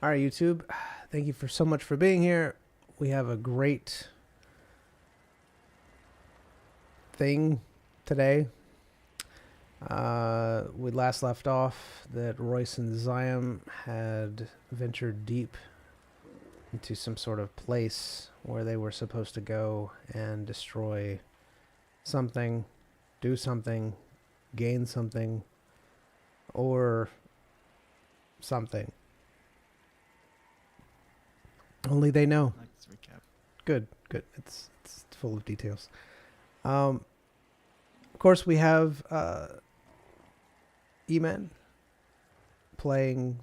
All right, YouTube. Thank you for so much for being here. We have a great thing today. We last left off that Royce and Zion had ventured deep into some sort of place where they were supposed to go and destroy something, do something, gain something, or something. Only they know. Let's recap. Good. It's full of details. Of course, we have E-Man playing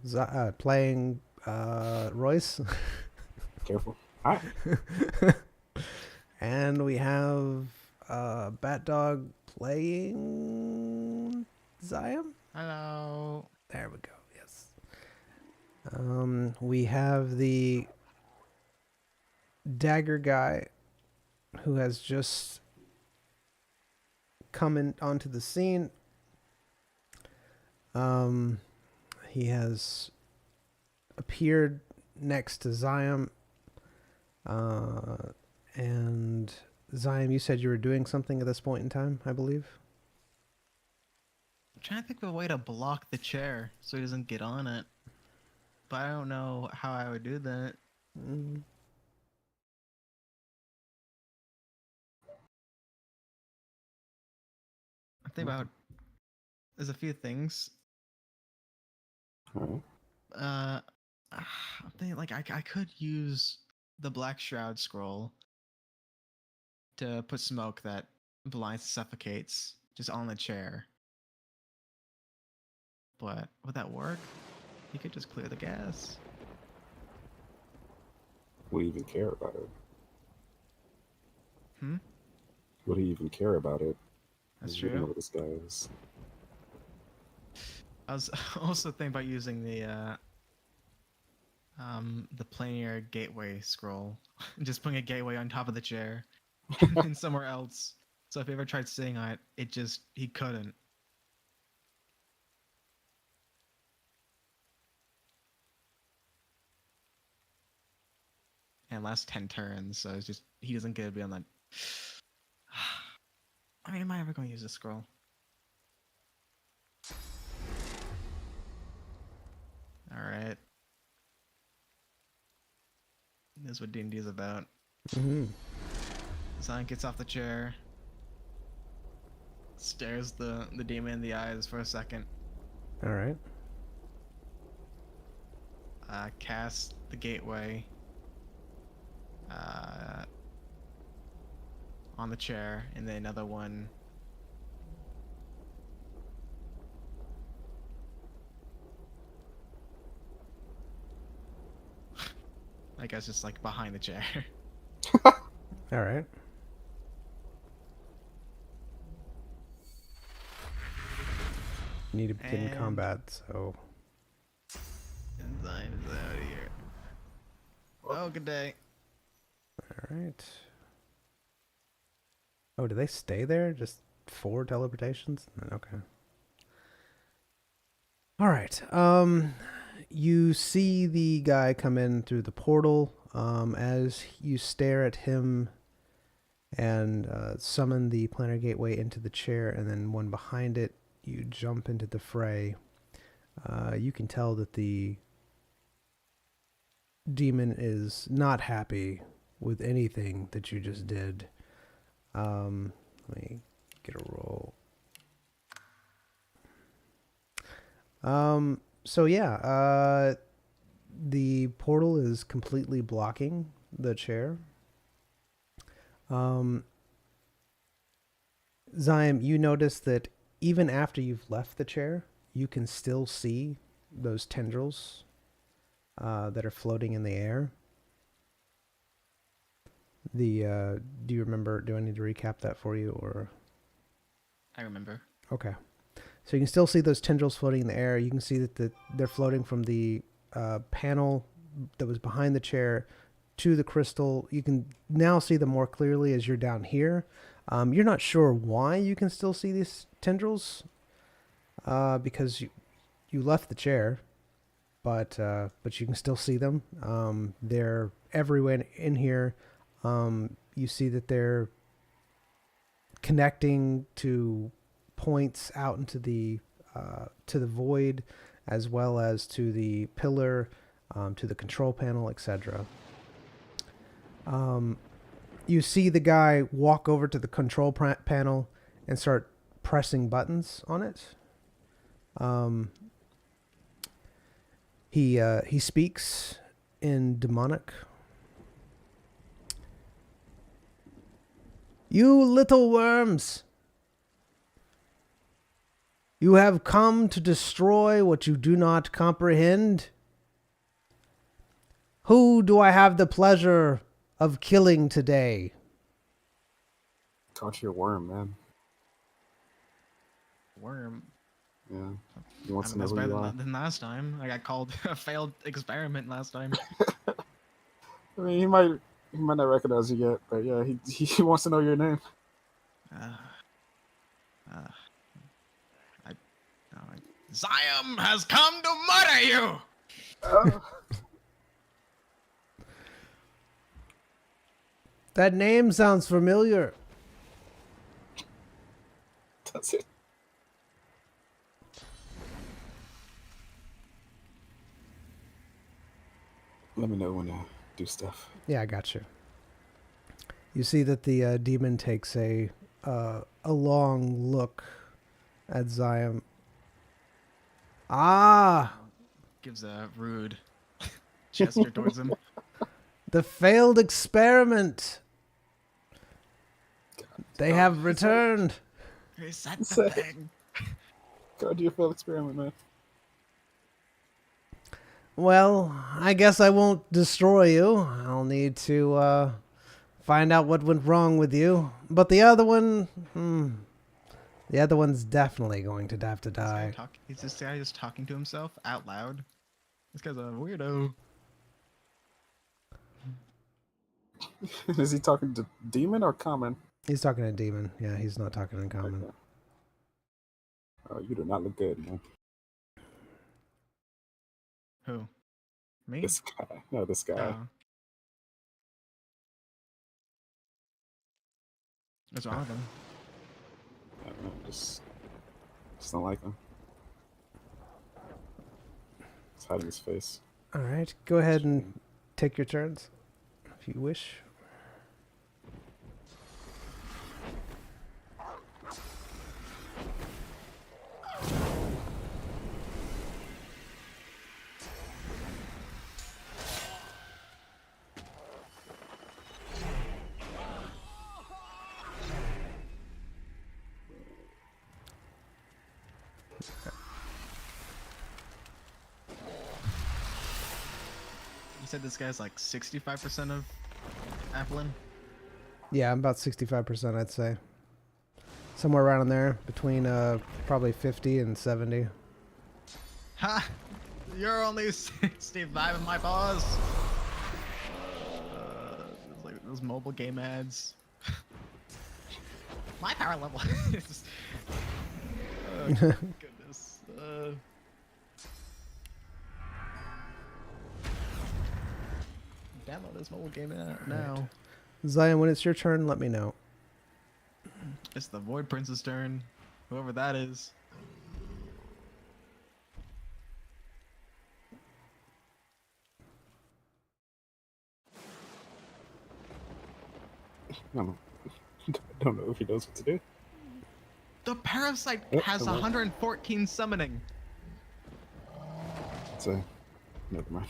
Royce. Careful. Hi. And we have Bat Dog playing Zion. Hello. There we go. Yes. We have the Dagger guy who has just come onto the scene. He has appeared next to Zion. And Zion, you said you were doing something at this point in time, I believe. I'm trying to think of a way to block the chair so he doesn't get on it. But I don't know how I would do that. I think about there's a few things. Alright. I'm thinking like I could use the Black Shroud scroll to put smoke that blinds and suffocates just on the chair. But would that work? You could just clear the gas. Would he even care about it? Would he even care about it? That's You know true. what this guy is. I was also thinking about using the planar gateway scroll. Just putting a gateway on top of the chair and somewhere else. So if he ever tried sitting on it, he couldn't. And last 10 turns, so it's just he doesn't get to be on that. I mean, am I ever going to use this scroll? Alright. This is what D&D is about. Zion gets off the chair, stares the demon in the eyes for a second. All right. Casts the gateway on the chair, and then another one I guess just like behind the chair. All right. You need to get in And- combat, so And Zion is out of here. Oh, good day. all right. Oh, do they stay there? Just 4 teleportations? Okay. All right. You see the guy come in through the portal. As you stare at him and summon the planar gateway into the chair, and then one behind it, you jump into the fray. You can tell that the demon is not happy with anything that you just did. Let me get a roll. So yeah, the portal is completely blocking the chair. Zion, you notice that even after you've left the chair, you can still see those tendrils that are floating in the air. Do you remember? Do I need to recap that for you, or? I remember. Okay. So you can still see those tendrils floating in the air. You can see that they're floating from the panel that was behind the chair to the crystal. You can now see them more clearly as you're down here. You're not sure why you can still see these tendrils, because you left the chair, but you can still see them. They're everywhere in here. You see that they're connecting to points out into the void, as well as to the pillar, to the control panel, etc. You see the guy walk over to the control panel and start pressing buttons on it. He speaks in demonic. You little worms! You have come to destroy what you do not comprehend. Who do I have the pleasure of killing today? Caught you a worm, man. Worm. Yeah. He wants to know That's who better you are. than last time. I got called a failed experiment last time. I mean, he might not recognize you yet, but yeah, he wants to know your name. Zion has come to murder you! That name sounds familiar. That's it. Let me know when to do stuff. Yeah, I got you. You see that the demon takes a long look at Zion. Ah, Gives a rude gesture towards him. the failed experiment. They have returned. Is that the Say- thing? Go do your failed experiment, man. Well, I guess I won't destroy you. I'll need to find out what went wrong with you. But the other one, the other one's definitely going to have to die. Is this guy just talking to himself out loud? This guy's a weirdo. Is he talking to demon or common? He's talking to demon. Yeah, he's not talking in common. Okay. Oh, you do not look good, man. Who? Me? This guy. No, this guy. Oh. What's wrong with him? I don't know, just don't like him. He's hiding his face. All right, go ahead and take your turns, if you wish. You said this guy's like 65% of Applin? Yeah, I'm about 65%, I'd say. Somewhere around in there, between probably 50 and 70. Ha! You're only 65 of my boss! It's like those mobile game ads. My power level is... Oh, goodness. Download this mobile game app now. Zion, when it's your turn, let me know. It's the Void Prince's turn. Whoever that is. I don't know if he knows what to do. The Parasite Oh, has hello. 114 summoning. So, never mind.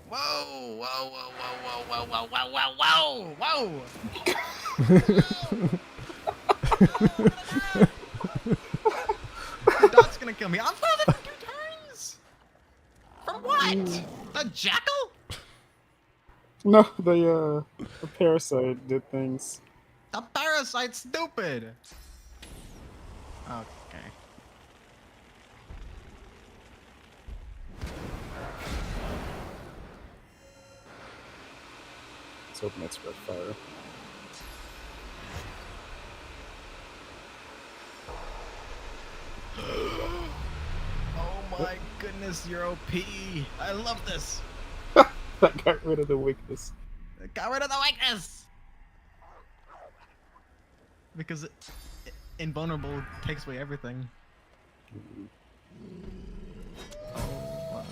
Whoa! Whoa! Whoa! Whoa! Whoa! Whoa! Whoa! Whoa! Whoa! The dog's gonna kill me. I'm further for 2 turns. From what? The jackal? No, the parasite did things. The Parasite's stupid. Okay. Let's open that spread fire. my goodness, you're OP. I love this. That got rid of the weakness. Got rid of the weakness. Because invulnerable takes away everything. Oh, wow.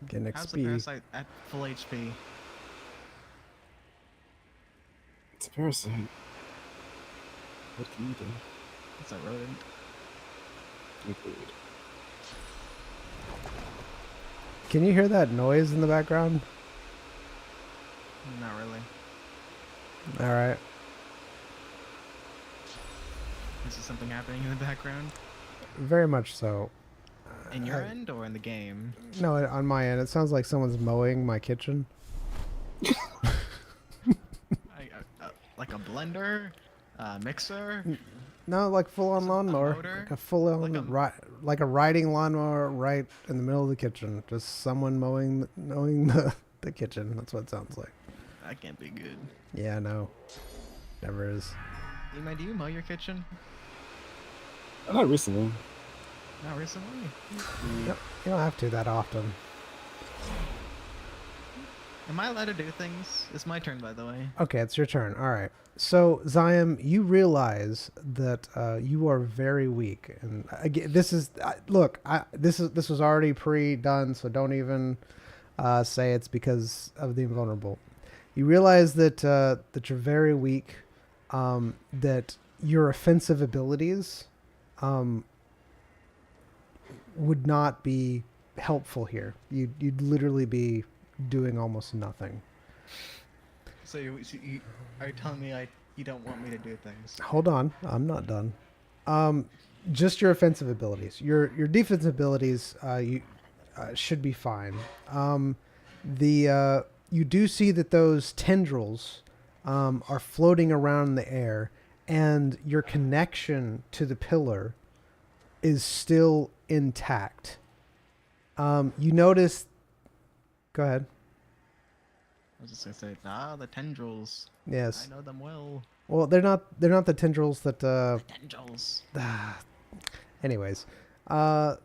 Getting How's the XP. parasite at full HP? It's a parasite. What can you do? It's a rodent. Agreed. Can you hear that noise in the background? Not really. All right. Is there something happening in the background? Very much so. In your end or in the game? No, on my end, it sounds like someone's mowing my kitchen. Like a blender? Mixer? No, like full-on lawnmower. motor? Like a full-on, like a riding lawnmower right in the middle of the kitchen. Just someone mowing the kitchen. That's what it sounds like. That can't be good. Yeah, no. Never is. Ema, do you mow your kitchen? Not recently. Not recently? Yep, you don't have to that often. Am I allowed to do things? It's my turn, by the way. Okay, it's your turn. All right. So, Ziam, you realize that you are very weak, and again, this is this was already pre-done, so don't even say it's because of the invulnerable. You realize that that you're very weak, that your offensive abilities would not be helpful here. You'd literally be doing almost nothing. So you are you telling me you don't want me to do things? Hold on, I'm not done. Just your offensive abilities. Your defensive abilities you should be fine. You do see that those tendrils are floating around in the air, and your connection to the pillar is still intact. You notice. Go ahead. I was just gonna say, the tendrils. Yes. I know them well. Well, they're not the tendrils that. The tendrils. Anyways, they're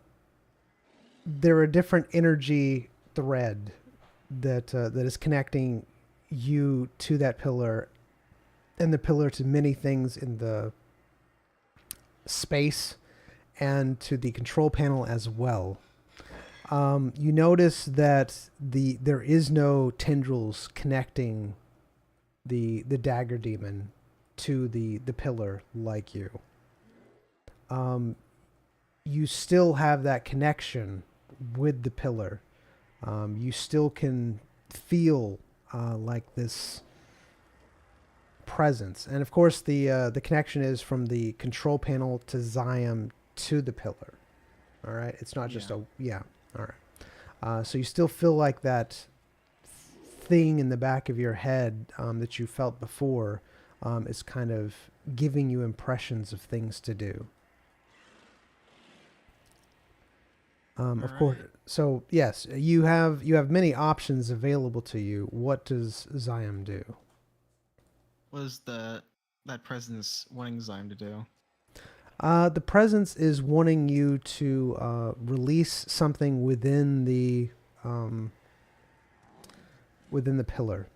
a different energy thread that is connecting you to that pillar, and the pillar to many things in the space, and to the control panel as well. You notice that there is no tendrils connecting the dagger demon to the pillar like you. You still have that connection with the pillar. You still can feel like this presence, and of course the connection is from the control panel to Ziam to the pillar. All right, it's not just All right. So you still feel like that thing in the back of your head that you felt before is kind of giving you impressions of things to do. Of course. So yes, you have many options available to you. What does Ziam do? What is that presence wanting Zyme to do? The presence is wanting you to release something within the pillar.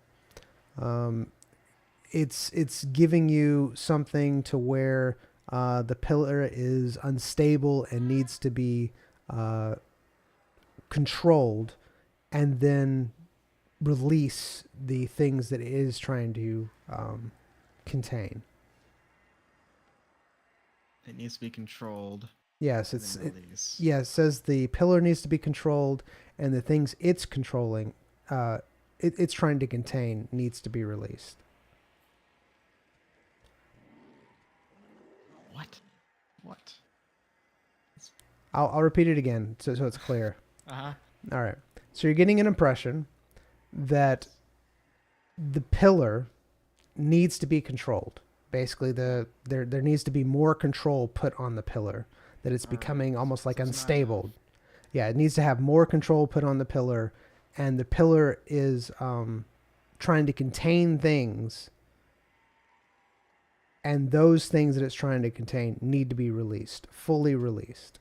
It's giving you something to where the pillar is unstable and needs to be controlled, and then release the things that it is trying to contain. It needs to be controlled. Yes, and it says the pillar needs to be controlled, and the things it's controlling, it's trying to contain, needs to be released. What? I'll repeat it again so it's clear. Uh-huh. All right. So you're getting an impression that the pillar needs to be controlled. Basically, there needs to be more control put on the pillar, that it's becoming almost like unstable. Yeah, it needs to have more control put on the pillar, and the pillar is trying to contain things And those things that it's trying to contain need to be released, fully released.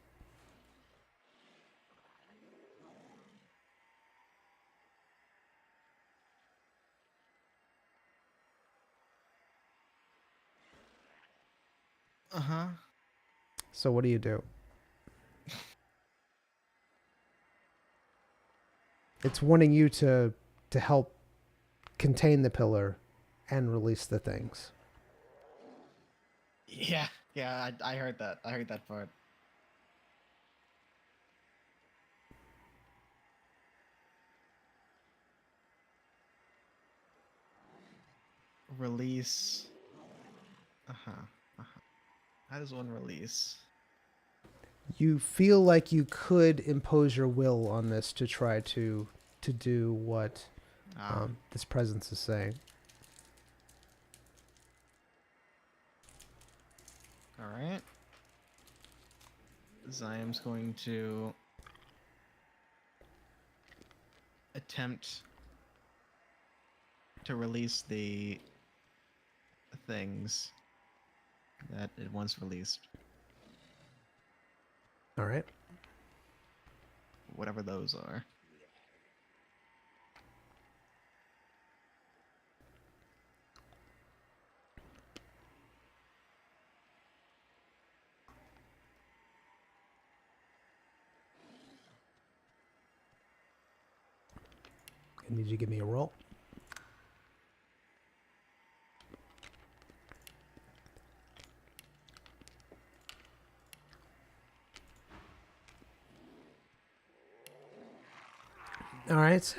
Uh-huh. So what do you do? It's wanting you to help contain the pillar and release the things. Yeah, yeah, I heard that. I heard that part. Release. Uh-huh. Uh-huh. How does one release? You feel like you could impose your will on this to try to do what this presence is saying. All right. Zyam's going to attempt to release the things that it once released, All right. whatever those are. I need you to give me a roll. All right.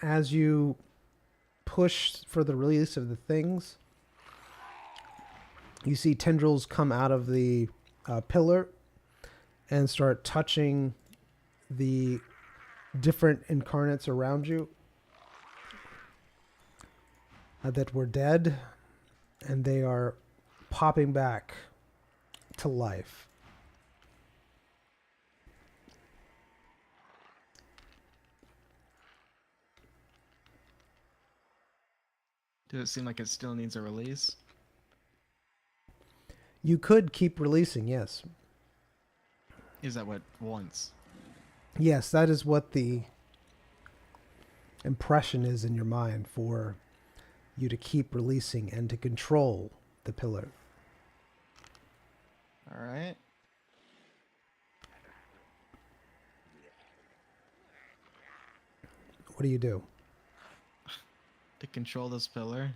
As you push for the release of the things, you see tendrils come out of the pillar and start touching the different incarnates around you that were dead, and they are popping back to life. Does it seem like it still needs a release? You could keep releasing, yes. Is that what once? Yes, that is what the impression is in your mind, for you to keep releasing and to control the pillar. All right. What do you do? To control this pillar,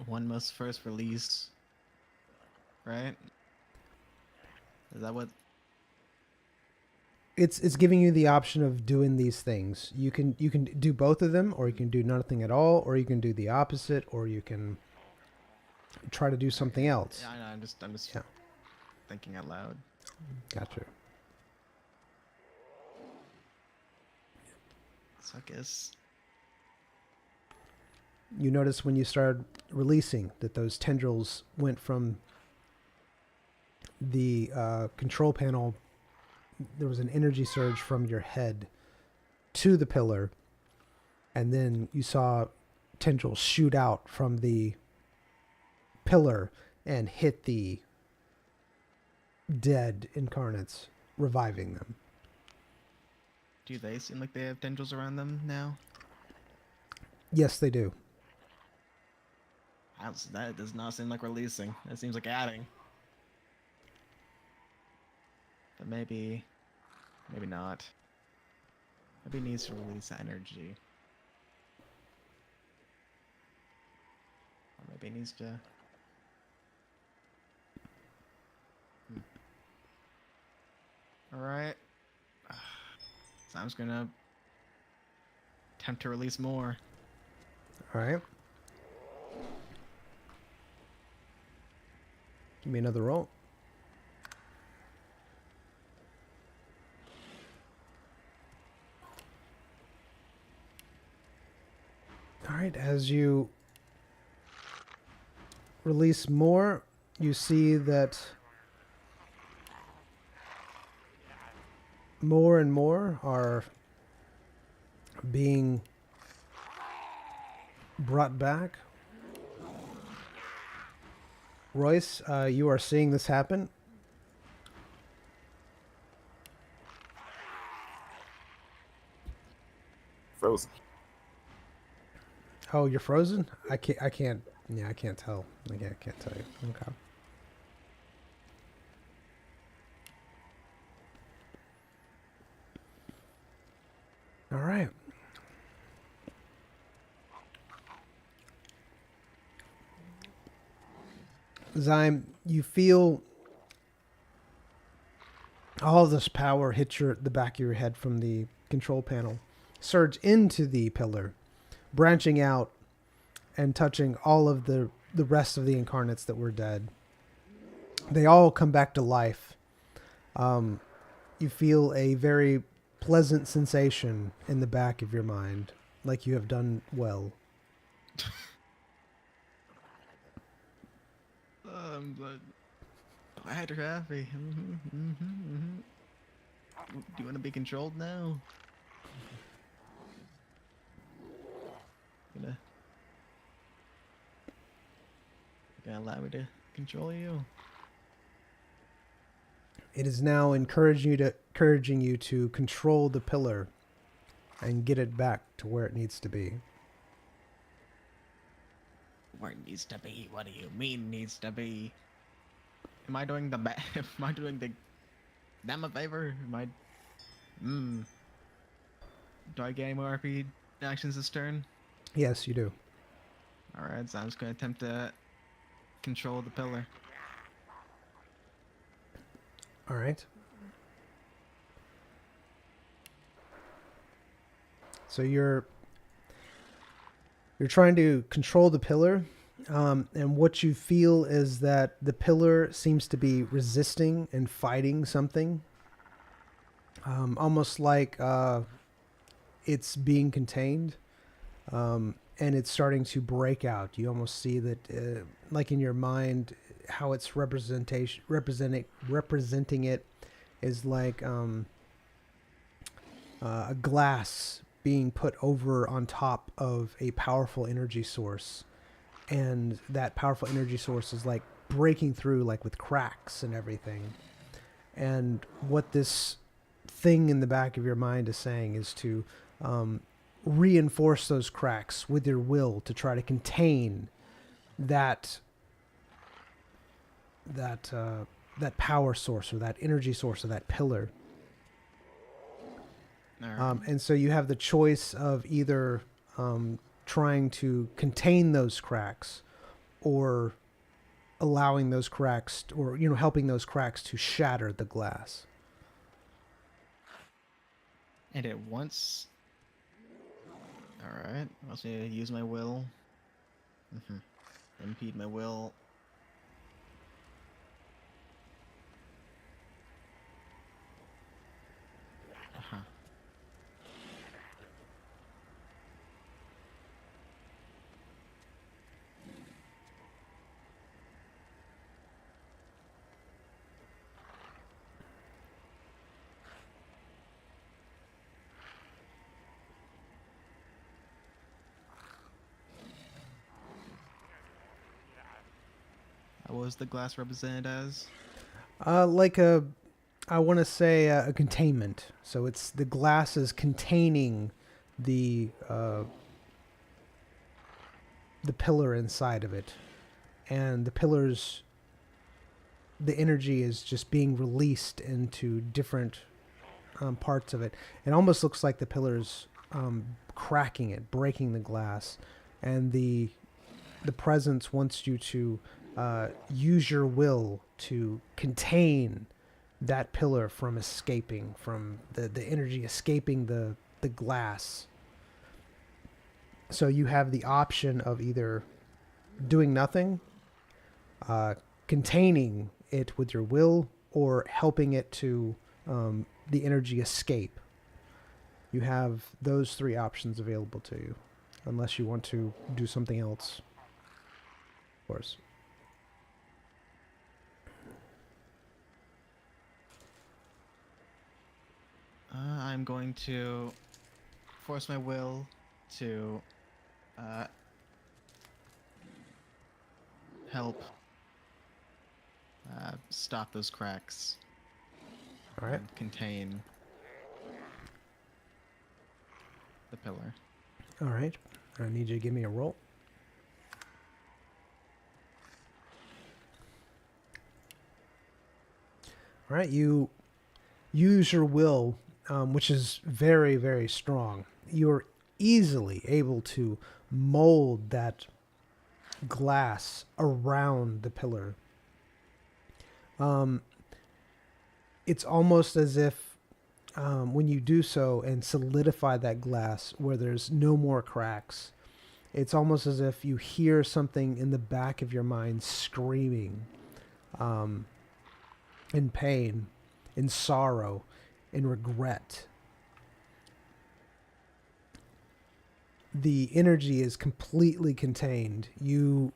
one must first release, right? Is that what? It's giving you the option of doing these things. You can do both of them, or you can do nothing at all, or you can do the opposite, or you can try to do something else. Yeah, I know. I'm just Yeah. thinking out loud. Gotcha. So I guess. You notice when you started releasing that those tendrils went from the control panel. There was an energy surge from your head to the pillar, and then you saw tendrils shoot out from the pillar and hit the dead incarnates, reviving them. Do they seem like they have tendrils around them now? Yes, they do. That does not seem like releasing. That seems like adding. But maybe not. Maybe it needs to release energy. Or maybe it needs to... Alright. So I'm just gonna attempt to release more. All right. Give me another roll. All right, as you release more, you see that more and more are being brought back Royce, you are seeing this happen. Frozen. Oh, you're frozen? I can't. I can't. Yeah, I can't tell. I can't tell you. Okay. All right. Zyme, you feel all this power hit the back of your head from the control panel, surge into the pillar, branching out and touching all of the rest of the incarnates that were dead. They all come back to life. You feel a very pleasant sensation in the back of your mind, like you have done well. But glad you're happy. Do you want to be controlled now? Gonna allow me to control you? It is now encouraging you to control the pillar and get it back to where it needs to be. Where it needs to be? What do you mean needs to be? Am I doing the am I doing them a favor? Am I? Do I get any more RP actions this turn? Yes, you do. All right, so I'm just gonna attempt to control the pillar. All right. So you're trying to control the pillar, and what you feel is that the pillar seems to be resisting and fighting something, almost like it's being contained, and it's starting to break out. You almost see that, like in your mind, how it's representing it is like a glass being put over on top of a powerful energy source, and that powerful energy source is like breaking through, like with cracks and everything. And what this thing in the back of your mind is saying is to reinforce those cracks with your will to try to contain that power source or that energy source or that pillar. Right. And so you have the choice of either trying to contain those cracks or allowing those cracks or helping those cracks to shatter the glass. And at once. Alright, I'll say use my will. Impede my will. What was the glass represented as? Like I want to say a containment. So it's the glass is containing the pillar inside of it, and the pillars, the energy is just being released into different parts of it. It almost looks like the pillars cracking it, breaking the glass, and the presence wants you to use your will to contain that pillar from escaping, from the energy escaping the glass. So you have the option of either doing nothing, containing it with your will, or helping it to the energy escape. You have those three options available to you, unless you want to do something else, of course. I'm going to force my will to help stop those cracks All right. and contain the pillar. All right. I need you to give me a roll. All right. You use your will, which is very, very strong. You're easily able to mold that glass around the pillar. It's almost as if when you do so and solidify that glass where there's no more cracks, it's almost as if you hear something in the back of your mind screaming in pain, in sorrow, in regret. The energy is completely contained. You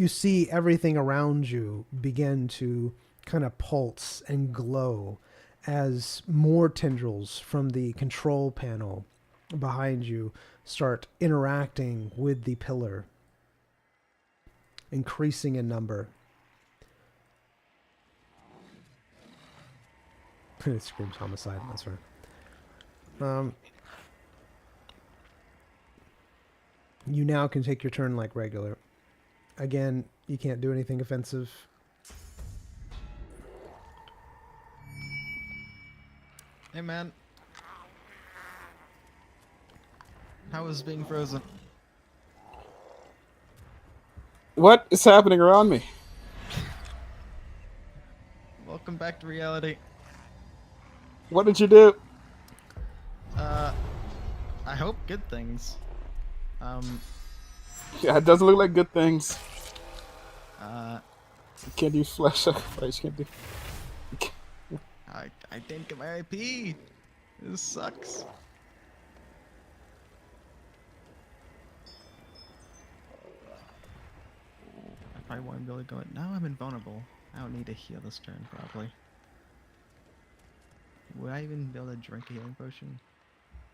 see everything around you begin to kind of pulse and glow as more tendrils from the control panel behind you start interacting with the pillar, increasing in number. It screams homicide, that's right. You now can take your turn like regular. Again, you can't do anything offensive. Hey, man. How is being frozen? What is happening around me? Welcome back to reality. What did you do? I hope good things. Yeah, it doesn't look like good things. Uh, You can't use flash sacrifice. You can't do. I didn't get my IP. This sucks. I probably won't be able to go. Now I'm invulnerable. I don't need to heal this turn, probably. Would I even be able to drink a healing potion?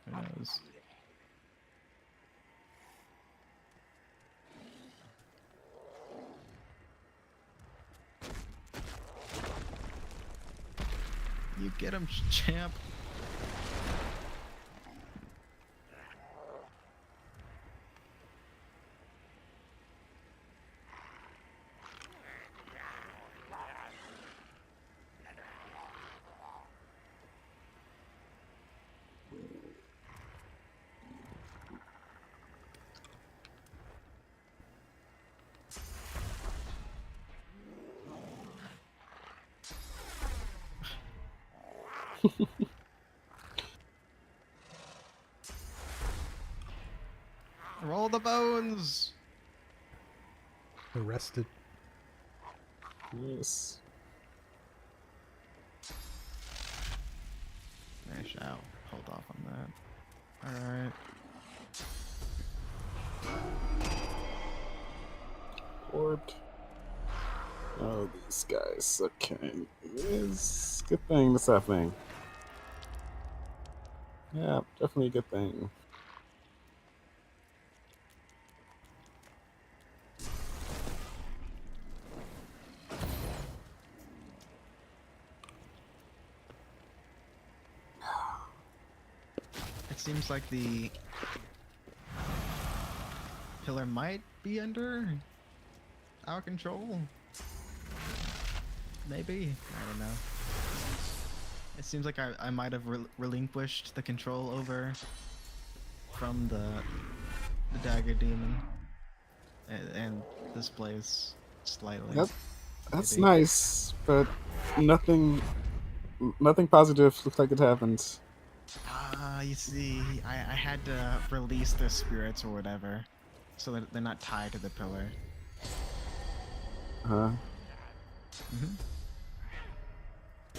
Who knows? You get him, champ. Roll the bones. Arrested. Yes. I shall hold off on that. Alright. Orbed. Oh, these guys. Okay. It's a good thing that's happening. Yeah, definitely a good thing. It seems like the pillar might be under our control. Maybe. I don't know. It seems like I might have relinquished the control over from the dagger demon and this place slightly. That's Maybe. nice, but nothing positive looks like it happened. You see, I had to release their spirits or whatever, so that they're not tied to the pillar. Huh? Mm-hmm.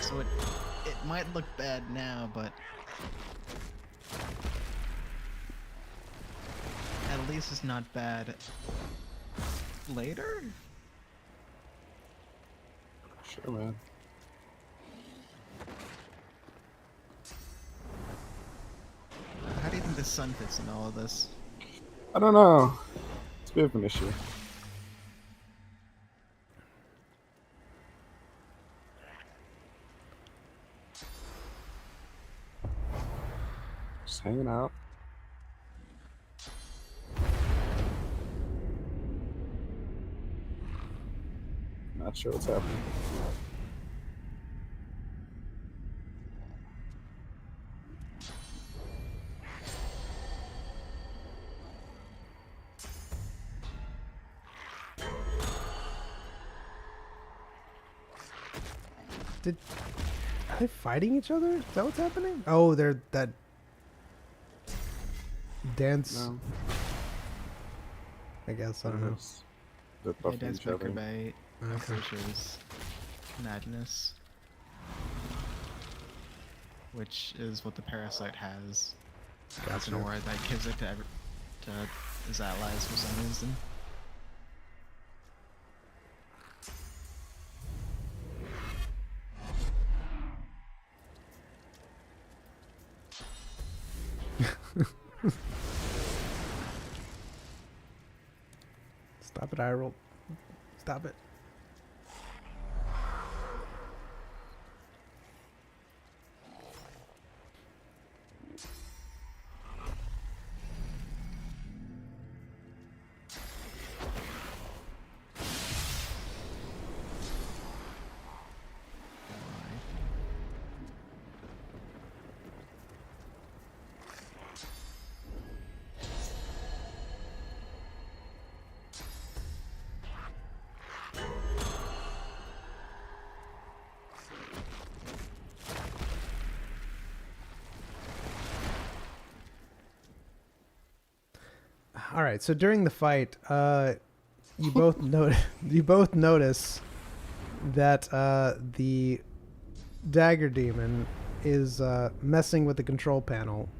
So it might look bad now, but at least it's not bad later? Sure, man. How do you think the sun fits in all of this? I don't know. It's a bit of an issue. Just hanging out. Not sure what's happening. Are they fighting each other? Is that what's happening? Oh, they're that dance. No. I guess I don't know. They're Yeah, buffing dance each other. breaker bait, Okay. which is madness, which is what the parasite has. It's Gotcha. an aura that gives it to his allies for some reason. Stop it, Iroll. Stop it. All right. So during the fight, you both notice that the dagger demon is messing with the control panel.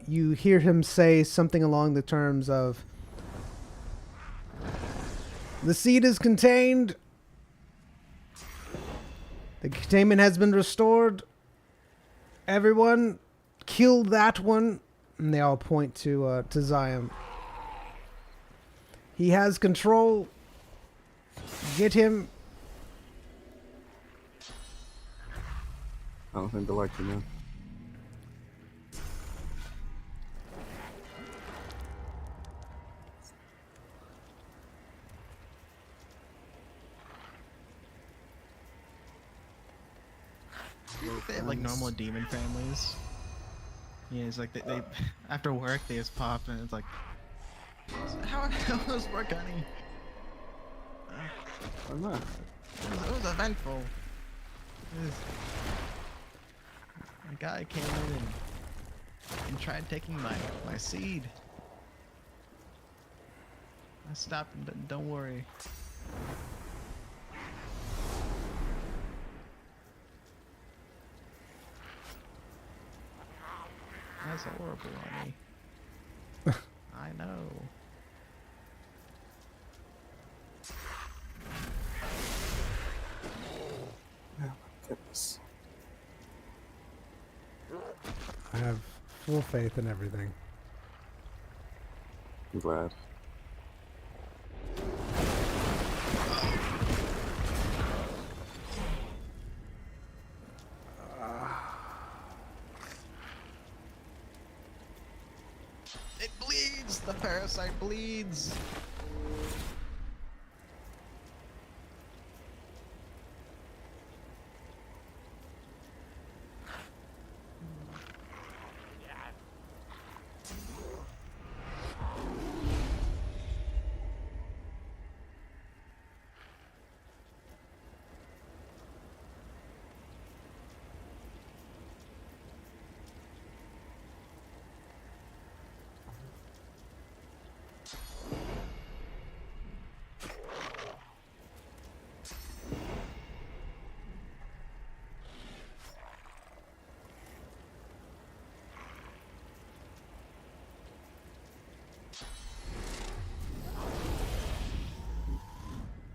You hear him say something along the terms of, "The seed is contained. The containment has been restored. Everyone, kill that one." And they all point to Zion. "He has control. Get him." I don't think they like you, man. They have like normal demon families. Yeah, it's like they after work they just pop and it's like, how was work, honey? Why not? It was eventful. A guy came in and tried taking my seed. I stopped him, don't worry. That's horrible, honey. I know. Oh my goodness. I have full faith in everything. I'm glad. It bleeds! The parasite bleeds!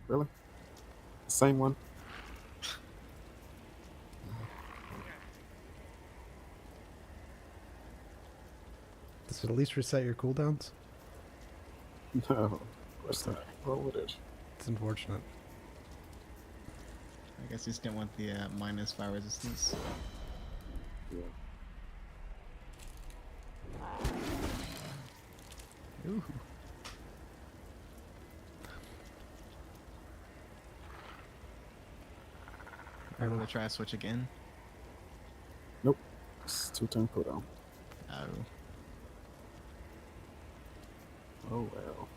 Really? The same one? Does it at least reset your cooldowns? No, of course not. What would it? It's unfortunate. I guess you just didn't want the -5 resistance. Yeah. Ooh. Able to try a switch again? Nope. It's 2-turn cooldown. Oh. Oh well.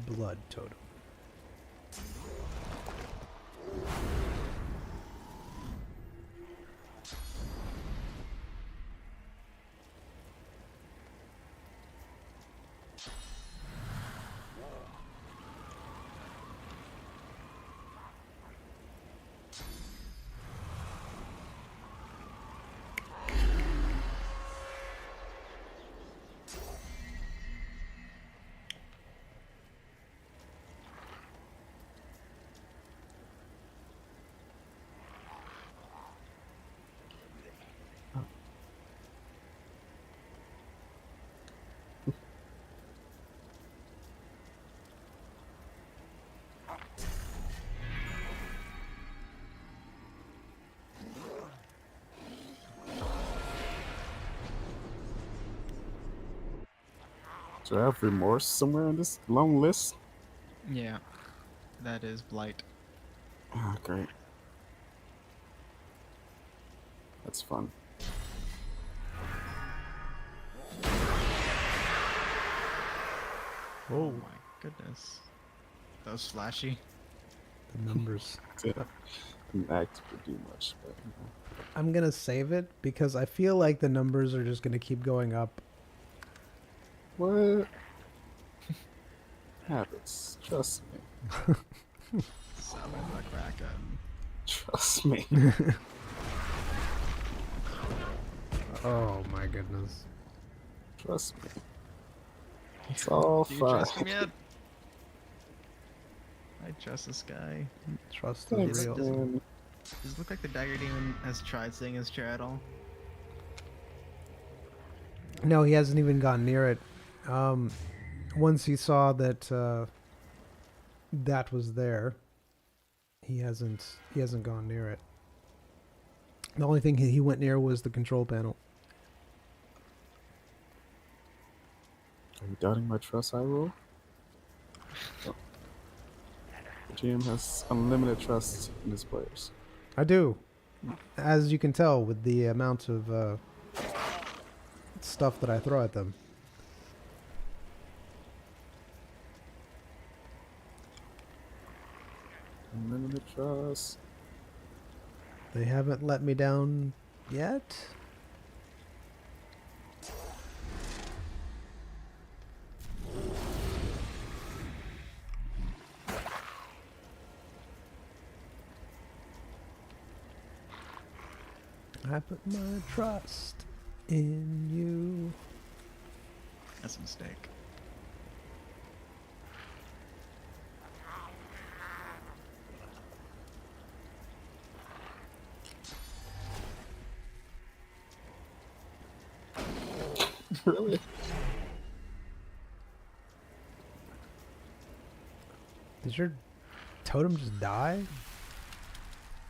Blood totem. Do I have remorse somewhere on this long list? Yeah. That is Blight. Ah, great. That's fun. Oh my goodness. Those flashy. The numbers. Didn't act to do much, but I'm gonna save it because I feel like the numbers are just gonna keep going up. what? Habits. Trust me. Summon the Kraken. Trust me. Oh my goodness. Trust me. It's all Do you fine. trust him yet? I trust this guy. Trust is Thanks, real. man. Does it look like the Dagger Demon has tried seeing his chair at all? No, he hasn't even gone near it. Once he saw that that was there, he hasn't gone near it. The only thing he went near was the control panel. Are you doubting my trust, Hyrule? Oh. The GM has unlimited trust in his players. I do, as you can tell with the amount of stuff that I throw at them. Unlimited trust. They haven't let me down yet. I put my trust in you. That's a mistake. Really? Did your totem just die?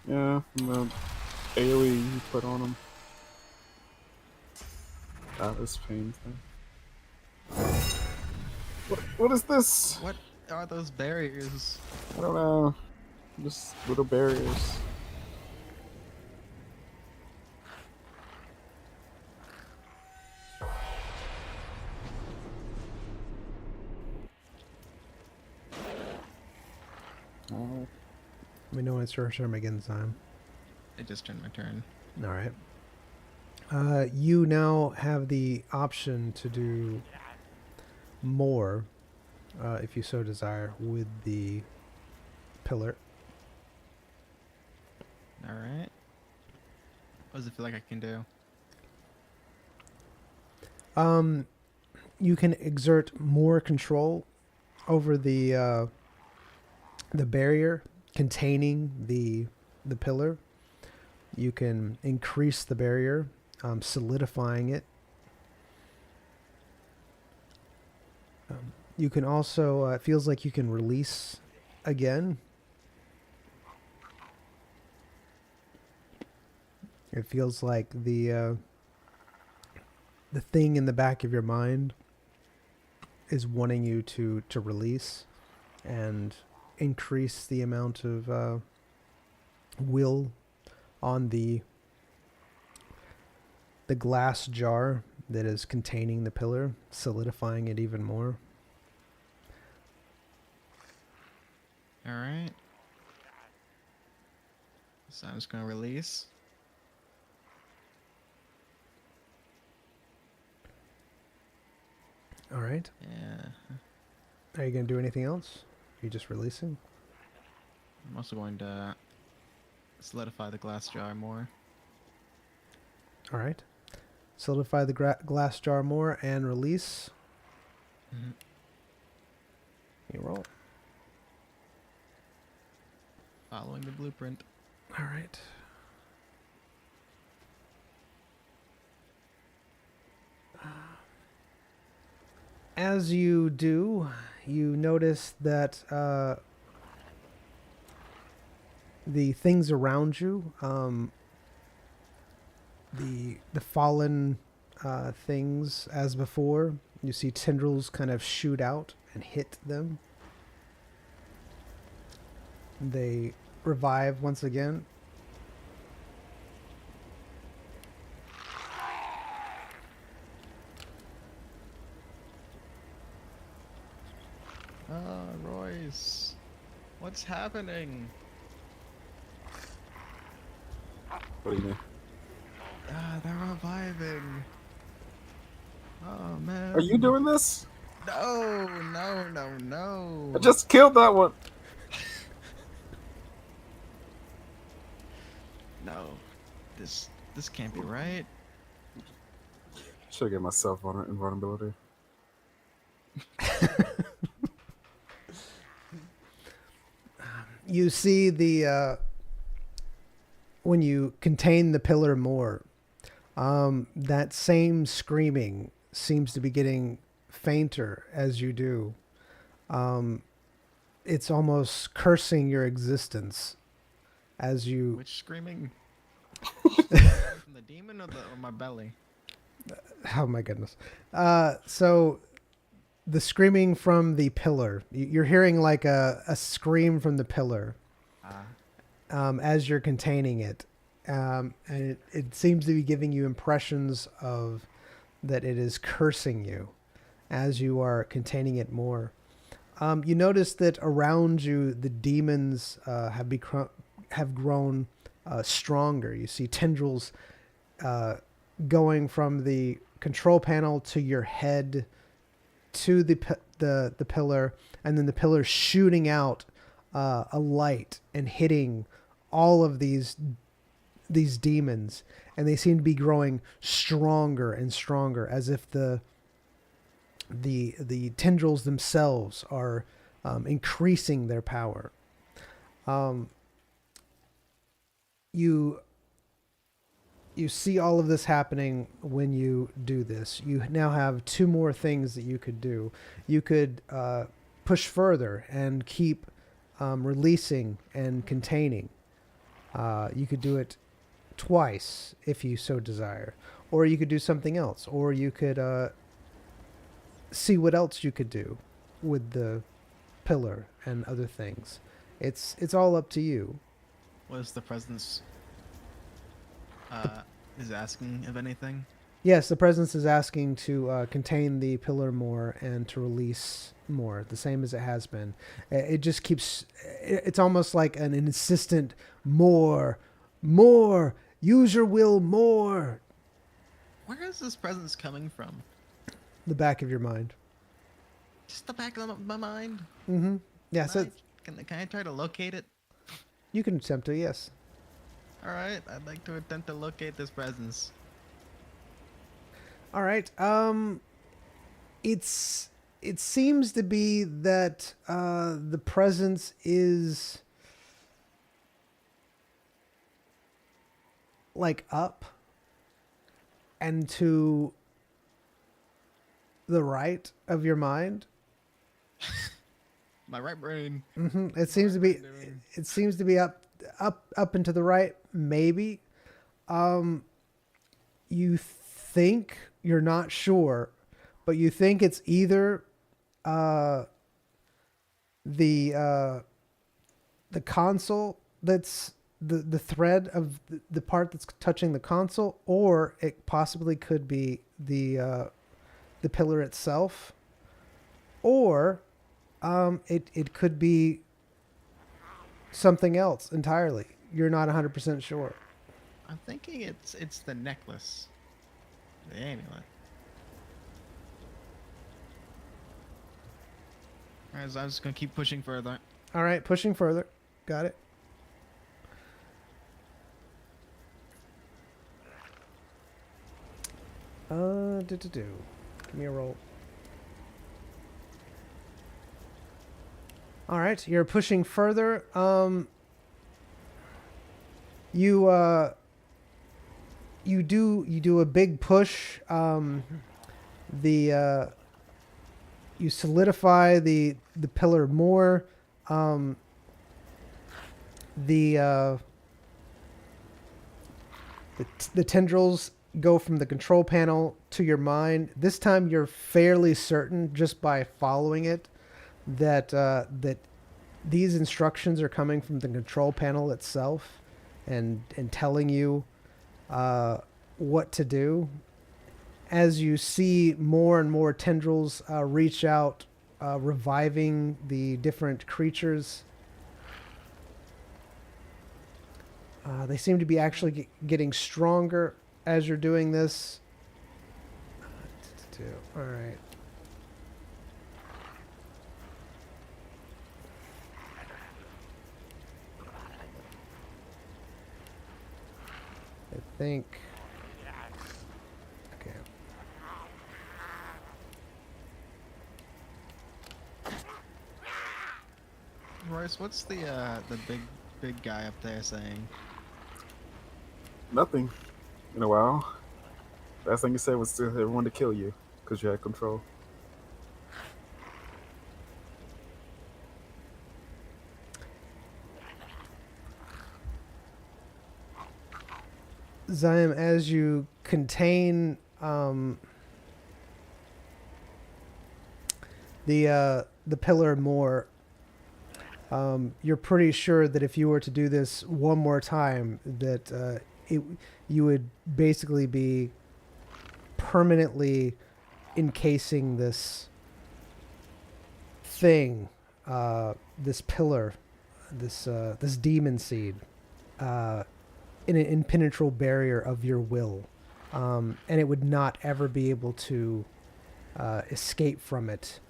Yeah, from the AoE you put on him. This pain thing. What is this? What are those barriers? I don't know. Just little barriers. Let me know when it's your turn again, time. It just turned my turn. All right. You now have the option to do more, if you so desire, with the pillar. Alright. What does it feel like I can do? You can exert more control over the barrier containing the pillar. You can increase the barrier, solidifying it. You can also, it feels like you can release again. It feels like the thing in the back of your mind is wanting you to release and increase the amount of will on the glass jar that is containing the pillar, solidifying it even more. All right. So I'm just gonna release. All right. Yeah. Are you going to do anything else? Are you just releasing? I'm also going to solidify the glass jar more. All right. Solidify the glass jar more and release. Mm-hmm. You roll. Following the blueprint. All right. As you do, you notice that the things around you, the fallen things as before, you see tendrils kind of shoot out and hit them. They revive once again. Ah, Royce. What's happening? What do you mean? Ah, they're reviving. Oh, man. Are you doing this? No, no, no, no. I just killed that one. No. This can't be right. Should get myself on invulnerability. You see the when you contain the pillar more, that same screaming seems to be getting fainter as you do. It's almost cursing your existence as you... Which screaming? From the demon or my belly? Oh my goodness. So the screaming from the pillar, you're hearing like a scream from the pillar as you're containing it. And it seems to be giving you impressions of that it is cursing you as you are containing it more. You notice that around you, the demons have grown stronger. You see tendrils going from the control panel to your head to the pillar, and then the pillar shooting out a light and hitting all of these demons, and they seem to be growing stronger and stronger, as if the tendrils themselves are increasing their power. You see all of this happening when you do this. You now have two more things that you could do. You could push further and keep releasing and containing. You could do it twice if you so desire. Or you could do something else. Or you could see what else you could do with the pillar and other things. It's all up to you. Was the presence is asking of anything? Yes, the presence is asking to contain the pillar more and to release more, the same as it has been. It just keeps... It's almost like an insistent more, use your will more. Where is this presence coming from? The back of your mind. Just the back of my mind? Mm-hmm. Yeah, so Can I try to locate it? you can attempt to, yes. Alright, I'd like to attempt to locate this presence. All right. It seems to be that the presence is like up and to the right of your mind. My right brain. It seems to be. Doing? It seems to be up and to the right. Maybe. You think you're not sure, but you think it's either the console that's the thread of the part that's touching the console, or it possibly could be the pillar itself, or it could be something else entirely. You're not 100% sure. I'm thinking it's the necklace, the amulet. Alright, so I'm just gonna keep pushing further. All right, pushing further. Got it. Give me a roll. All right, you're pushing further. You do a big push. You solidify the pillar more. The tendrils go from the control panel to your mind. This time you're fairly certain, just by following it, that these instructions are coming from the control panel itself and telling you what to do. As you see more and more tendrils reach out, reviving the different creatures. They seem to be actually getting stronger as you're doing this. All right. I think. Okay. Royce, what's the big guy up there saying? Nothing. In a while. Last thing you said was to everyone to kill you because you had control. Zion, as you contain the pillar more, you're pretty sure that if you were to do this one more time, that you would basically be permanently encasing this thing, this pillar, this demon seed, in an impenetrable barrier of your will, and it would not ever be able to escape from it.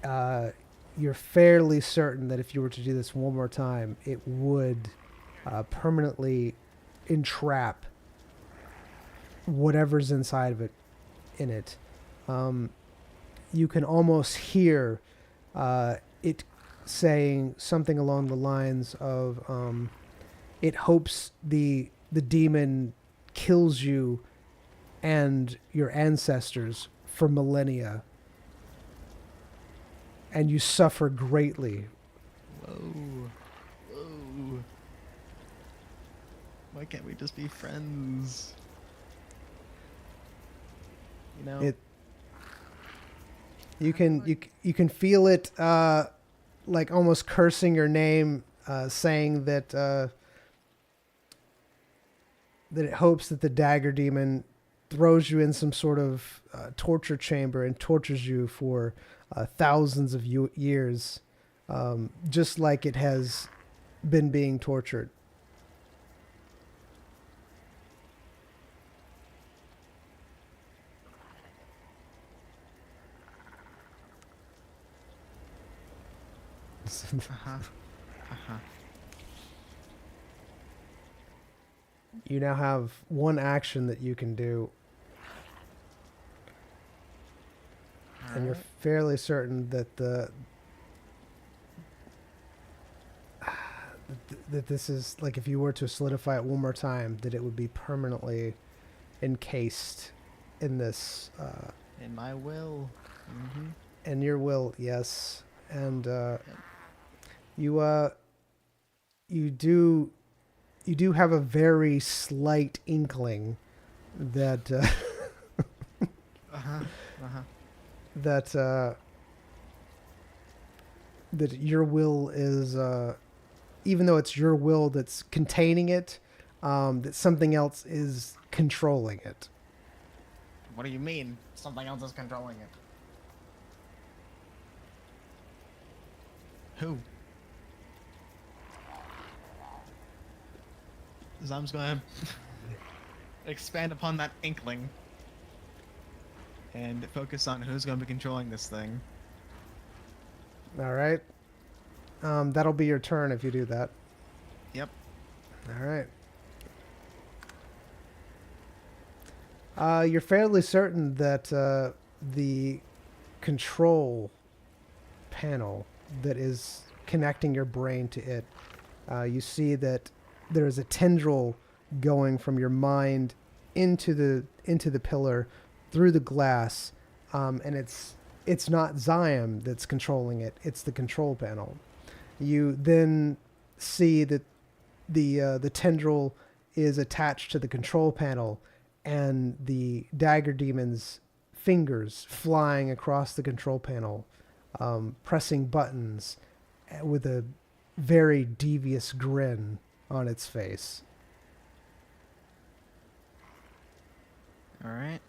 You're fairly certain that if you were to do this one more time, it would permanently entrap whatever's inside of it in it. You can almost hear it saying something along the lines of it hopes the demon kills you and your ancestors for millennia, and you suffer greatly. Whoa. Whoa. Why can't we just be friends? You know? You can feel it like almost cursing your name, saying that that it hopes that the dagger demon throws you in some sort of torture chamber and tortures you for thousands of years, just like it has been being tortured. You now have one action that you can do, and you're fairly certain that that this is, like, if you were to solidify it one more time, that it would be permanently encased in this. In my will. Mm-hmm. And your will, yes. And you you do have a very slight inkling that Uh-huh. Uh-huh. that that your will is even though it's your will that's containing it, that something else is controlling it. What do you mean? Something else is controlling it. Who? Zam's gonna expand upon that inkling and focus on who's gonna be controlling this thing. All right. That'll be your turn if you do that. Yep. All right. You're fairly certain that the control panel that is connecting your brain to it, you see that there is a tendril going from your mind into the pillar through the glass, and it's not Ziam that's controlling it; it's the control panel. You then see that the tendril is attached to the control panel, and the dagger demon's fingers flying across the control panel, pressing buttons with a very devious grin on its face. All right.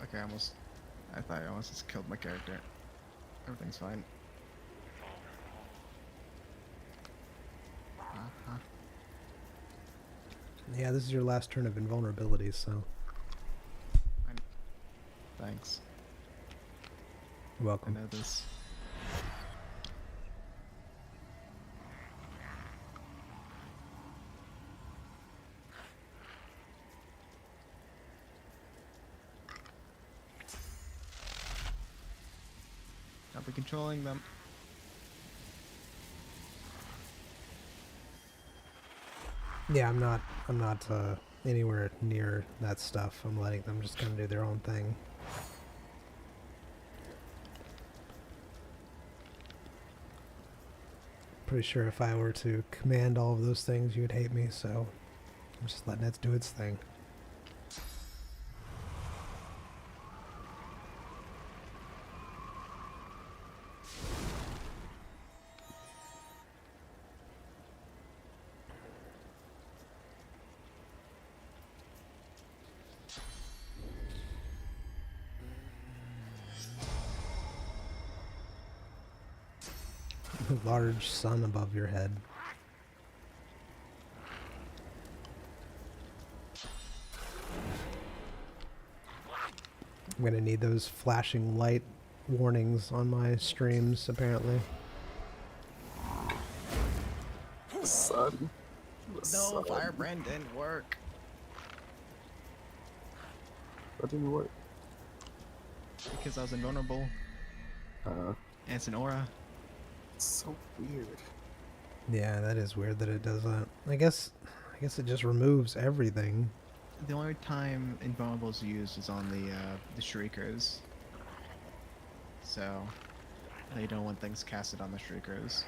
Okay, I thought I almost just killed my character. Everything's fine. Uh-huh. Yeah, this is your last turn of invulnerability, so Thanks. you're I welcome. know this. I'll be controlling them. Yeah, I'm not anywhere near that stuff. I'm letting them just kind of do their own thing. Pretty sure if I were to command all of those things, you would hate me, so I'm just letting it do its thing. Large sun above your head. I'm gonna need those flashing light warnings on my streams, apparently. Sun. The No, sun. Firebrand didn't work. That didn't work. Because I was invulnerable. And it's an aura. It's so weird. Yeah, that is weird that it does that. I guess it just removes everything. The only time invulnerable is used is on the shriekers. So they don't want things casted on the shriekers.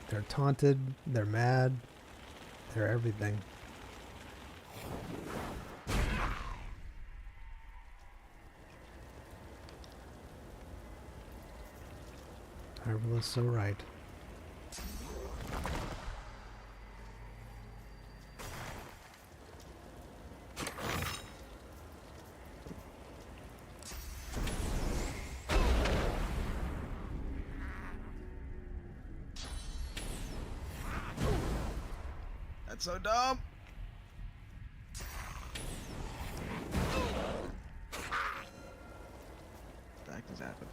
They're taunted, they're mad, they're everything. Marvelous, so right. That's so dumb. That just happened.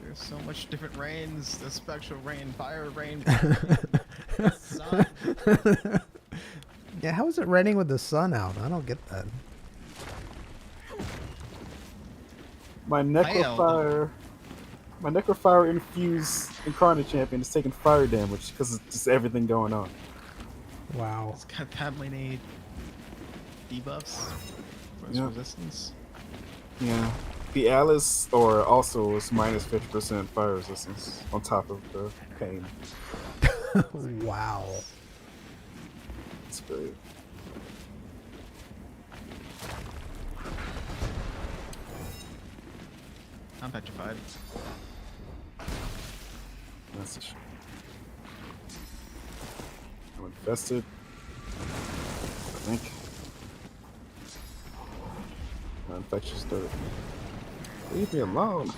There's so much different rains. The spectral rain, fire rain, sun. Yeah, how is it raining with the sun out? I don't get that. My Necrofire infused Incarnate Champion is taking fire damage because it's just everything going on. Wow. It's got that many debuffs for its Yeah. resistance. Yeah. The Alice or also is minus 50% fire resistance on top of the pain. Wow. It's great. I'm petrified. That's a shame. I'm infested. I think. Infectious dirt. Leave me alone.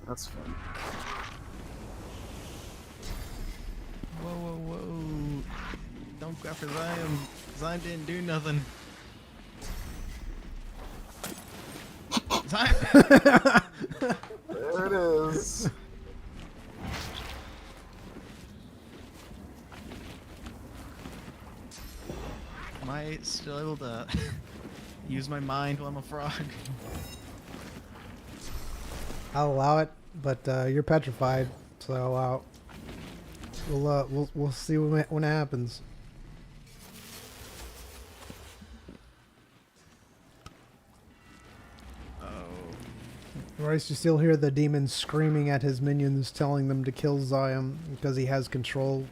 That's fun. Whoa, whoa, whoa. Don't go for Zion. Zion didn't do nothing. Zion! There it is. Am I still able to use my mind while I'm a frog? I'll allow it, but you're petrified, so we'll see when it happens. Oh. Royce, you still hear the demon screaming at his minions, telling them to kill Zion because he has control.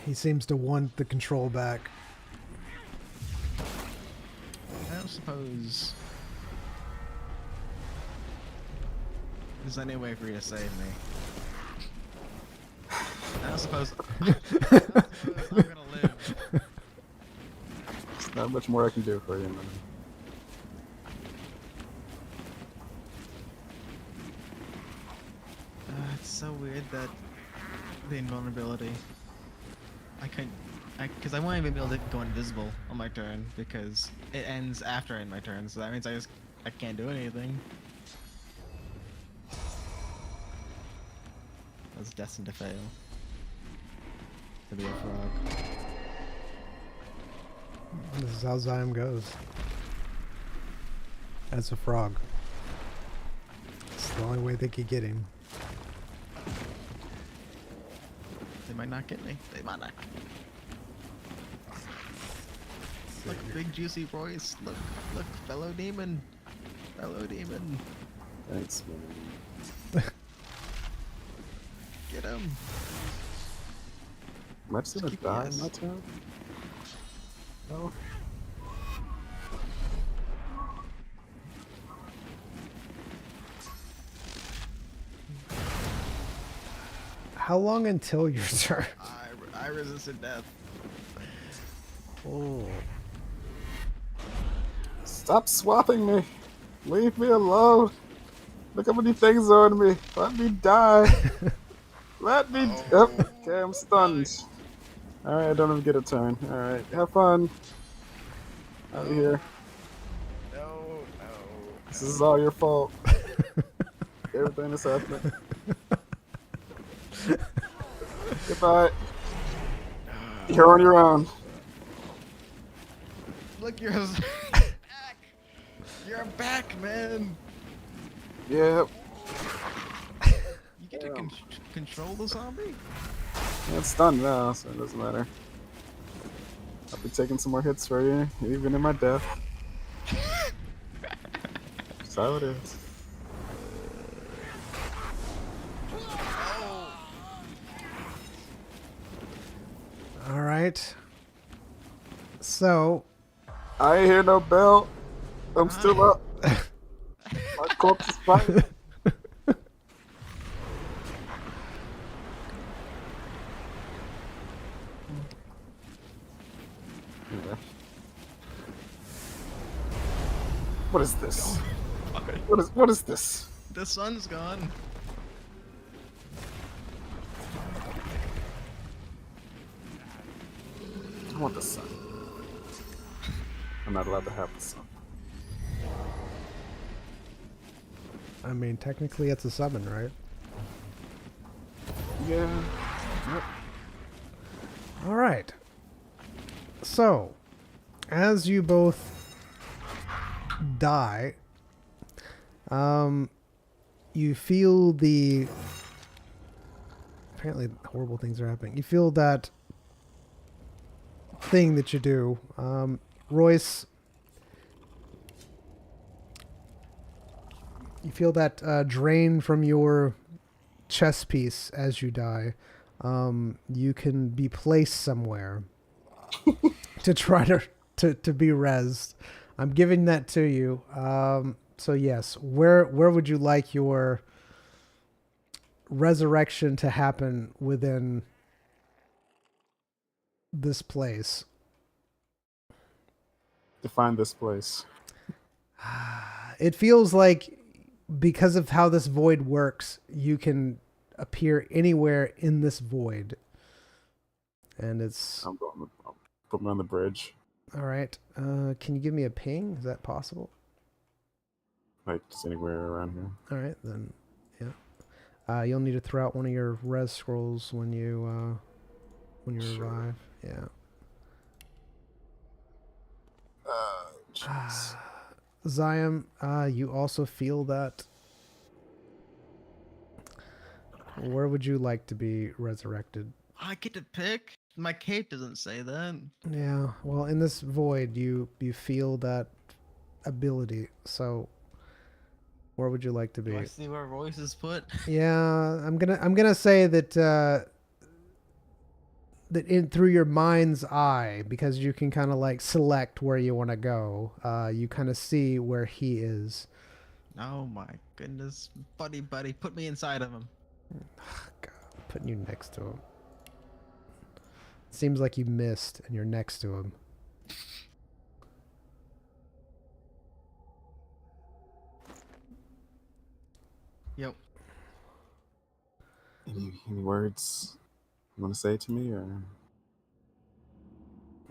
He seems to want the control back. I don't suppose there's any way for you to save me. I don't suppose I'm gonna live. There's not much more I can do for you, man. It's so weird that the invulnerability. Because I won't even be able to go invisible on my turn because it ends after I end my turn, so that means I can't do anything. I was destined to fail. To be a frog. This is how Zion goes. As a frog. It's the only way they could get him. They might not get me. They might not. Look, big juicy Royce. Look, fellow demon. Fellow demon. Thanks, man. Get him. Am I just gonna Keep die yes. in my turn? No. How long until your turn? I resisted death. Oh. Stop swapping me. Leave me alone. Look how many things are on me. Let me die. Let me. Oh, Okay, I'm stunned. Alright, I don't even get a turn. Alright, have fun. Out of here. No. This is all your fault. Everything that's happening. Goodbye. You're on your own. Look, you're back. You're back, man. Yep. You get to control the zombie? Yeah, it's stunned now, so it doesn't matter. I'll be taking some more hits for you, even in my death. how it is. All right. So, I ain't hear no bell. I'm still up. My corpse is fighting. Yeah. What is this? Okay. What is this? The sun's gone. I want the sun. I'm not allowed to have the sun. I mean, technically it's a summon, right? Yeah. Yep. All right. So, as you both die, you feel the... Apparently horrible things are happening. You feel that thing that you do. Royce, you feel that drain from your chest piece as you die. You can be placed somewhere to try to be rezzed. I'm giving that to you. So yes, where would you like your resurrection to happen within this place? Define this place. It feels like because of how this void works, you can appear anywhere in this void. And it's... I'll put me on the bridge. All right. Can you give me a ping? Is that possible? Like, just anywhere around here. All right, then, yeah. You'll need to throw out one of your res scrolls when you Sure. arrive. Yeah. Jeez. Zion, you also feel that. Where would you like to be resurrected? I get to pick. My cape doesn't say that. Yeah, well, in this void, you feel that ability. So, where would you like to be? Do I see where Royce is put? Yeah, I'm gonna say that that in through your mind's eye, because you can kind of like select where you want to go. You kind of see where he is. Oh my goodness, buddy, put me inside of him. God, putting you next to him. Seems like you missed, and you're next to him. Yep. Any words you want to say to me, or?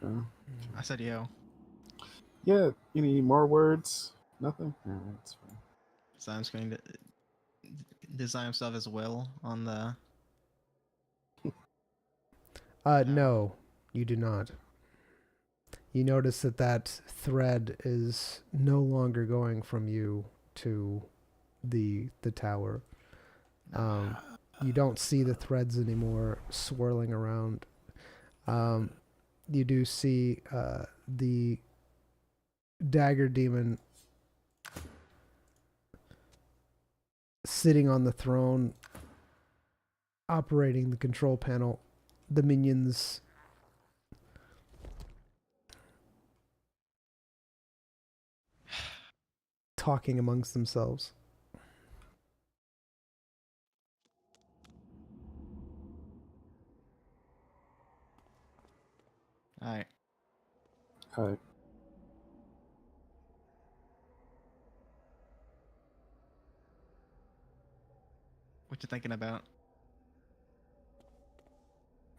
Yeah. I said yo. Yeah. Any more words? Nothing. Alright, that's fine. So I'm just going to design himself as well on the. No, you do not. You notice that thread is no longer going from you to the tower. You don't see the threads anymore swirling around. You do see the dagger demon sitting on the throne, operating the control panel. The minions talking amongst themselves. All right. Alright. What you thinking about?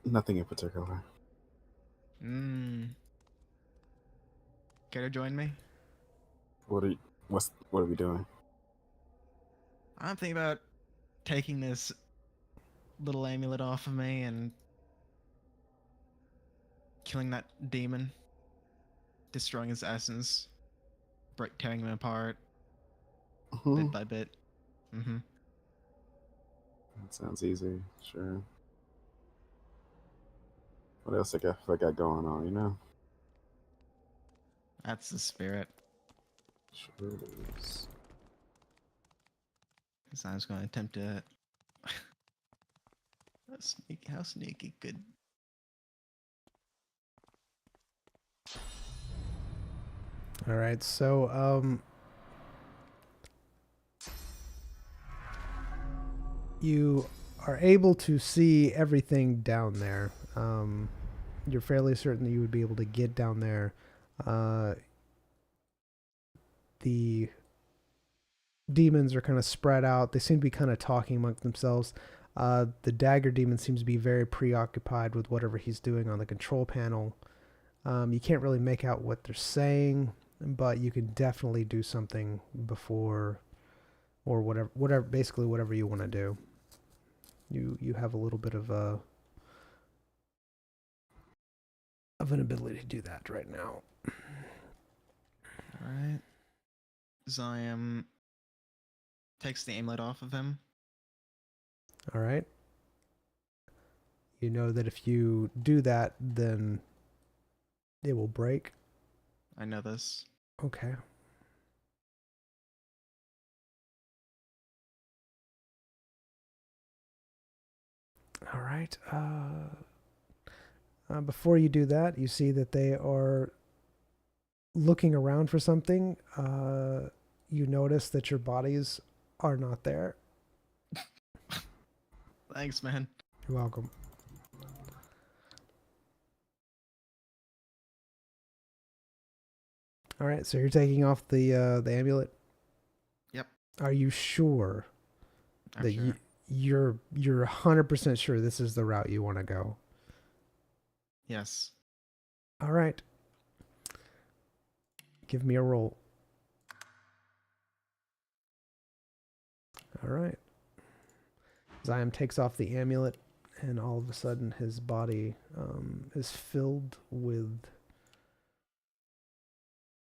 Nothing in particular. Care to join me? What are we doing? I'm thinking about taking this little amulet off of me and killing that demon, destroying his essence, tearing him apart bit by bit. That sounds easy. Sure. What else I got going on? You know. That's the spirit. Sure it is. So I was going to attempt to. How sneaky could. All right, so you are able to see everything down there. You're fairly certain that you would be able to get down there. The demons are kind of spread out. They seem to be kind of talking amongst themselves. The dagger demon seems to be very preoccupied with whatever he's doing on the control panel. You can't really make out what they're saying, but you can definitely do something before, or whatever, basically whatever you want to do. You have a little bit of an ability to do that right now. All right. Zion takes the amulet off of him. All right. You know that if you do that, then it will break. I know this. Okay. All right. Before you do that, you see that they are looking around for something. You notice that your bodies are not there. Thanks, man. You're welcome. All right, so you're taking off the amulet. Yep. Are you sure I'm that sure. you're 100% sure this is the route you want to go? Yes. All right. Give me a roll. All right. Zion takes off the amulet, and all of a sudden his body is filled with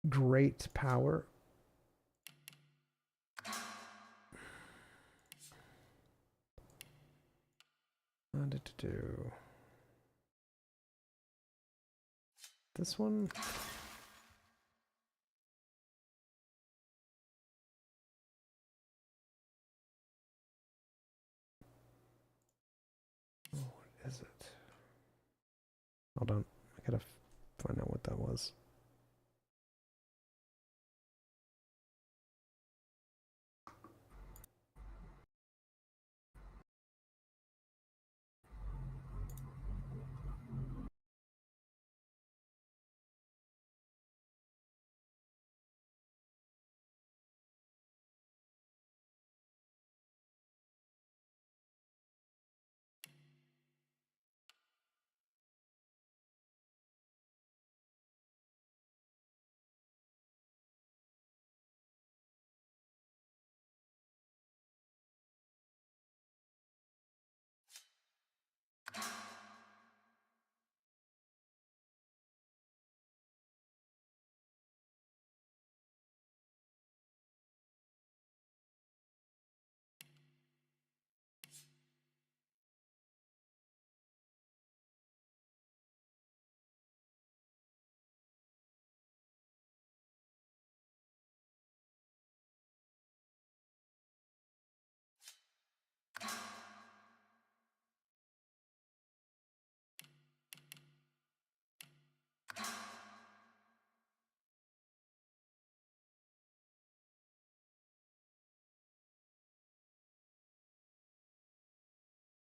great power. This one. Oh, what is it? Hold on. I gotta find out what that was.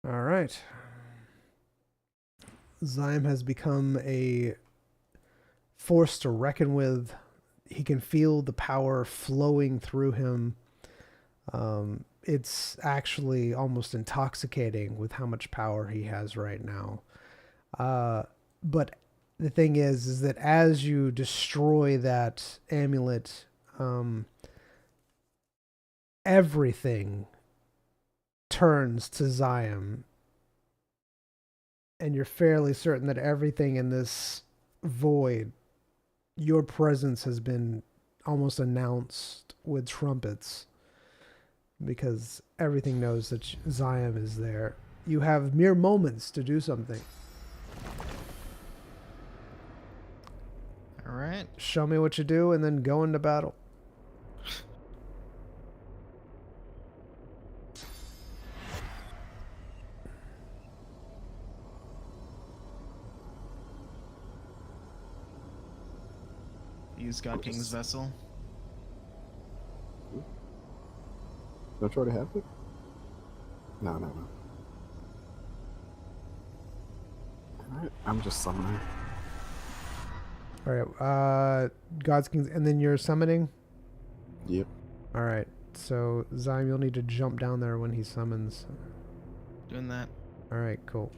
All right. Zyme has become a force to reckon with. He can feel the power flowing through him. It's actually almost intoxicating with how much power he has right now. But the thing is that as you destroy that amulet, everything turns to Zion. And you're fairly certain that everything in this void, your presence has been almost announced with trumpets, because everything knows that Zion is there. You have mere moments to do something. All right. Show me what you do and then go into battle. Use God King's Just- vessel. Don't you already have it? No. Alright, I'm just summoning. All right. God's Kings, and then you're summoning. Yep. All right. So Zyme, you'll need to jump down there when he summons. Doing that. All right. Cool.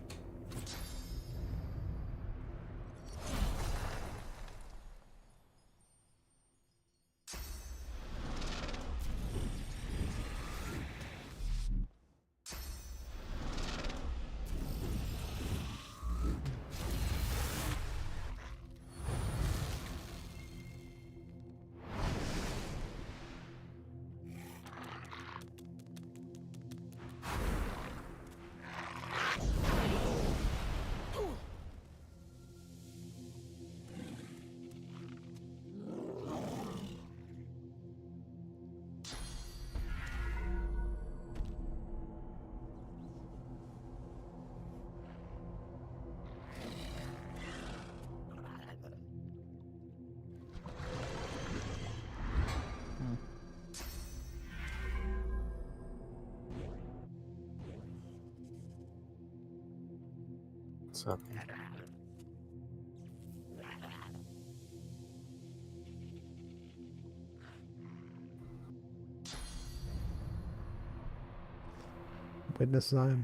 What's up? Witness Zyme.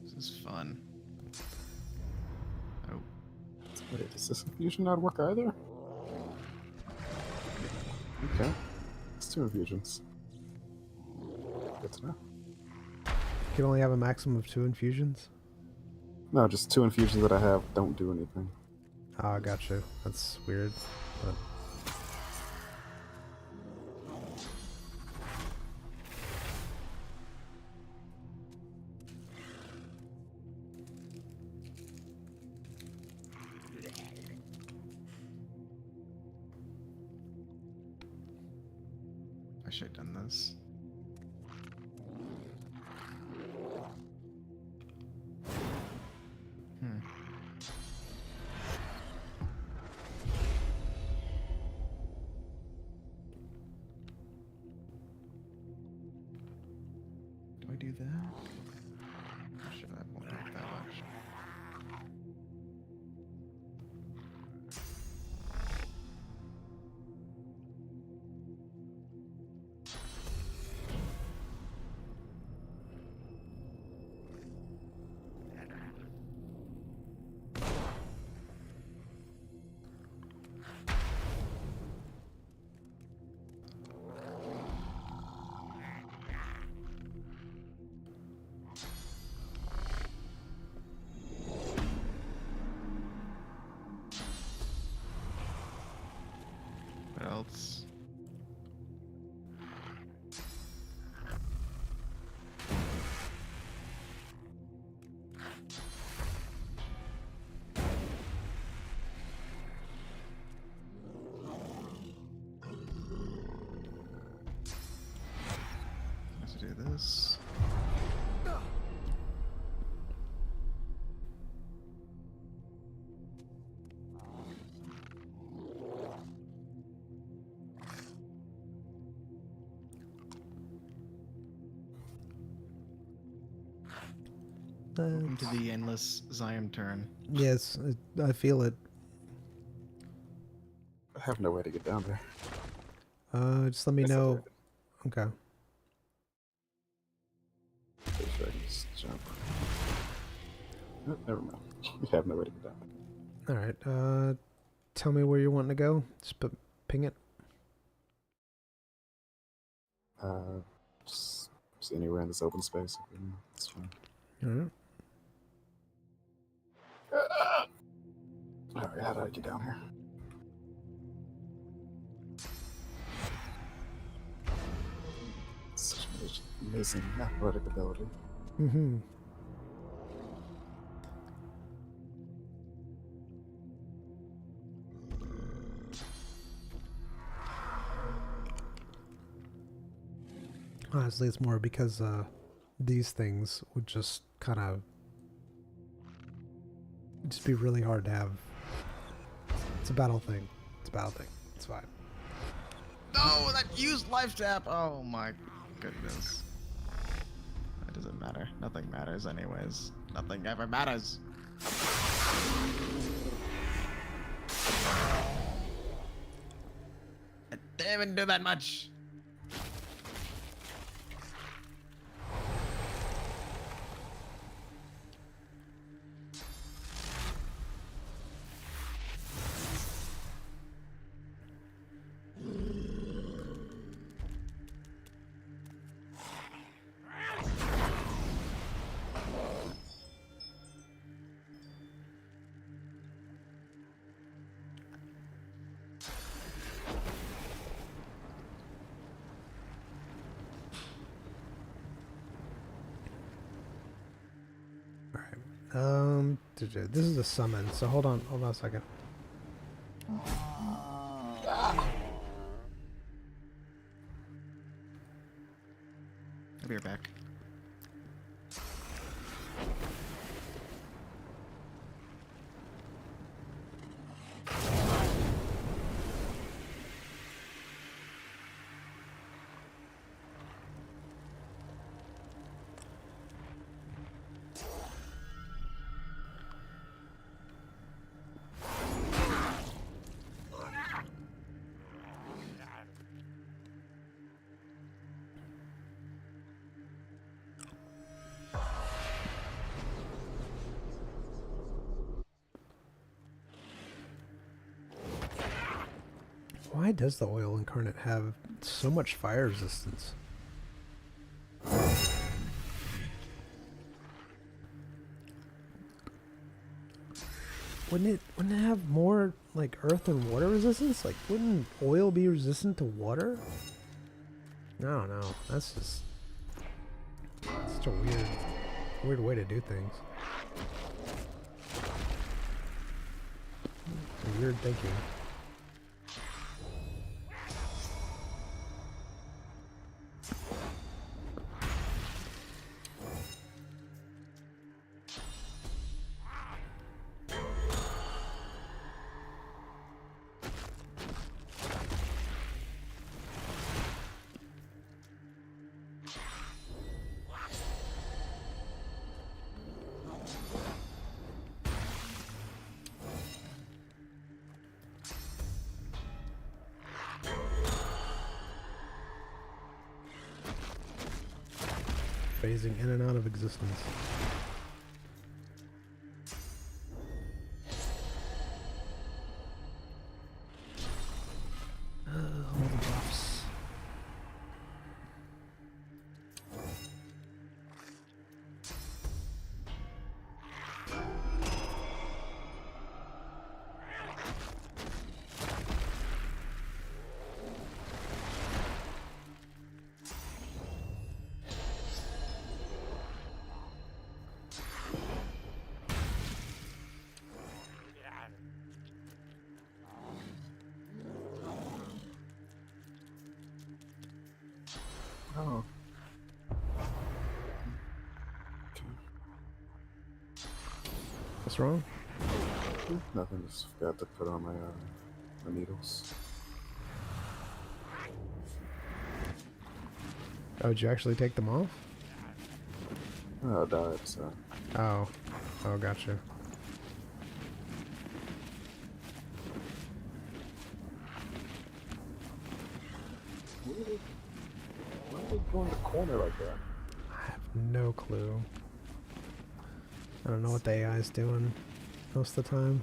This is fun. Oh, Wait, does this infusion not work either? Okay. It's 2 infusions. Good to know. You can only have a maximum of 2 infusions. No, just 2 infusions that I have don't do anything. Ah, got you. That's weird. But I should have done this. Hmm. Do I do that? I'm sure that won't take that much. What else? I have to do this. Welcome to the endless Zyme turn. yes, I feel it. I have no way to get down there. Just let me Yes, I know. do. Okay. Pretty sure I can just jump. Oh, never mind. We have no way to get down there. All right. Tell me where you're wanting to go. Just ping it. Just anywhere in this open space. It's fine. All right. Alright, how do I get down here? Such an amazing athletic ability. Mm-hmm. Honestly, it's more because these things would just kind of just be really hard to have. It's a battle thing. It's a battle thing. It's fine. No, that used life tap. Oh my goodness. That doesn't matter. Nothing matters anyways. Nothing ever matters. It didn't even do that much. This is a summon, so hold on a second. I'll be right back. Why does the oil incarnate have so much fire resistance? Wouldn't it have more like earth and water resistance? Like, wouldn't oil be resistant to water? I don't know. That's just such a weird way to do things. Weird thinking. Phasing in and out of existence. All the buffs. Oh. What's wrong? Nothing, just forgot to put on my needles. Oh, did you actually take them off? Oh, I died, so. Oh. Oh, gotcha. Why did they go in the corner like that? I have no clue. I don't know what the AI is doing most of the time.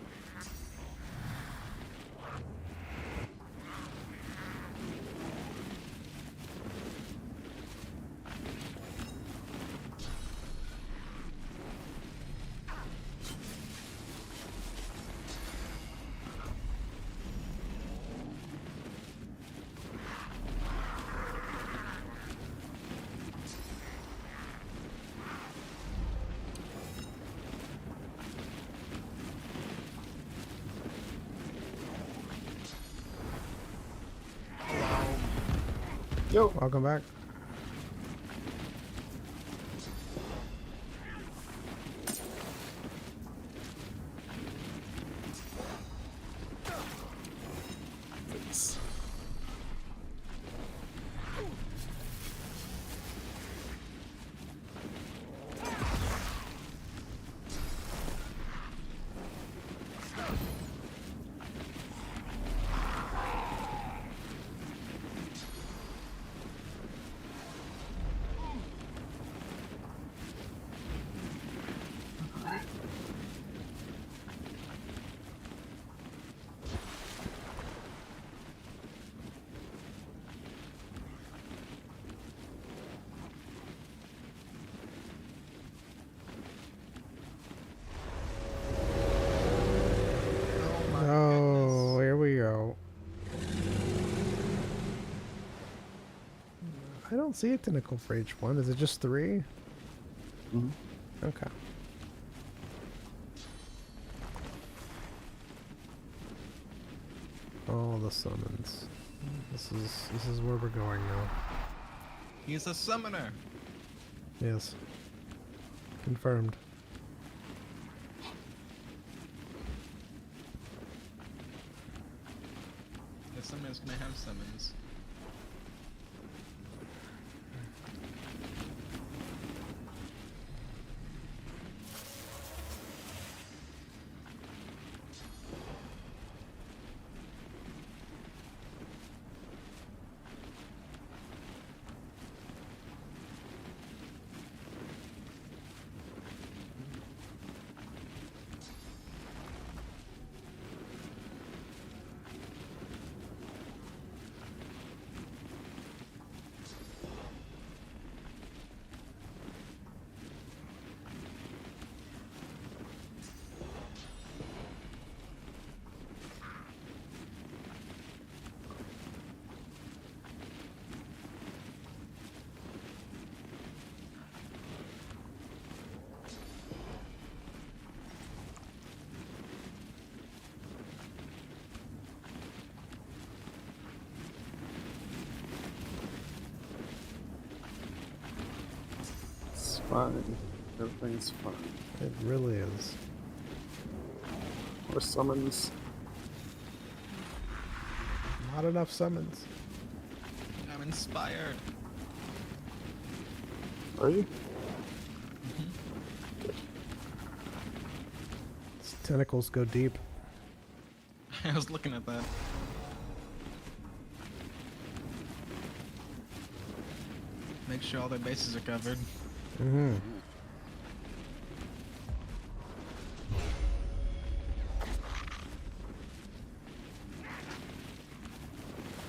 Yo! Welcome back. don't see a tentacle for each one. Is it just 3? Mhm. Okay. All the summons. This is where we're going now. He's a summoner. Yes. Confirmed. The summoner's gonna have summons. It's fine. Everything's fine. It really is. More summons. Not enough summons. I'm inspired. Are you? Its tentacles go deep. I was looking at that. Make sure all their bases are covered. Mm-hmm.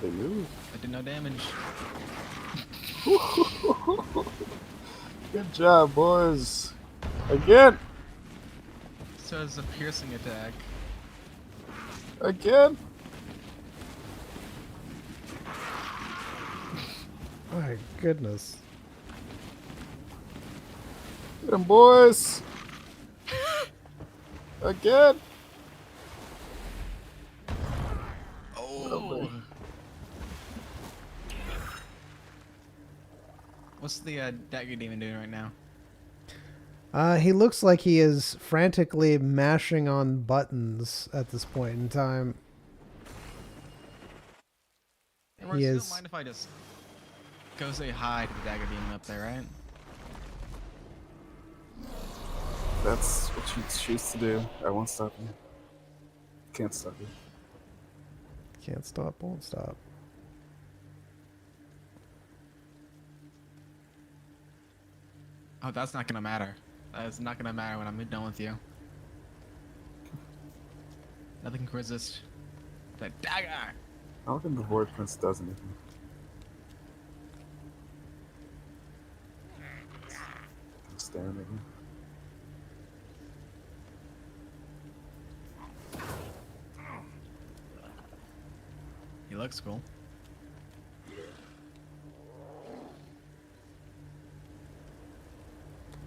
They move. I did no damage. Good job, boys. Again. So it's a piercing attack. Again. My goodness. Get them, boys. Again. Oh. What's the dagger demon doing right now? He looks like he is frantically mashing on buttons at this point in time. Hey, Royce, He you is. don't mind if I just go say hi to the dagger demon up there, right? That's what you choose to do. I won't stop you. Can't stop you. Can't stop, won't stop. Oh, that's not gonna matter. That's not gonna matter when I'm done with you. Nothing can resist that dagger. I don't think the Void Prince does anything. I'm staring at you. He looks cool.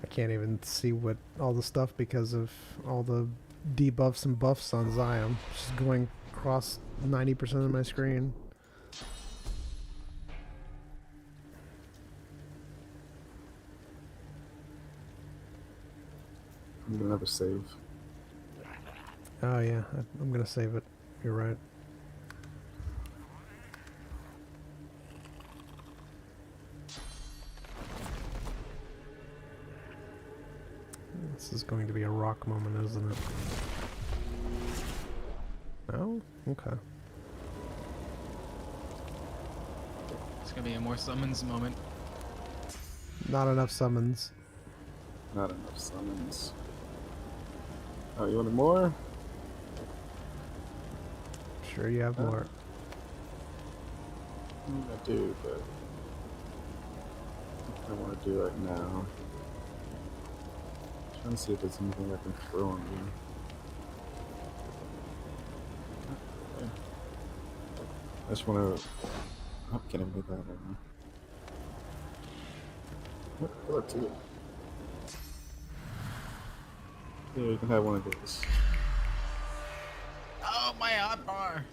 I can't even see what all the stuff because of all the debuffs and buffs on Zion. Just going across 90% of my screen. I'm gonna never save. Oh yeah, I'm gonna save it. You're right. This is going to be a rock moment, isn't it? Oh, okay. It's gonna be a more summons moment. Not enough summons. Not enough summons. Oh, you wanted more? Sure, you have more. I do, but I don't want to do it right now. Trying to see if there's anything I can throw on you. Okay. I just want to. I can't even get that right now. What to it? Yeah, you can have one of those. Oh, my hot bar!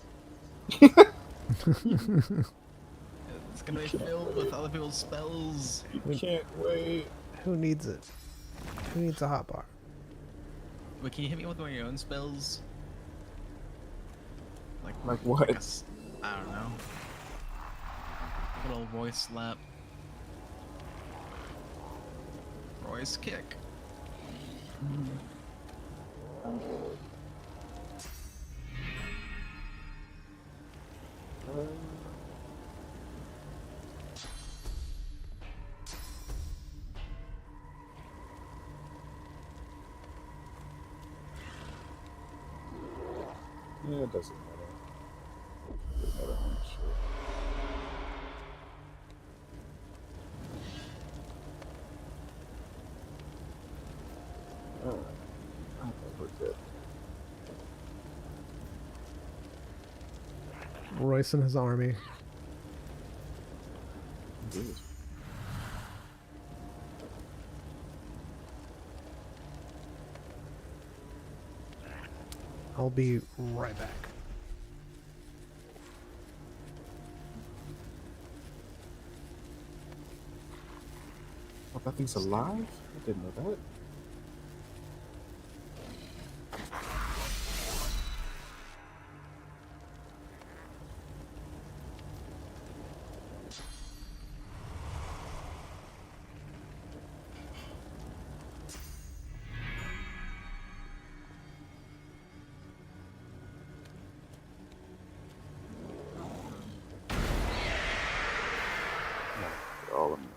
It's gonna be filled with other people's spells. You can't wait. Who needs it? Who needs a hot bar? Wait, can you hit me with one of your own spells? Like what? I don't know. Little voice slap. Royce kick. Yeah, it doesn't matter. Doesn't matter how much. Alright. I think we're good. Royce and his army. Indeed. I'll be right back. Oh, that thing's alive? I didn't know that. No, all of them.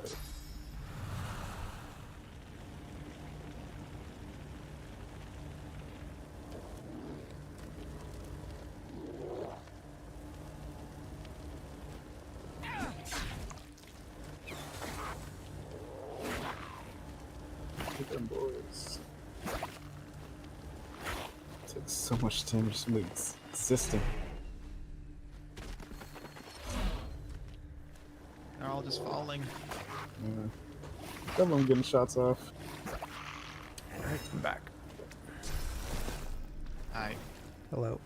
Right. Get them boys. Takes so much damage simply existing. They're all just falling. Yeah. Some of them getting shots off. Alright, I'm back. Hi. Hello.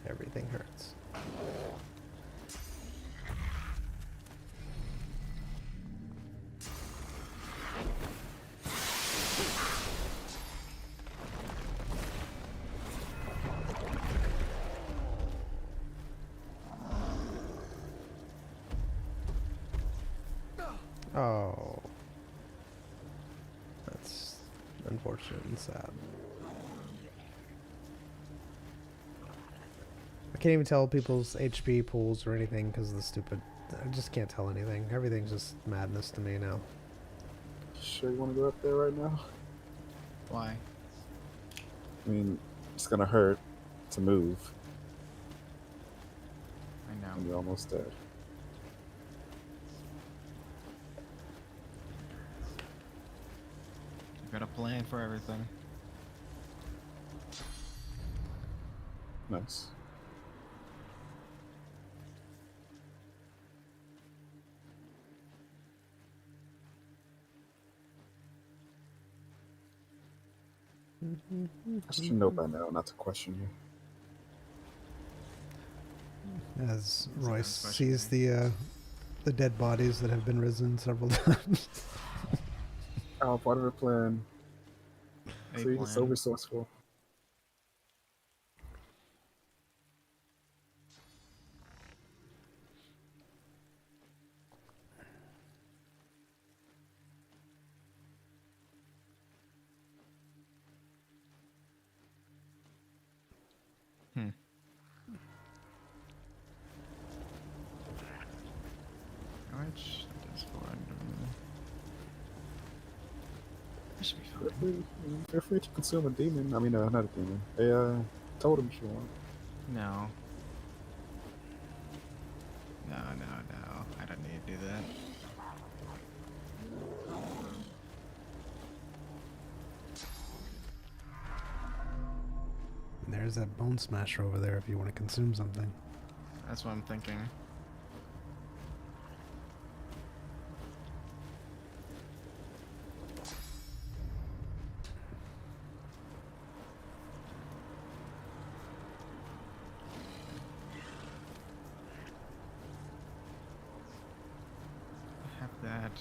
Everything hurts. Oh. That's unfortunate and sad. I can't even tell people's HP pools or anything because of the stupid... I just can't tell anything. Everything's just madness to me now. Sure you want to go up there right now? Why? I mean, it's gonna hurt to move, I know. and you're almost dead. I've got a plan for everything. Nice. I should know by now not to question you. As Sounds Royce special sees to me. the dead bodies that have been risen several times. Oh, part of the plan. A So you're so plan. resourceful. Which is for That should be Feel fine. free, feel free to consume a demon. I mean, not a demon. A totem if you want. No. No, no, no. I don't need to do that. There's that bone smasher over there if you want to consume something. That's what I'm thinking. Have that.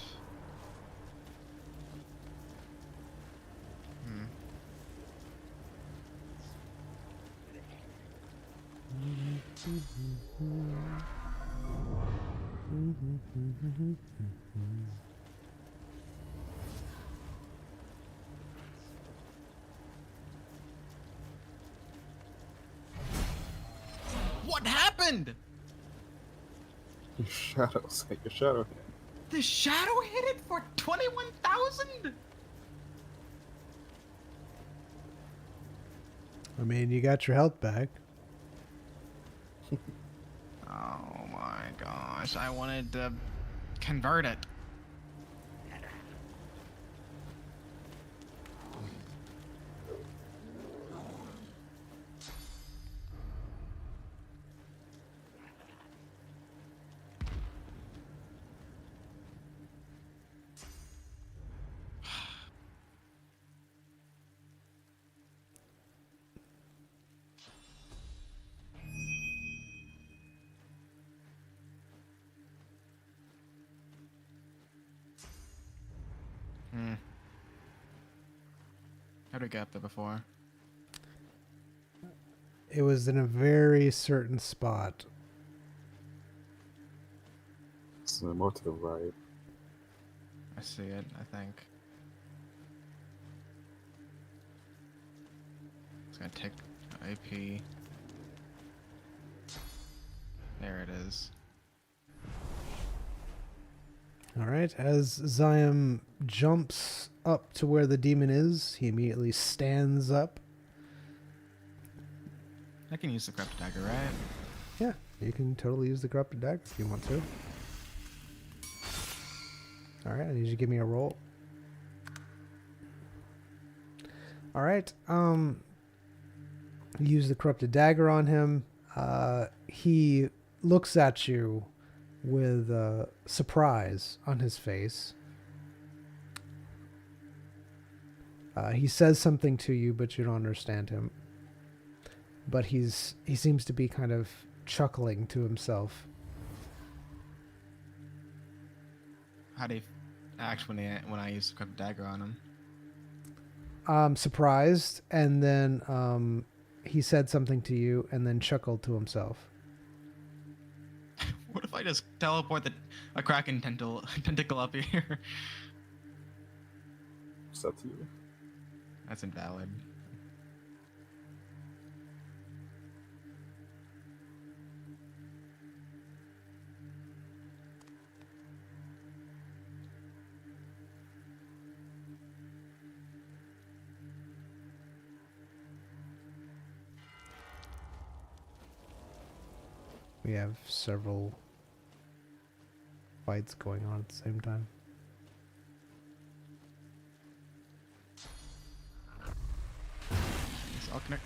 What happened? Your shadows. Your shadow hit. The shadow hit it for 21,000? I mean, you got your health back. Oh my gosh, I wanted to convert it. How did we get up there before? It was in a very certain spot. It's more to the right. I see it, I think. It's gonna take AP. There it is. Alright, as Zion jumps up to where the demon is, he immediately stands up. I can use the corrupted dagger, right? Yeah, you can totally use the corrupted dagger if you want to. Alright, I need you to give me a roll. Alright, use the corrupted dagger on him. He looks at you with surprise on his face. He says something to you, but you don't understand him. But he seems to be kind of chuckling to himself. How do you act when I use the corrupted dagger on him? Surprised, and then he said something to you, and then chuckled to himself. What if I just teleport a kraken tentacle up here? It's up to you. That's invalid. We have several fights going on at the same time. I'll connect.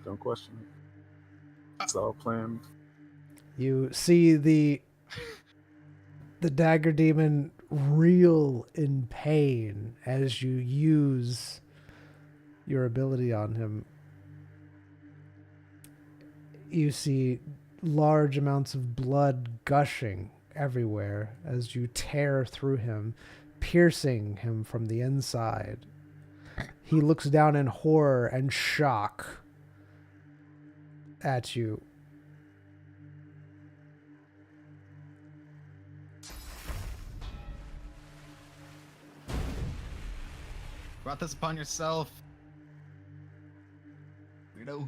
Don't question it. It's all planned. You see the dagger demon reel in pain as you use your ability on him. You see large amounts of blood gushing everywhere as you tear through him, piercing him from the inside. He looks down in horror and shock at you. Brought this upon yourself. Weirdo.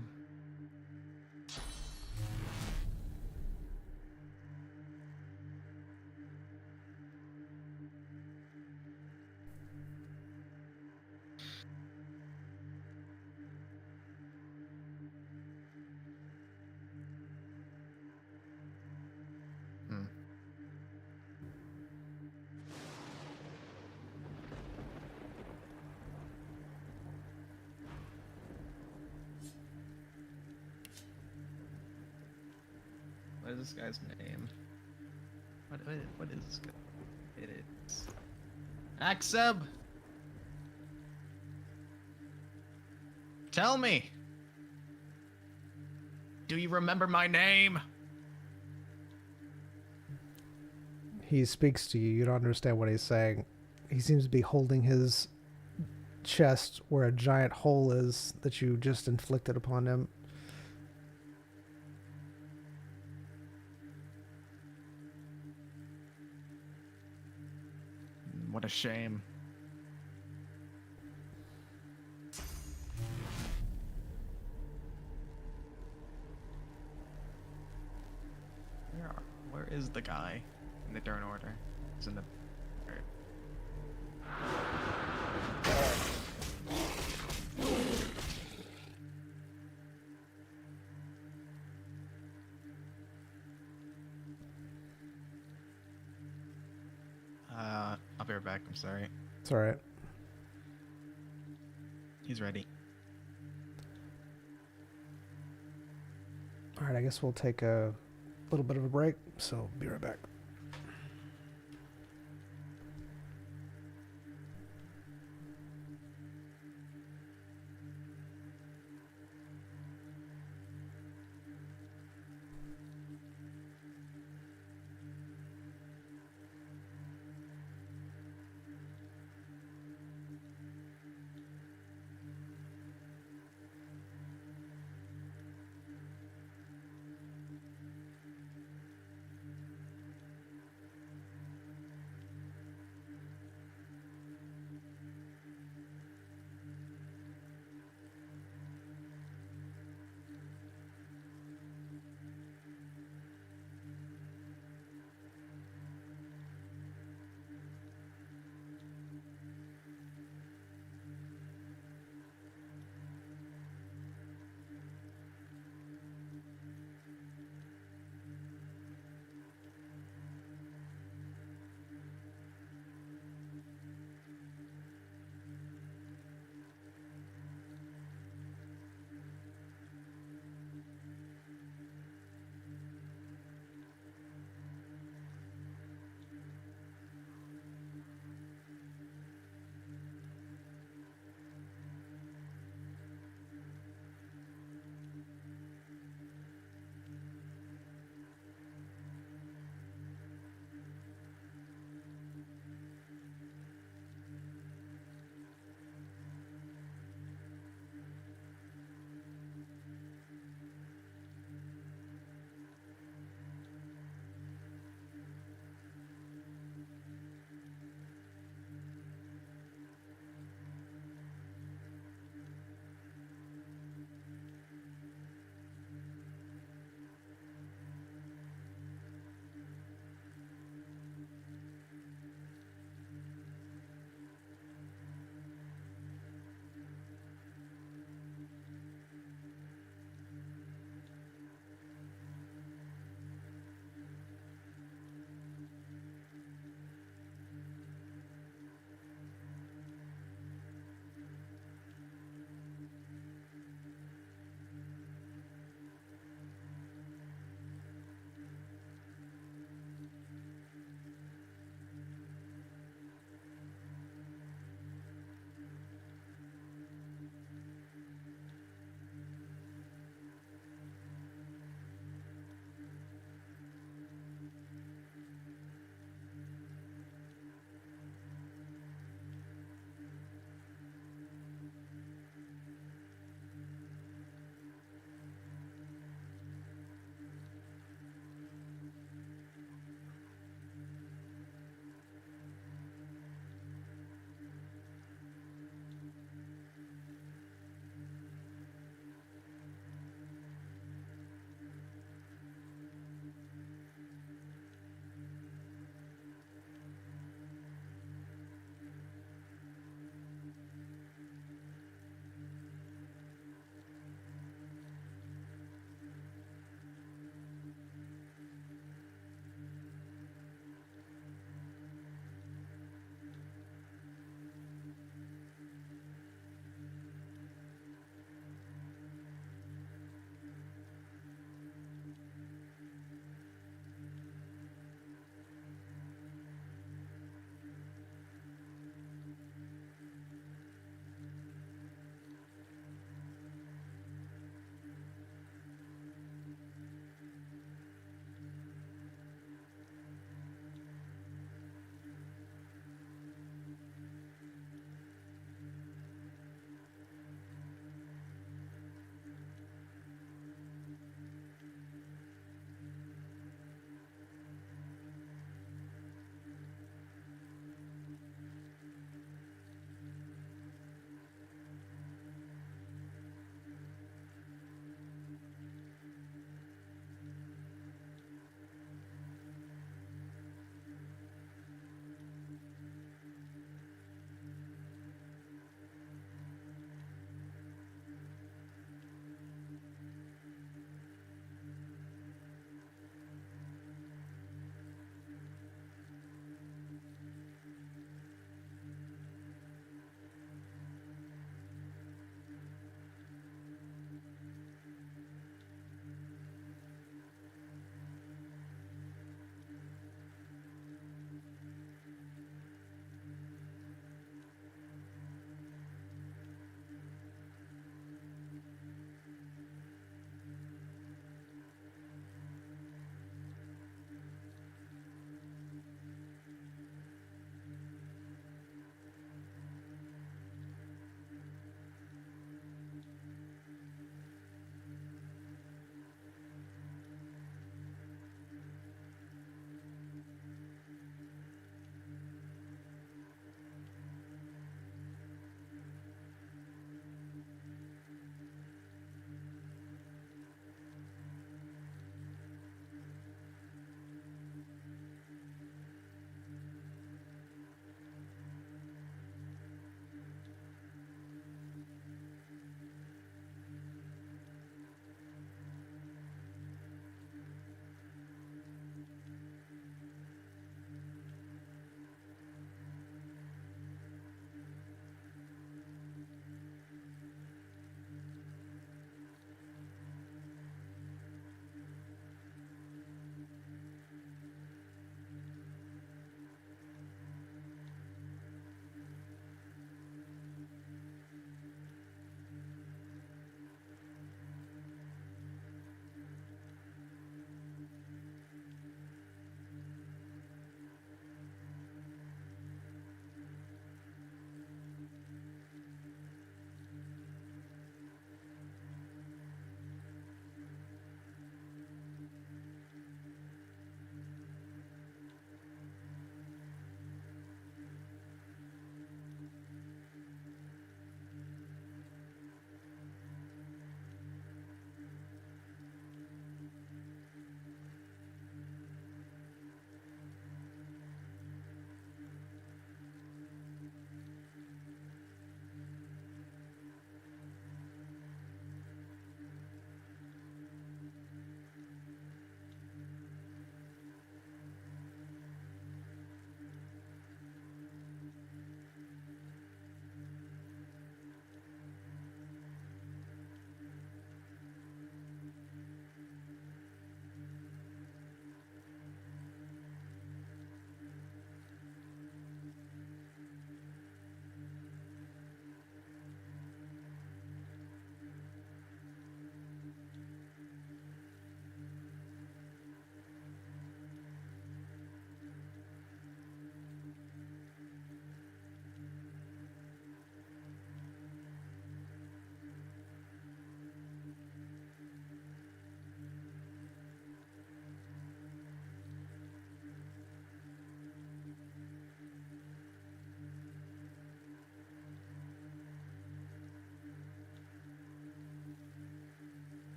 is this guy's name? What is this guy? It is Axeb. Tell me. Do you remember my name? He speaks to you. You don't understand what he's saying. He seems to be holding his chest where a giant hole is that you just inflicted upon him. What a shame. Where is the guy in the turn order? He's in the. I'll be right back. I'm sorry. It's alright. He's ready. Alright, I guess we'll take a little bit of a break, so be right back.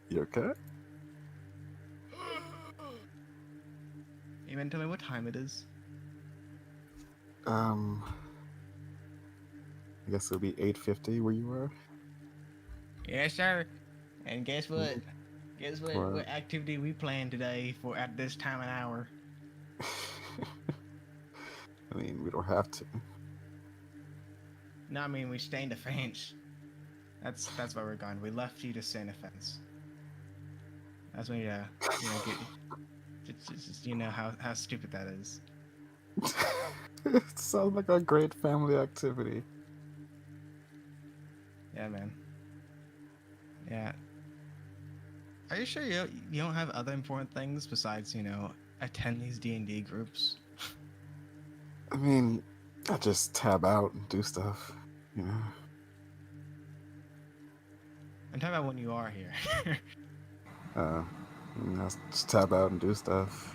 You okay? You mean tell me what time it is? I guess it'll be 8:50 where you are. Yes, sir. And guess what? Guess what? What? What activity we plan today for at this time and hour? I mean, we don't have to. No, I mean we stained a fence. That's where we're going. We left you to stain a fence. That's when get just you know how stupid that is. It sounds like a great family activity. Yeah, man. Yeah. Are you sure you don't have other important things besides attend these D&D groups? I mean, I just tab out and do stuff, I'm talking about when you are here. I just tab out and do stuff.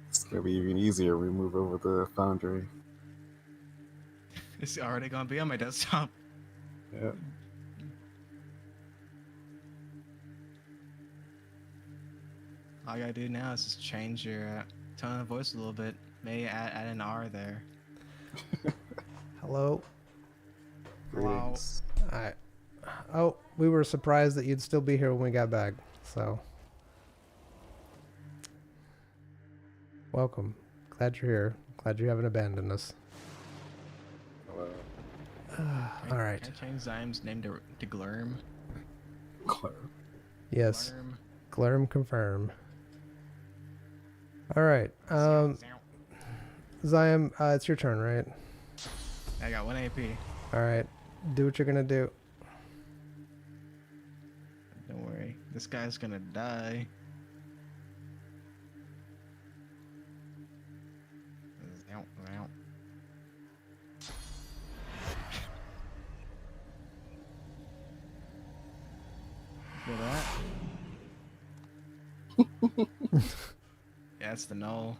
It's gonna be even easier when we move over the foundry. It's already gonna be on my desktop. Yeah. All you gotta do now is just change your tone of voice a little bit. Maybe add an R there. Hello. Greetings. I. Oh, we were surprised that you'd still be here when we got back. So, welcome. Glad you're here. Glad you haven't abandoned us. Hello. All right. Can I change Zym's name to Glurm? Claire. Yes. Glurm. Glurm confirm. All right. Zyam, it's your turn, right? I got 1 AP. All right. Do what you're gonna do. Don't worry. This guy's gonna die. Feel that? Yeah, it's the null.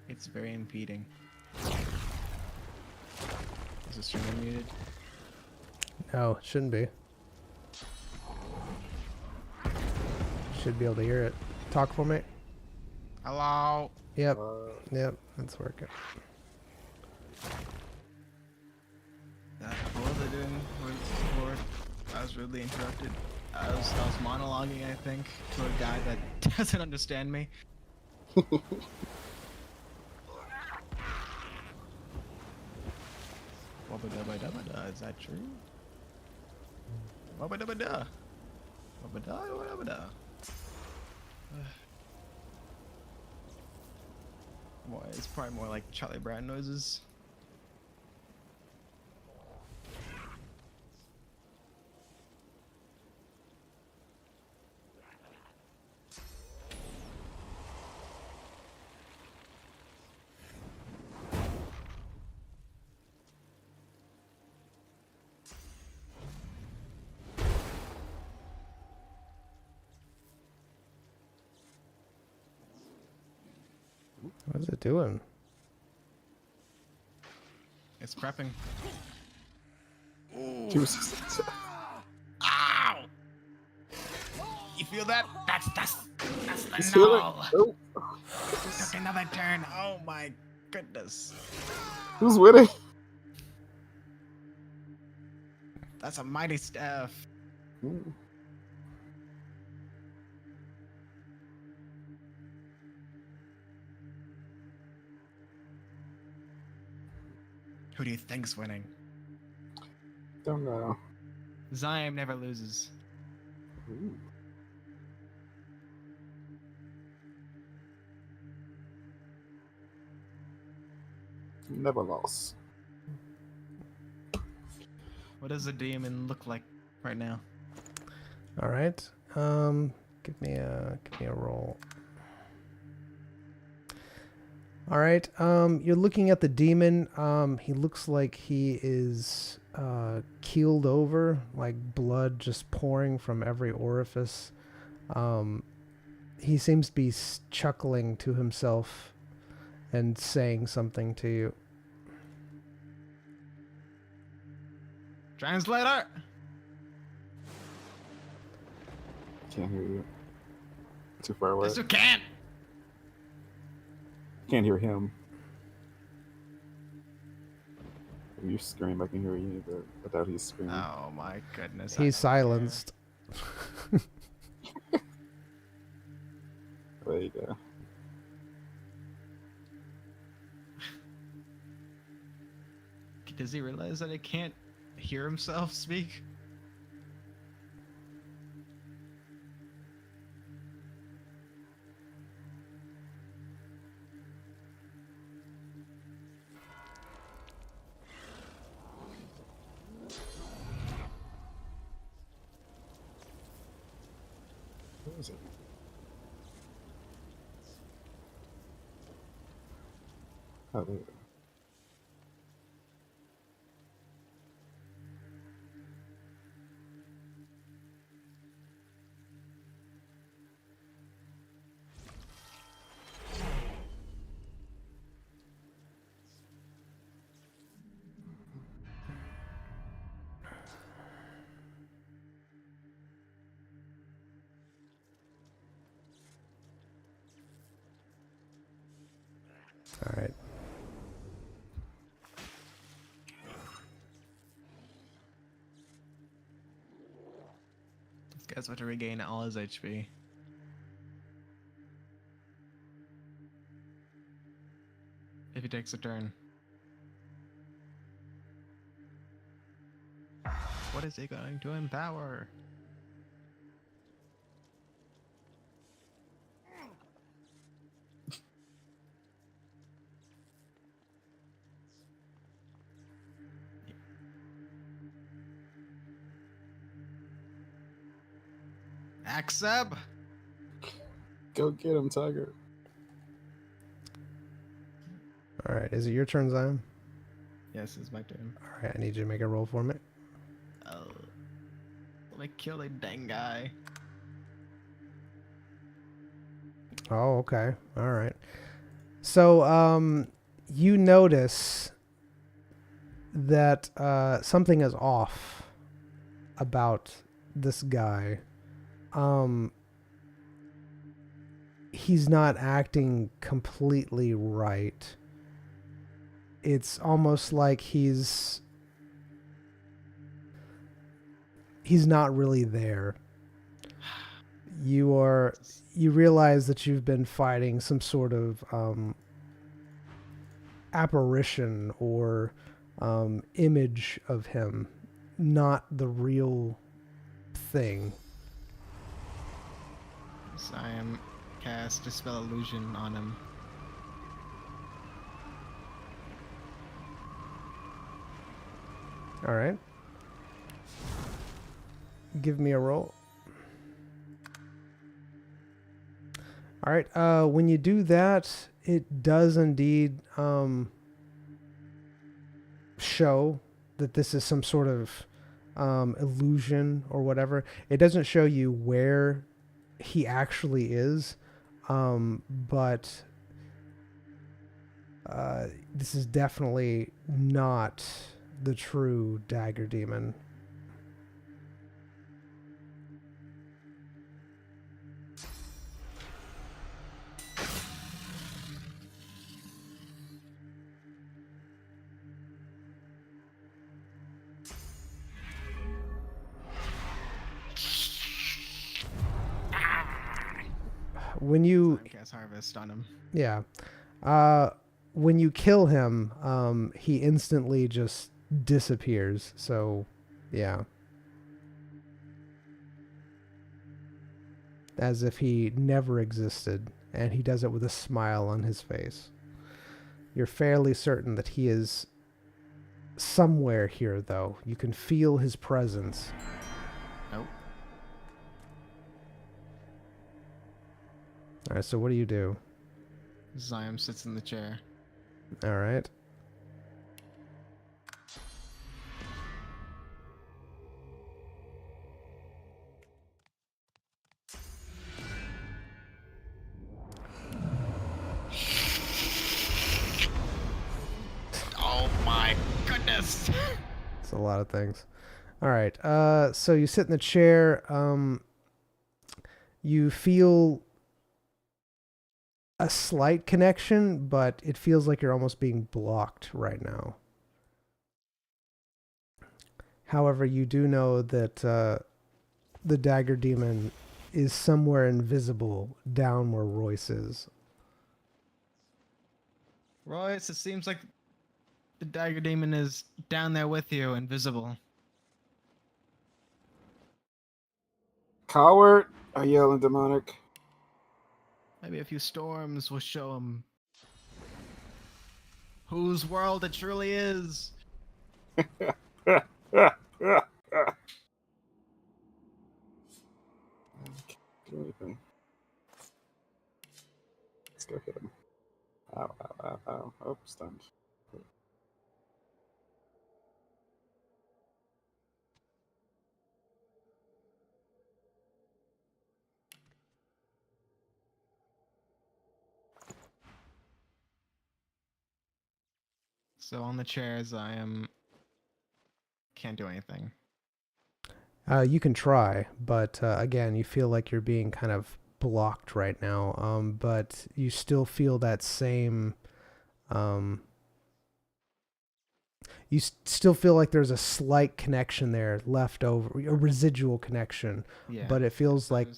It's very impeding. Is the streamer muted? No, it shouldn't be. Should be able to hear it. Talk for me. Hello? Yep. Yep. That's working. What was I doing before? I was rudely interrupted. I was monologuing, I think, to a guy that doesn't understand me. Wabba-dabba-dabba-da, is that true? Wabba-dabba-da. Wabba-da-wabba-da. Boy, it's probably more like Charlie Brown noises. What is it doing? It's prepping. Jesus. Ow! You feel that? That's He's the healing. null. Oh, Took another turn. Oh my goodness. who's winning? That's a mighty staff. Hmm. Who do you think's winning? Don't know. Zym never loses. Ooh. Never lost. What does the demon look like right now? All right. Give me a roll. All right. You're looking at the demon. He looks like he is keeled over, like blood just pouring from every orifice. He seems to be chuckling to himself and saying something to you. Translator! Can't hear you. Too far away. Yes, you can! Can't hear him. If you scream, I can hear you, but without he's screaming. Oh my goodness. He's silenced. There you go. Does he realize that he can't hear himself speak? Where is it? Oh, there you go. All right. This guy's about to regain all his HP. If he takes a turn. What is he going to empower? Axeb? Go get him, Tiger. All right. Is it your turn, Zion? Yes, it's my turn. All right. I need you to make a roll for me. Oh. Let me kill the dang guy. Oh, okay. All right. So, you notice that something is off about this guy. He's not acting completely right. It's almost like he's not really there. You realize that you've been fighting some sort of apparition or image of him, not the real thing. So I am cast Dispel Illusion on him. All right. Give me a roll. All right. When you do that, it does indeed show that this is some sort of illusion or whatever. It doesn't show you where he actually is, but this is definitely not the true dagger demon. When you Cast Harvest on him. Yeah. When you kill him, he instantly just disappears. So, yeah. As if he never existed, and he does it with a smile on his face. You're fairly certain that he is somewhere here, though. You can feel his presence. Nope. All right, so what do you do? Zion sits in the chair. All right. Oh my goodness! It's a lot of things. All right. So you sit in the chair. You feel a slight connection, but it feels like you're almost being blocked right now. However, you do know that the dagger demon is somewhere invisible down where Royce is. Royce, it seems like the dagger demon is down there with you, invisible. Coward! I yell in demonic. Maybe a few storms will show him whose world it truly is. Can't do anything. Let's go hit him. Ow, ow, ow, ow. Oh, stunned. So on the chairs, can't do anything. You can try, but again, you feel like you're being kind of blocked right now. But you still feel that same. You still feel like there's a slight connection there left over, a residual connection. Yeah. But it feels like,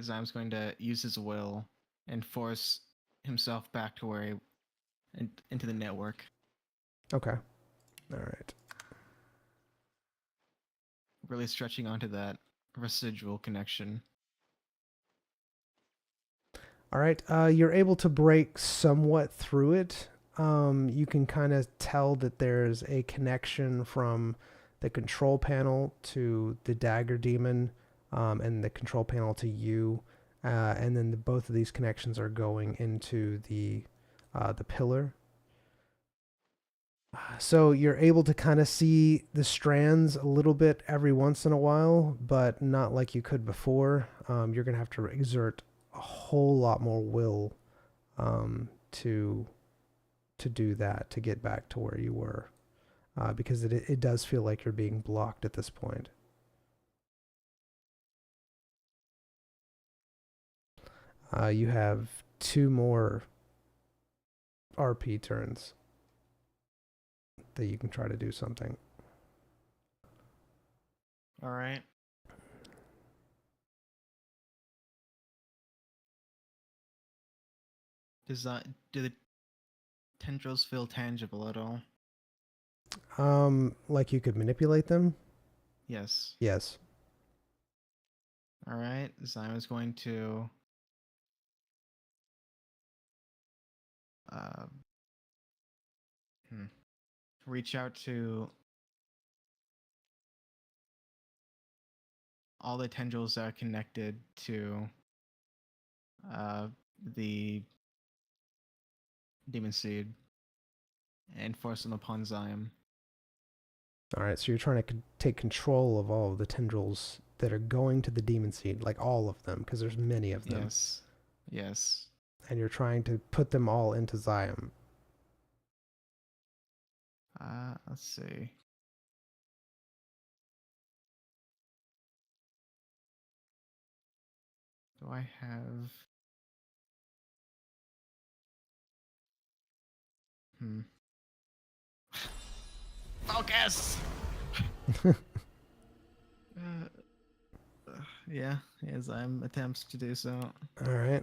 Zym's going to use his will and force himself back to where into the network. Okay. All right. Really stretching onto that residual connection. All right. You're able to break somewhat through it. You can kind of tell that there's a connection from the control panel to the dagger demon, and the control panel to you, and then both of these connections are going into the pillar. So you're able to kind of see the strands a little bit every once in a while, but not like you could before. You're gonna have to exert a whole lot more will to do that, to get back to where you were, because it does feel like you're being blocked at this point. You have 2 more RP turns that you can try to do something. All right. Do the tendrils feel tangible at all? Like you could manipulate them? Yes. Yes. All right. Zyme is going to reach out to all the tendrils that are connected to the demon seed and force them upon Zyme. All right, so you're trying to take control of all of the tendrils that are going to the demon seed, like all of them, because there's many of them. Yes. Yes. And you're trying to put them all into Zyme. Let's see. Do I have... Focus! Yeah, as I'm attempts to do so. All right.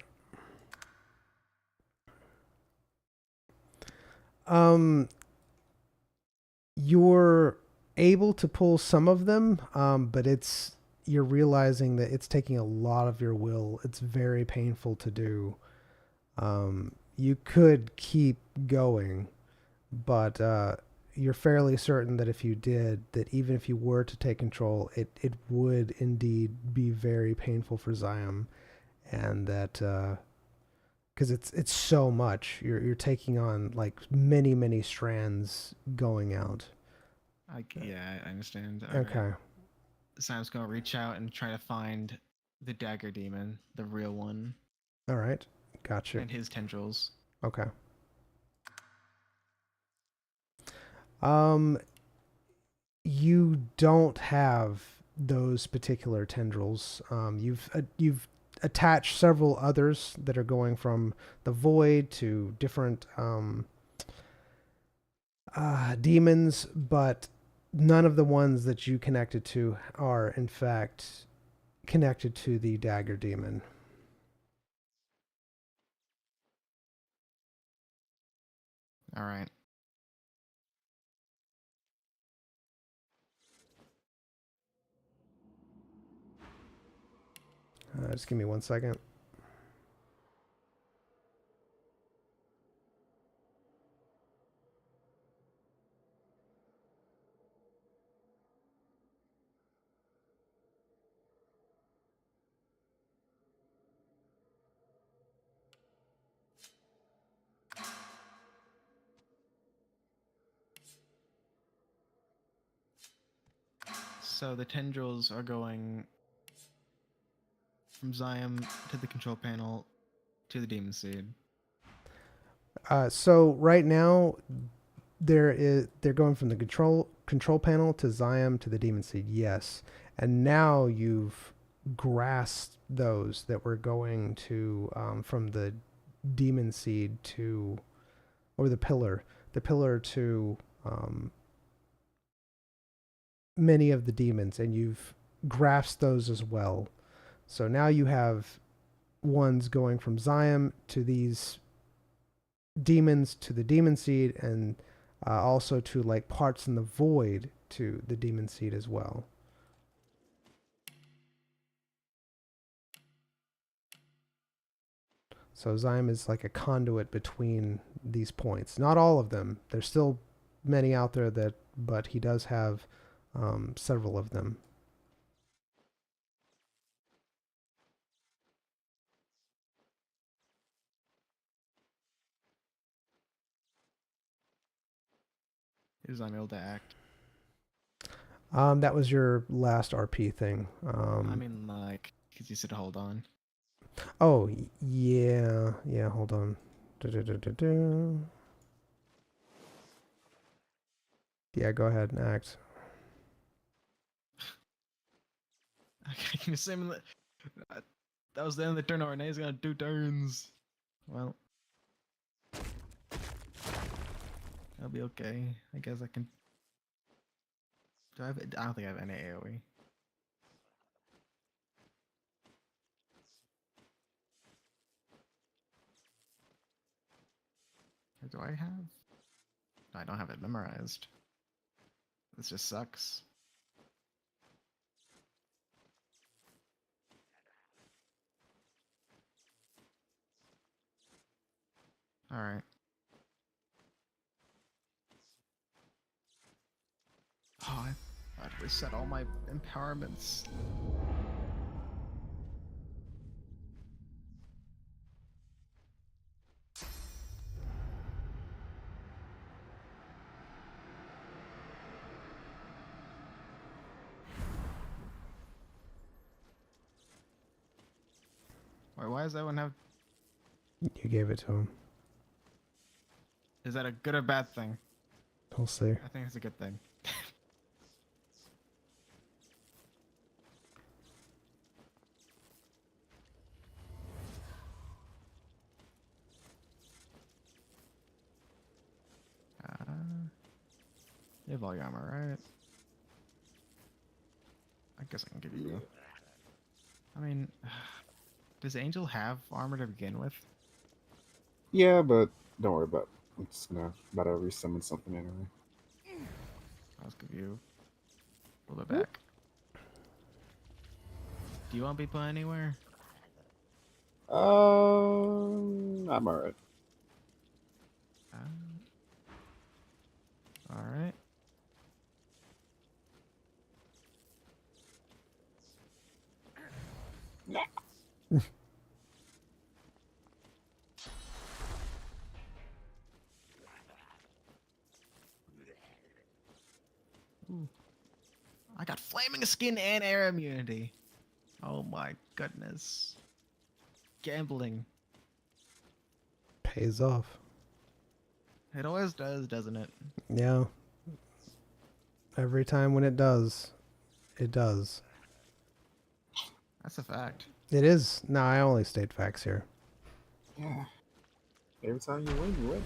You're able to pull some of them, but you're realizing that it's taking a lot of your will. It's very painful to do. You could keep going, but you're fairly certain that if you did, that even if you were to take control, it would indeed be very painful for Zyme, and that because it's so much. You're taking on like many strands going out. Yeah, I understand. Okay. Right. Sam's gonna reach out and try to find the dagger demon, the real one. All right. Gotcha. And his tendrils. Okay. You don't have those particular tendrils. You've attached several others that are going from the void to different demons, but none of the ones that you connected to are in fact connected to the dagger demon. All right. Just give me 1 second. So the tendrils are going from Zion to the control panel to the demon seed. So right now, they're going from the control panel to Zion to the demon seed. Yes, and now you've grasped those that were going to from the demon seed to, or the pillar to many of the demons, and you've grasped those as well. So now you have ones going from Zion to these demons to the demon seed, and also to like parts in the void to the demon seed as well. So Zyme is like a conduit between these points. Not all of them. There's still many out there that, but he does have several of them. Is I'm able to act. That was your last RP thing. I mean, like, because you said hold on. Oh, yeah. Yeah, hold on. Yeah, go ahead and act. Okay, can you say that was the end of the turn already? He's gonna do turns. Well, that'll be okay. I guess I can. Do I have? I don't think I have any AOE. Or do I have? I don't have it memorized. This just sucks. Alright. Oh, I'd reset all my empowerments. Wait, why does that one have... You gave it to him. Is that a good or bad thing? We'll see. I think it's a good thing. You have all your armor, right? I guess I can give you... I mean... Does Angel have armor to begin with? Yeah, but don't worry about it. I'm just gonna about to resummon something anyway. I'll just give you a little bit back. Do you want to be put anywhere? I'm alright. Alright. Ooh. I got flaming skin and air immunity. Oh my goodness. Gambling. Pays off. It always does, doesn't it? Yeah. Every time when it does, it does. That's a fact. It is. No, I only state facts here. Yeah. Every time you win, man.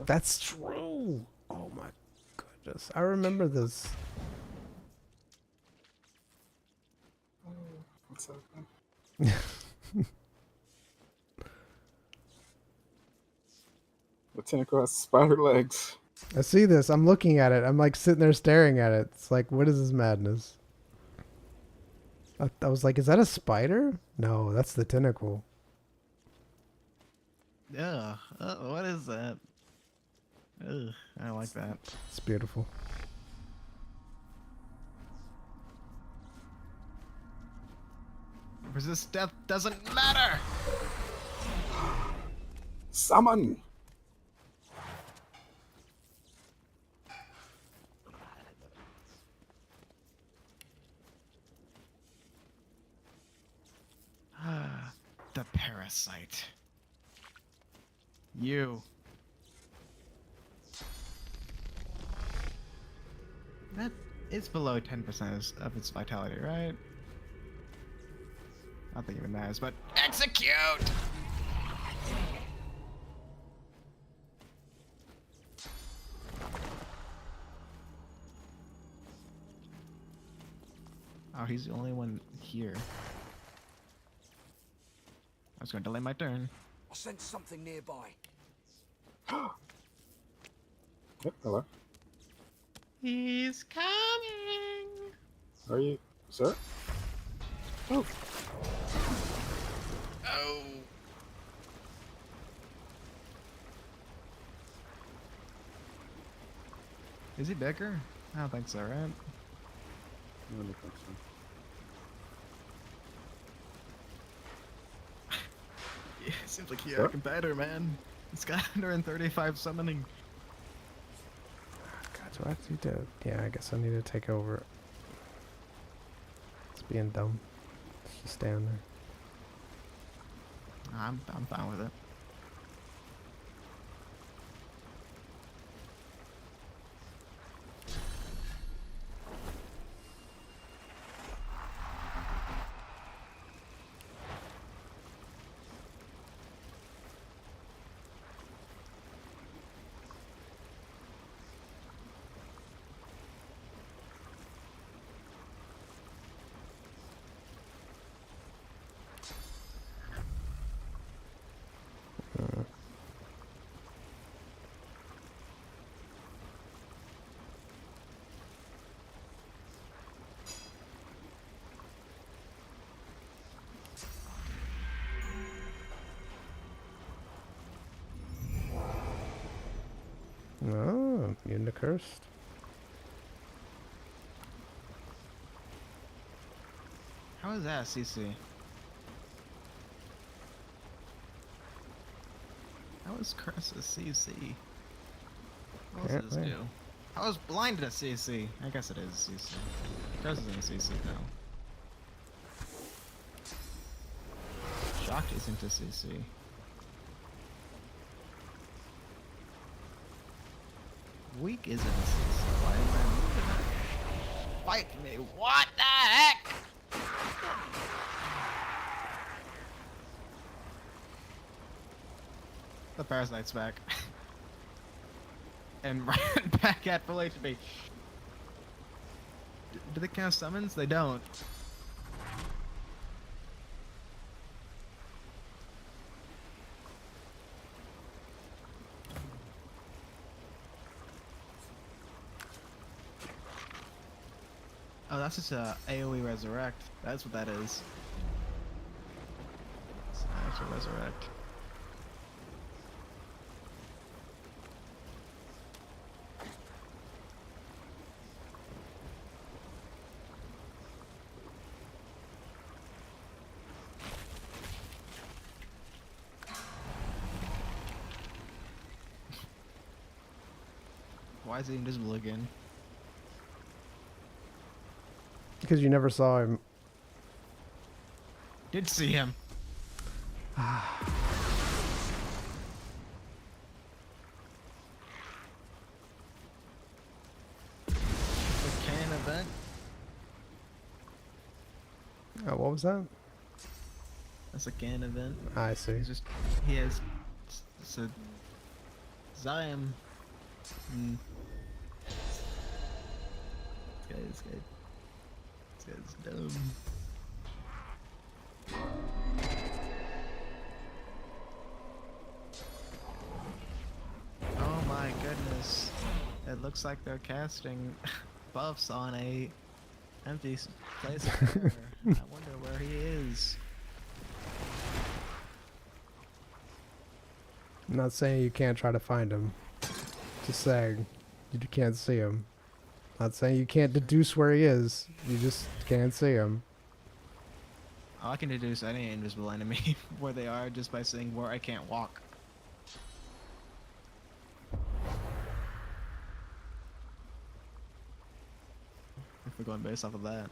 That's true. Oh my goodness. I remember this. What's up, man? The tentacle has spider legs. I see this. I'm looking at it. I'm like sitting there staring at it. It's like, what is this madness? I was like, is that a spider? No, that's the tentacle. Ugh. What is that? Ugh. I don't like that. It's beautiful. Resist death doesn't matter! Summon! The parasite. You. That is below 10% of its vitality, right? I don't think it even matters, but execute! Oh, he's the only one here. I was going to delay my turn. I sense something nearby. Yep, hello. He's coming! Are you, sir? Oh, Oh! Is he bigger? I don't think so, right? I don't think so. Yeah, seems like you're Sure. a competitor, man. It's got 135 summoning. God, do I have to do? Yeah, I guess I need to take over. It's being dumb. It's just stand there. I'm fine with it. Oh, immune to cursed. How is that, CC? How is Curse a CC? What else does this Apparently. do? I was blinded at CC. I guess it is CC. Curse is in CC now. Shocked isn't a CC. Weak isn't a CC. Why am I moving that? Fight me! What the heck? The parasite's back. And ran back at full HP. Do they count summons? They don't. Oh, that's just a AoE resurrect. That's what that is. It's an actual resurrect. Why is he invisible again? Because you never saw him. Did see him. The Oh, what was that? That's a can event. I see. He has so Zion. Mm. This guy's dumb. Oh my goodness! It looks like they're casting buffs on a empty place of power. I wonder where he is. I'm not saying you can't try to find him. Just saying you can't see him. Not saying you can't deduce where he is. You just can't see him. Oh, I can deduce any invisible enemy where they are just by seeing where I can't walk. If we're going based off of that.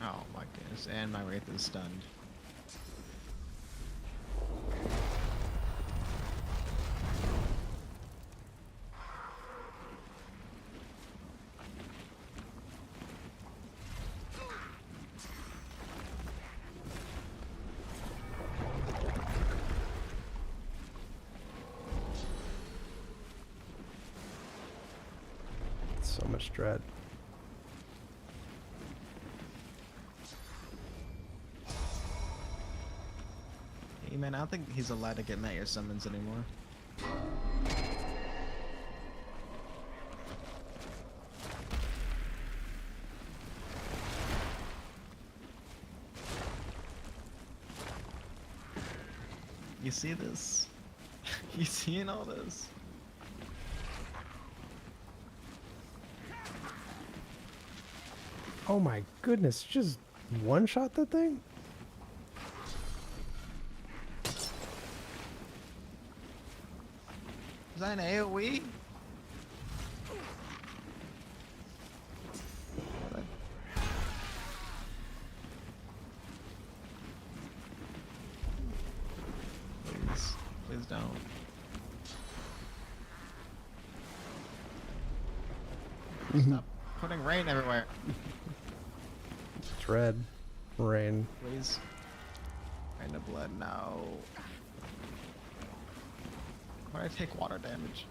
Oh my goodness, and my Wraith is stunned. So much dread. Hey man, I don't think he's allowed to get Mayor summons anymore. You see this? You seeing all this? Oh my goodness, just one shot that thing? Is that an AoE? Please, please don't. Stop putting rain everywhere. Dread. Rain. Please. Rain of blood, no. Why did I take water damage?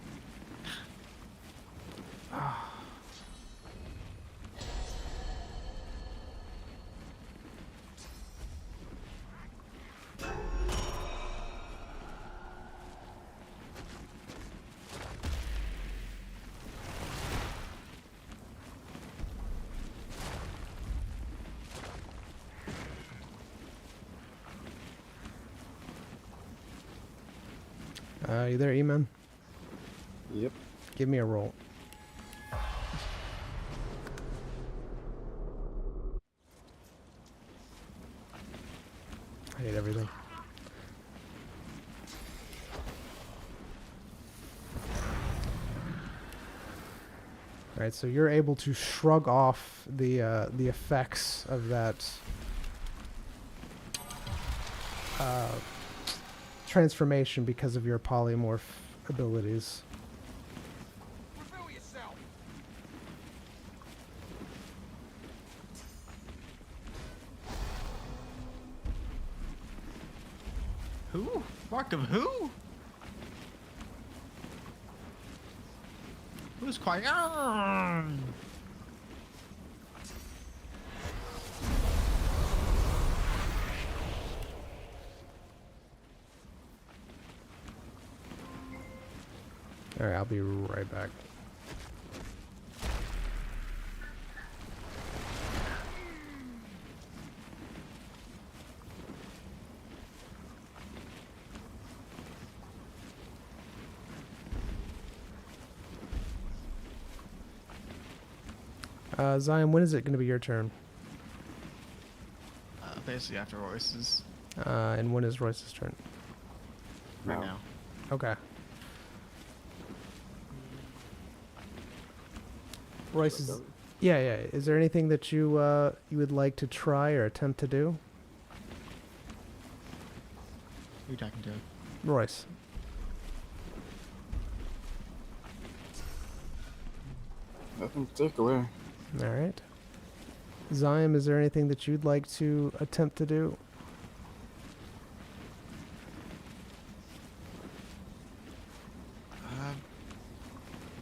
You there, E-Man? Yep. Give me a roll. I hate everything. Alright, so you're able to shrug off the effects of that transformation because of your polymorph abilities. Reveal yourself. Who? Mark of who? Who's quiet? Alright, I'll be right back. Zion, when is it going to be your turn? Basically after Royce's And when is Royce's turn? right No. now. Okay. Royce is... Yeah, yeah. Is there anything that you you would like to try or attempt to do? Who are you talking to? Royce. Nothing particular. Alright. Zion, is there anything that you'd like to attempt to do?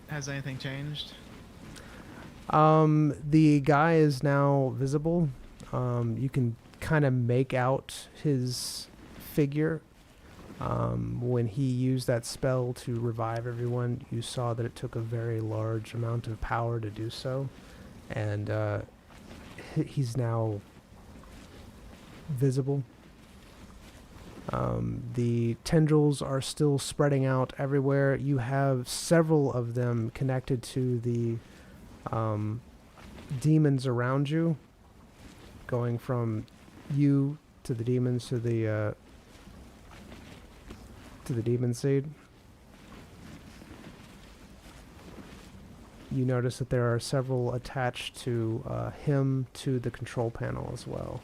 Has anything changed? The guy is now visible. You can kind of make out his figure. When he used that spell to revive everyone, you saw that it took a very large amount of power to do so. And he's now visible. The tendrils are still spreading out everywhere. You have several of them connected to the demons around you, going from you to the demons to the demon seed. You notice that there are several attached to him to the control panel as well,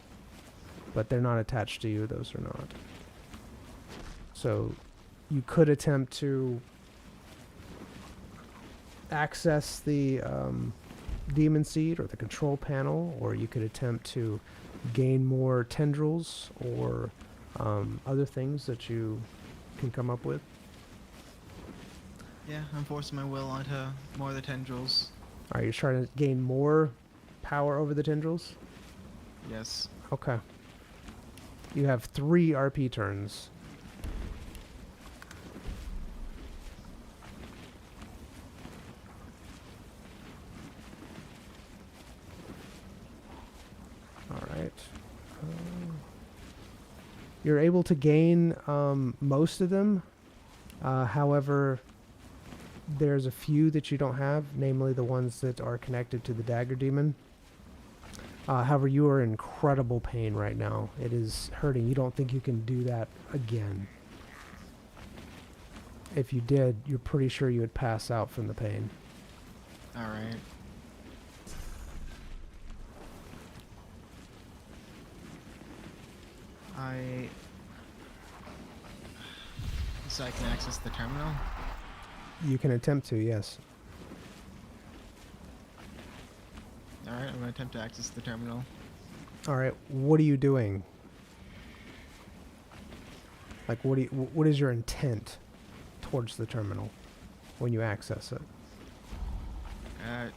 but they're not attached to you. Those are not. So you could attempt to access the demon seed or the control panel, or you could attempt to gain more tendrils or other things that you can come up with. Yeah, I'm forcing my will onto more of the tendrils. Are you trying to gain more power over the tendrils? Yes. Okay. You have 3 RP turns. Alright. You're able to gain most of them. However, there's a few that you don't have, namely the ones that are connected to the dagger demon. However, you are in incredible pain right now. It is hurting. You don't think you can do that again. If you did, you're pretty sure you would pass out from the pain. Alright. So I can access the terminal? You can attempt to, yes. Alright, I'm gonna attempt to access the terminal. Alright, what are you doing? Like, what is your intent towards the terminal when you access it? I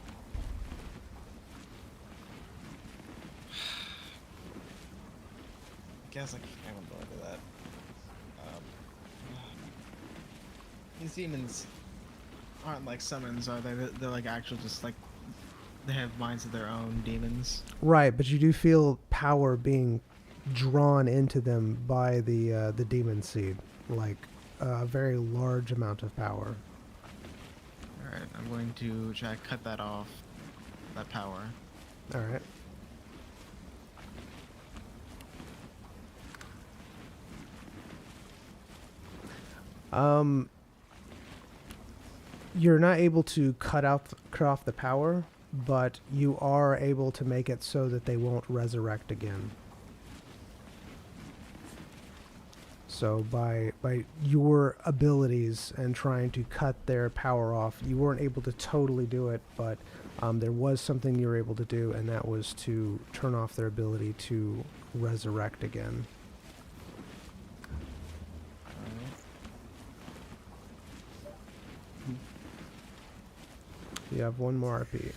guess I can't go into that. These demons aren't like summons, are they? They're like actual, just like they have minds of their own, demons. Right, but you do feel power being drawn into them by the demon seed, like a very large amount of power. Alright, I'm going to try to cut that off, that power. All right. You're not able to cut off the power, but you are able to make it so that they won't resurrect again. So by your abilities and trying to cut their power off, you weren't able to totally do it, but there was something you were able to do, and that was to turn off their ability to resurrect again. You have 1 more RP.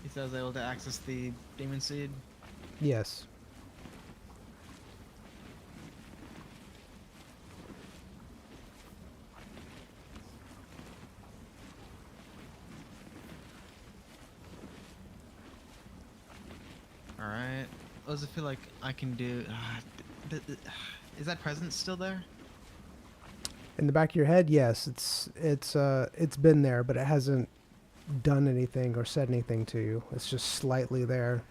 He says I was able to access the demon seed. Yes. Alright. What does it feel like I can do? Is that presence still there? In the back of your head, yes, it's been there, but it hasn't done anything or said anything to you. It's just slightly there.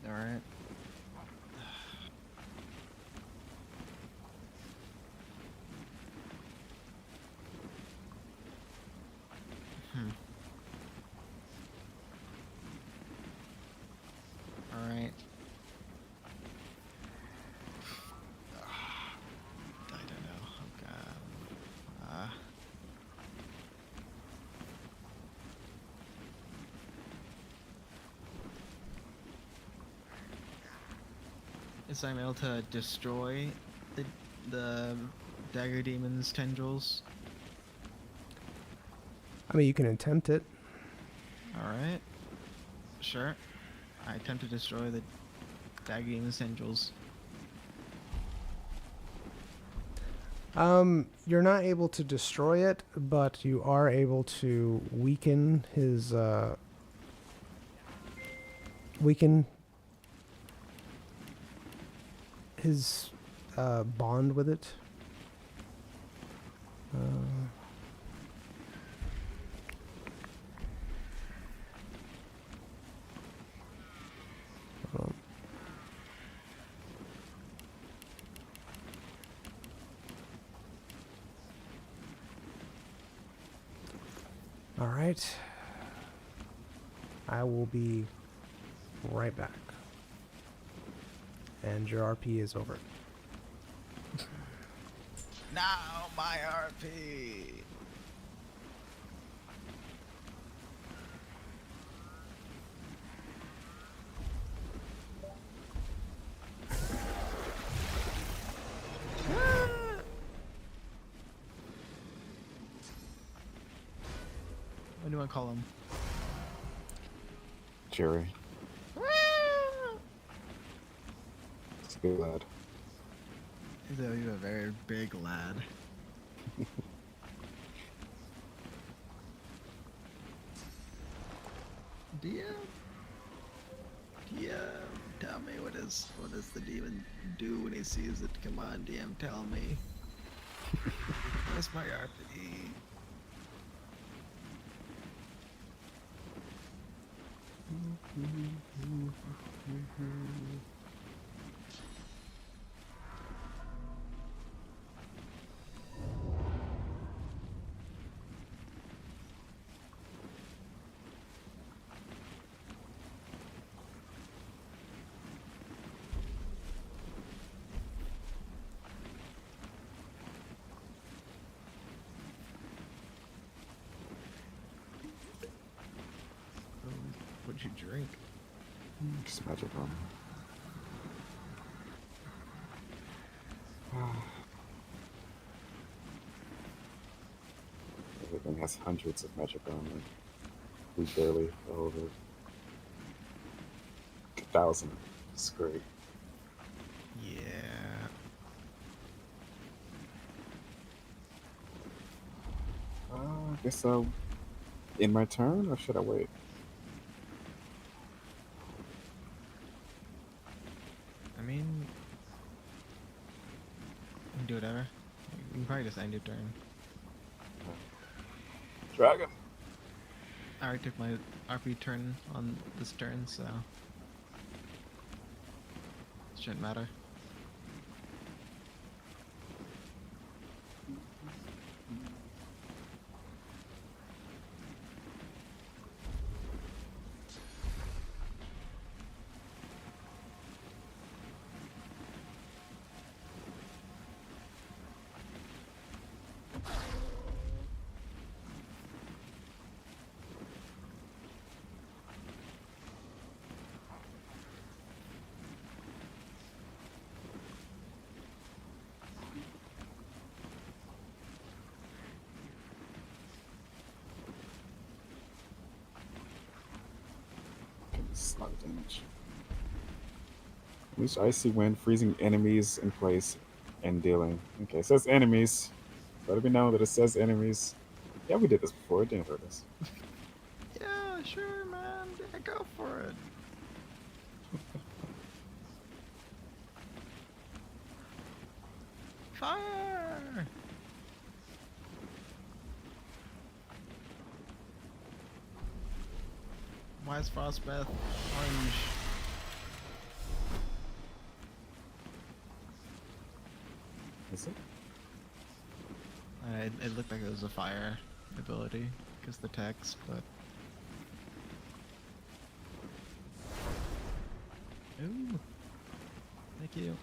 Alright. Alright. I don't know. Oh god. Is I'm able to destroy the dagger demon's tendrils? I mean, you can attempt it. Alright. Sure. I attempt to destroy the dagger demon's tendrils. You're not able to destroy it, but you are able to weaken his, bond with it. Hold on. All right. I will be right back. And your RP is over. Now my RP! What do I call him? Jerry. It's a good lad. He's a very big lad. DM, tell me what does the demon do when he sees it? Come on, DM, tell me. Where's my RP? What'd you drink? Just magic on. Everything has hundreds of magic armor. We barely over 1,000. It's great. Yeah. I guess in my turn, or should I wait? I mean, you can do whatever. You can probably just end your turn. Dragon. I already took my RP turn on this turn, so it shouldn't matter. It's a lot of damage. At least icy wind, freezing enemies in place and dealing. Okay, it says enemies. Let me know that it says enemies. Yeah, we did this before. It didn't hurt us. Yeah, sure, man. Yeah, go for it. Fire! Why is Frostbath orange? Is it? It looked like it was a fire ability, because the text, but... Ooh. Thank you.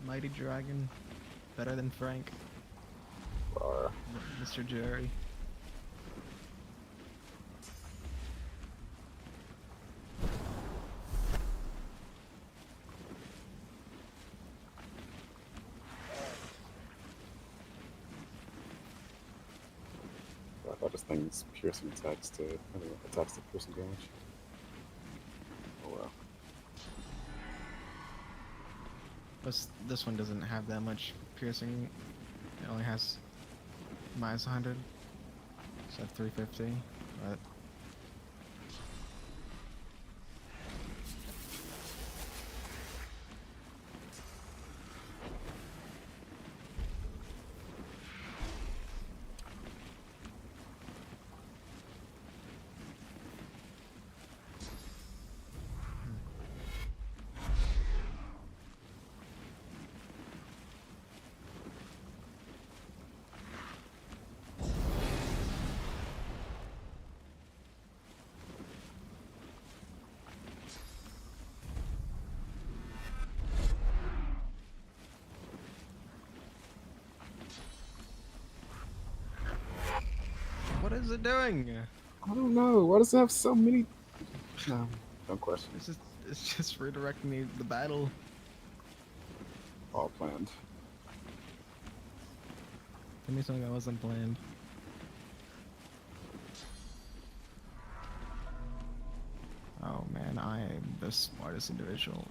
Mighty Dragon. Better than Frank. Bar. Mr. Jerry. I thought this thing's piercing attacks to attacks to piercing damage. Oh well. This one doesn't have that much piercing. It only has minus 100. So 350. But what is it doing? I don't know. Why does it have so many? No, don't question. It's just redirecting the battle. All planned. Give me something that wasn't planned. Oh man, I am the smartest individual.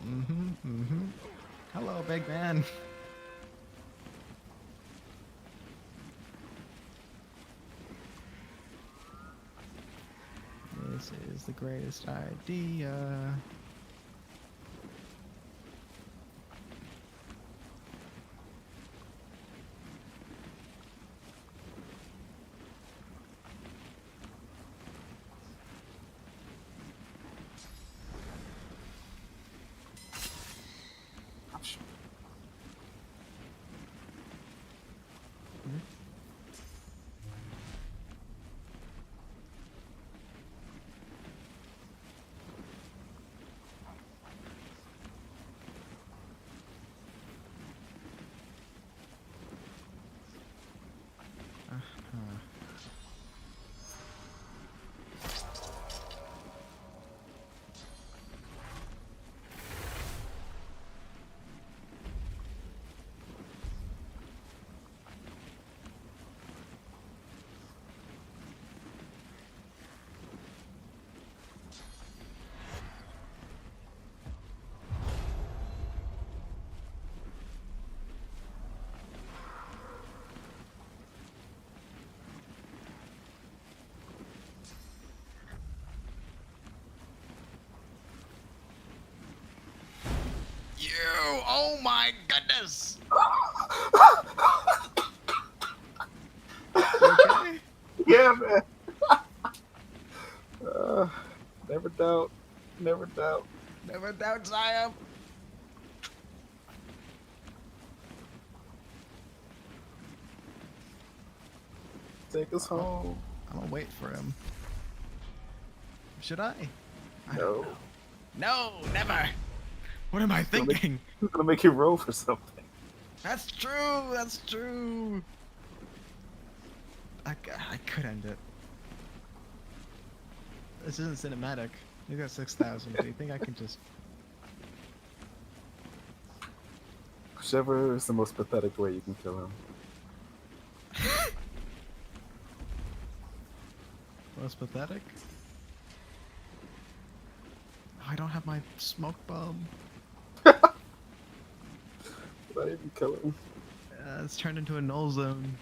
Hello, big man. This is the greatest idea. I'm sure. You! Oh my goodness! You okay? Yeah, man. Never doubt. Never doubt. Never doubt Zion. Take us home. I'm gonna wait for him. Should I? I No. don't know. No, never. What am I thinking? Who's gonna make you roll for something? That's true. That's true. I could end it. This isn't cinematic. You got 6,000. Do you think I can just? Whichever is the most pathetic way you can kill him. Most pathetic? Oh, I don't have my smoke bomb. Did I even kill him? It's turned into a null zone.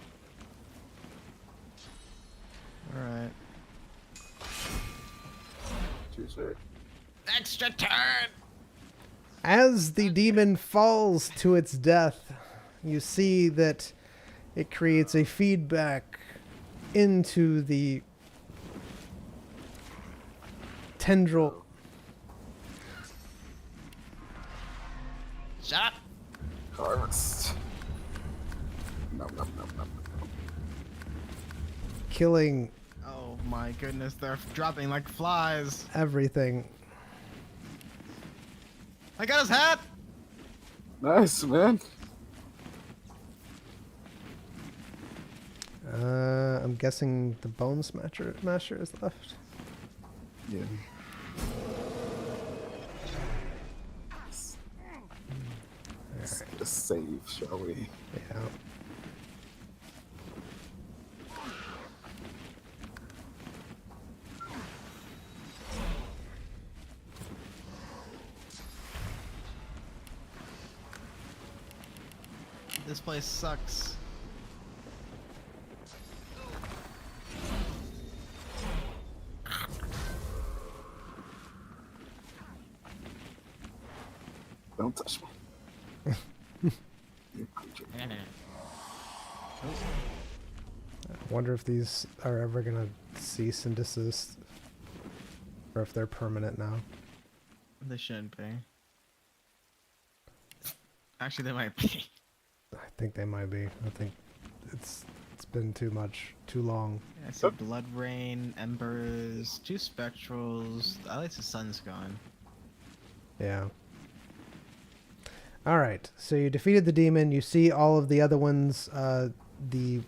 Alright. Too sure. Extra turn! As the demon falls to its death, you see that it creates a feedback into the tendril. Shut up! Harvest. Nom, nom, nom, nom, nom. Killing Oh my goodness, they're dropping like flies. everything. I got his hat! Nice, man. I'm guessing the Bone Smasher is left. Yeah. Let's get a save, shall we? Yeah. This place sucks. Don't touch me. You creature. I wonder if these are ever gonna cease and desist, or if they're permanent now. They shouldn't be. Actually, they might be. I think they might be. I think it's been too long. I see Blood Rain, Embers, 2 Spectrals. At least the sun's gone. Yeah. All right. So you defeated the demon. You see all of the other ones. The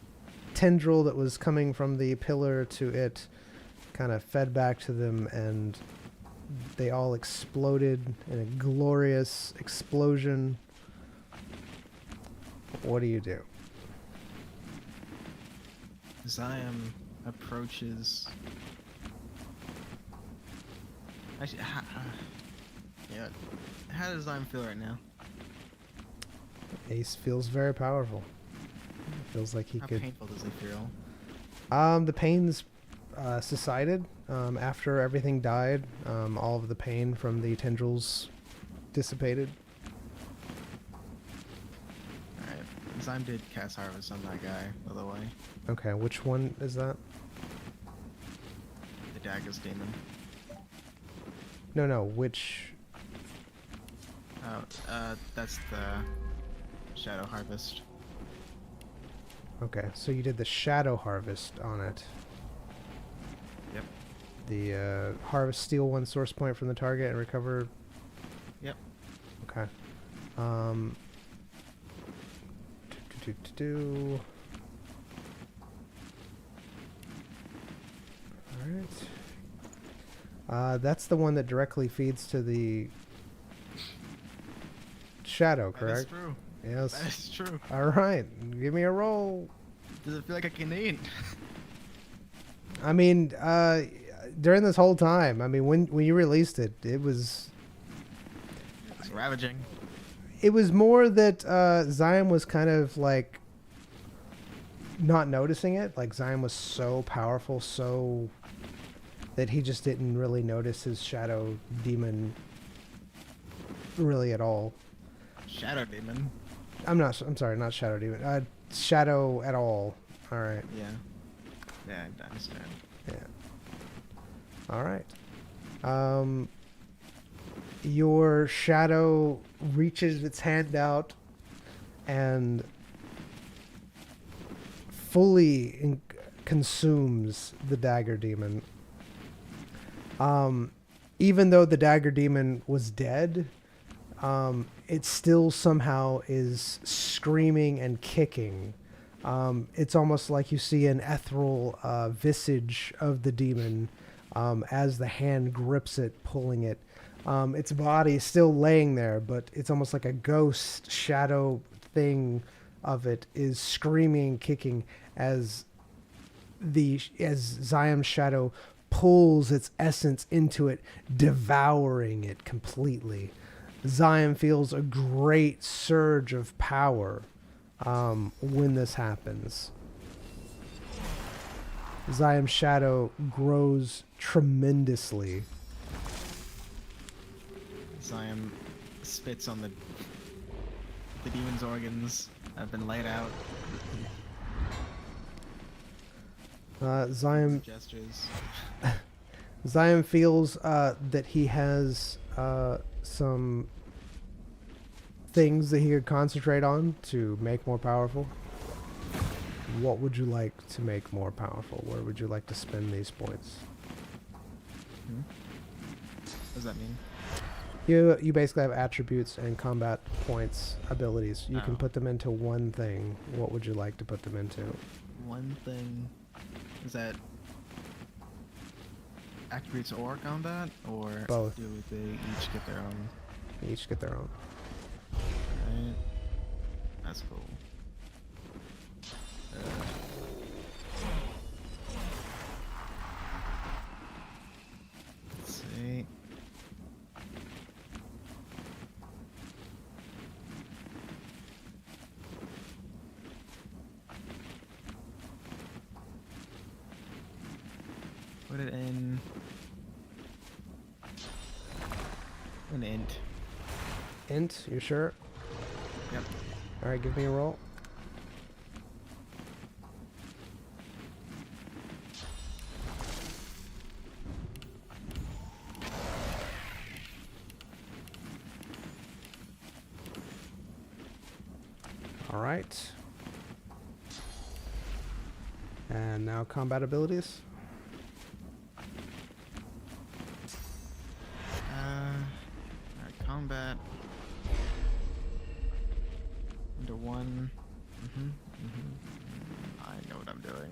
tendril that was coming from the pillar to it kind of fed back to them, and they all exploded in a glorious explosion. What do you do? Zion approaches. Actually, yeah. How does Zion feel right now? Ace feels very powerful. Feels like he How could. painful does he feel? The pains subsided after everything died. All of the pain from the tendrils dissipated. Alright. Zion did cast Harvest on that guy, by the way. Okay, which one is that? The Dagger's Demon. No, which... Oh, that's the Shadow Harvest. Okay, so you did the Shadow Harvest on it. Yep. The Harvest, steal 1 source point from the target and recover... Yep. Okay. Alright. That's the one that directly feeds to the shadow, correct? That is true. Yes. That is true. Alright, give me a roll. Does it feel like I can eat? I mean, during this whole time, I mean, when you released it, it was It's ravaging. more that Zion was kind of like not noticing it. Like Zion was so powerful, so that he just didn't really notice his shadow demon really at all. Shadow Demon. I'm sorry, not shadow demon. Shadow at all. All right. Yeah. Yeah, I understand. Yeah. All right. Your shadow reaches its hand out and fully consumes the dagger demon. Even though the dagger demon was dead, it still somehow is screaming and kicking. It's almost like you see an ethereal visage of the demon as the hand grips it, pulling it. Its body is still laying there, but it's almost like a ghost shadow thing of it is screaming, kicking as Zion's shadow pulls its essence into it, devouring it completely. Zion feels a great surge of power when this happens. Zion's shadow grows tremendously. Zion spits on the demon's organs that have been laid out. Zion Gestures. Zion feels that he has some things that he could concentrate on to make more powerful. What would you like to make more powerful? Where would you like to spend these points? What does that mean? You basically have attributes and combat points, abilities. You can Oh. put them into one thing. What would you like to put them into? One thing. Is that attributes or combat? Or Both. do they each get their own? They each get their own. Right. That's cool. Let's see. Put it in an int. Int, you sure? Yep. Alright, give me a roll. Alright. And now combat abilities. Alright, combat. Into one. I know what I'm doing.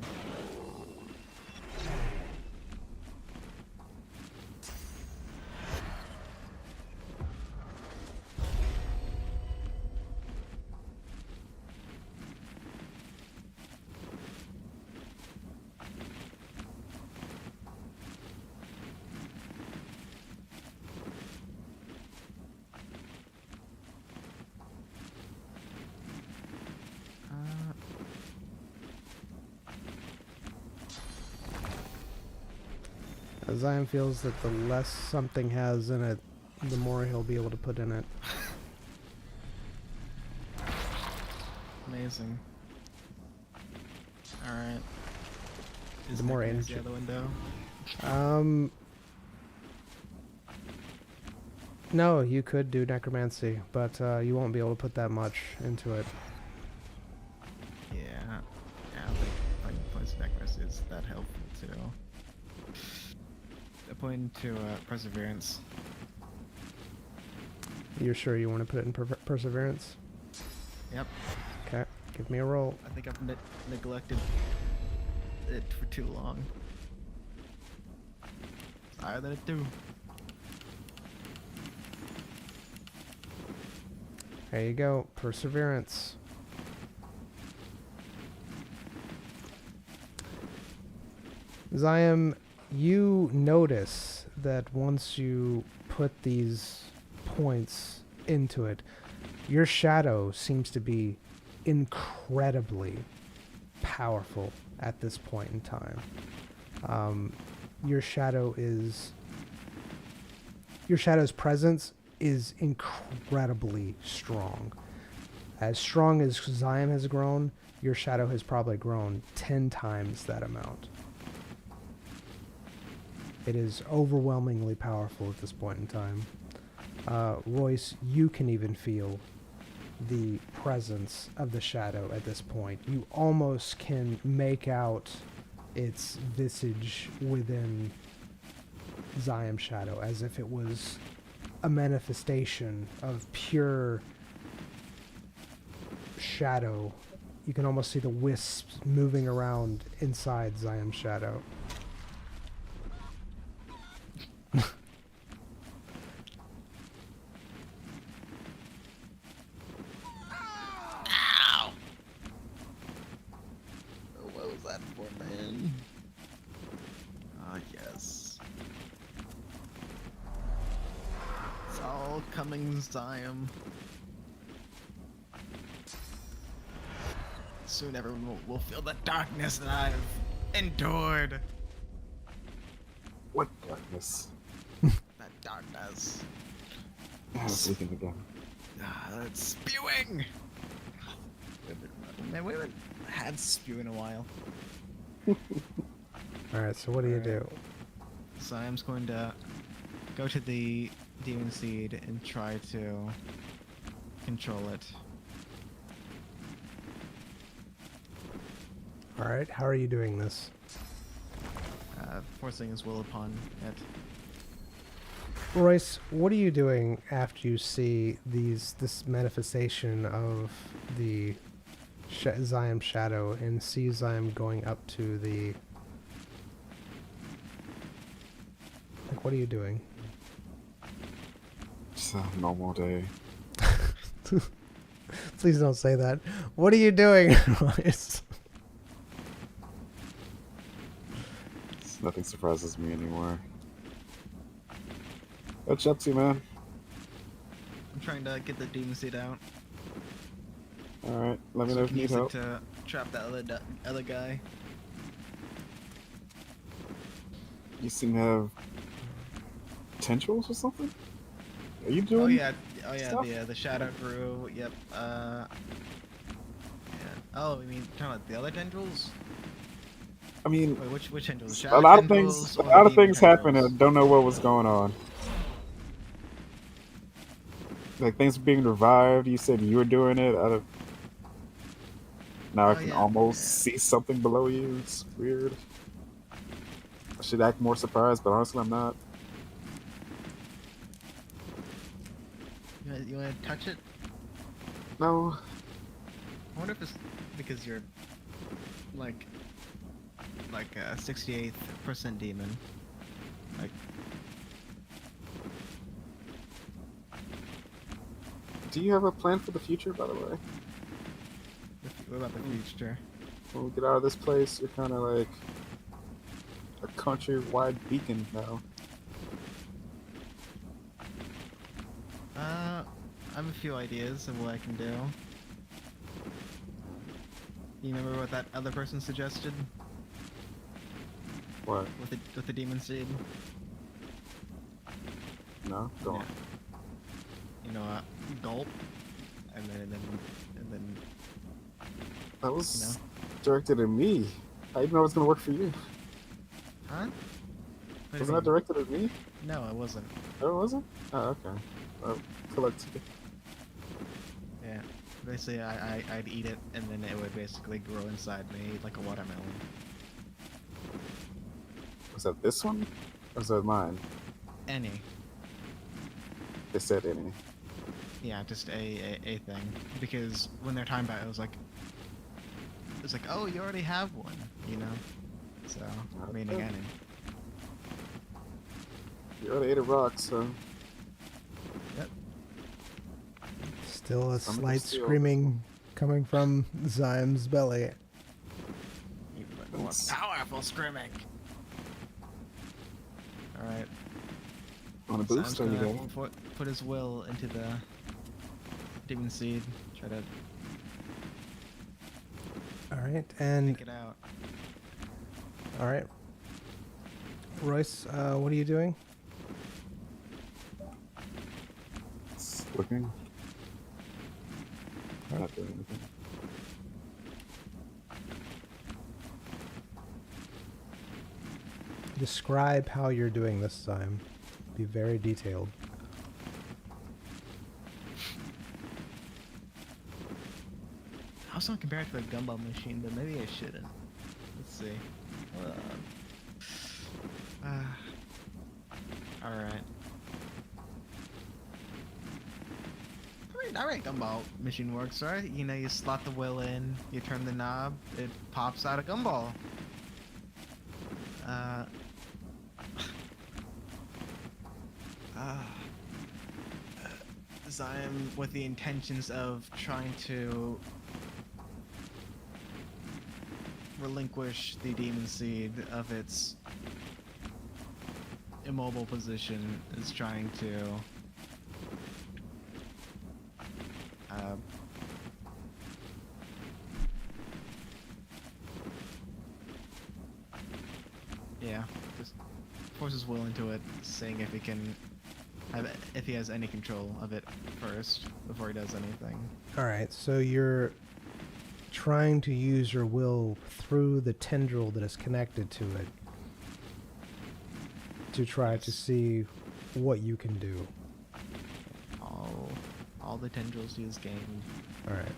Zion feels that the less something has in it, the more he'll be able to put in it. Amazing. Alright. Is The more necromancy energy. out the window? No, you could do necromancy, but you won't be able to put that much into it. Yeah. Yeah, I don't think putting points of necromancy is that helpful too. A point to perseverance. You're sure you want to put it in perseverance? Yep. Okay, give me a roll. I think I've neglected it for too long. It's higher than a 2. There you go, perseverance. Zion, you notice that once you put these points into it, your shadow seems to be incredibly powerful at this point in time. Your shadow's presence is incredibly strong. As strong as Zion has grown, your shadow has probably grown 10 times that amount. It is overwhelmingly powerful at this point in time. Royce, you can even feel the presence of the shadow at this point. You almost can make out its visage within Zion's shadow, as if it was a manifestation of pure shadow. You can almost see the wisps moving around inside Zion's shadow. What was that for, man? Ah, yes. It's all coming, Zion. Soon everyone will feel the darkness that I've endured. What darkness? That darkness. It's leaking again. It's spewing! Man, we haven't had spew in a while. Alright, so what do you do? So I'm just going to go to the demon seed and try to control it. Alright, how are you doing this? Forcing his will upon it. Royce, what are you doing after you see this manifestation of the Zion shadow and see Zion going up to the... Like, what are you doing? Just a normal day. Please don't say that. What are you doing, Royce? Nothing surprises me anymore. What you up to, man? I'm trying to get the demon seed out. Alright, let me So know I if can you need use it help. to trap that other guy. You seem to have tendrils or something? Are you doing? Oh yeah, stuff? the shadow grew. Yep. Yeah. Oh, you mean talking about the other tendrils? I mean, Wait, which tendrils? a Shadow lot of tendrils things, or the a lot of demon things happened, and I tendrils? don't know what was going on. Like things were being revived. You said you were doing it. Now I Oh, can yeah, almost yeah. see something below you. It's weird. I should act more surprised, but honestly, I'm not. You want to touch it? No. I wonder if it's because you're like a 68th% demon. Like, Do you have a plan for the future, by the way? what about the future? When we get out of this place, you're kind of like a countrywide beacon now. I have a few ideas of what I can do. You remember what that other person suggested What? with the demon seed? No? Go on. You know, gulp, and then That was you know. directed at me. I didn't know it was going to work for you. Huh? What do you Wasn't that mean? directed at me? No, it wasn't. Oh, it wasn't? Oh, okay. Well, collected. Yeah. Basically, I'd eat it, and then it would basically grow inside me like a watermelon. Was that this one? Or was that mine? Any. They said any. Yeah, just a thing. Because when they're talking about it, it was like, oh, you already have one, you know? So, meaning Okay. any. You already ate a rock, so... Yep. Still a Somebody slight steal. screaming coming from Zion's belly. Even more Thanks. powerful screaming. Alright. On a So I'm boost, just or you gonna go? put his will into the demon seed. Try to Alright, and take it out. alright. Royce, what are you doing? It's looking. Not doing anything. Describe how you're doing this time. Be very detailed. I was gonna compare it to a gumball machine, but maybe I shouldn't. Let's see. Alright. Alright, gumball machine works, right? You know, you slot the will in, you turn the knob, it pops out a gumball. Zion with the intentions of trying to relinquish the demon seed of its immobile position is trying to Uh, yeah, just force his will into it, seeing if he can if he has any control of it first before he does anything. All right, so you're trying to use your will through the tendril that is connected to it to try to see what you can do. All the tendrils he has gained. All right.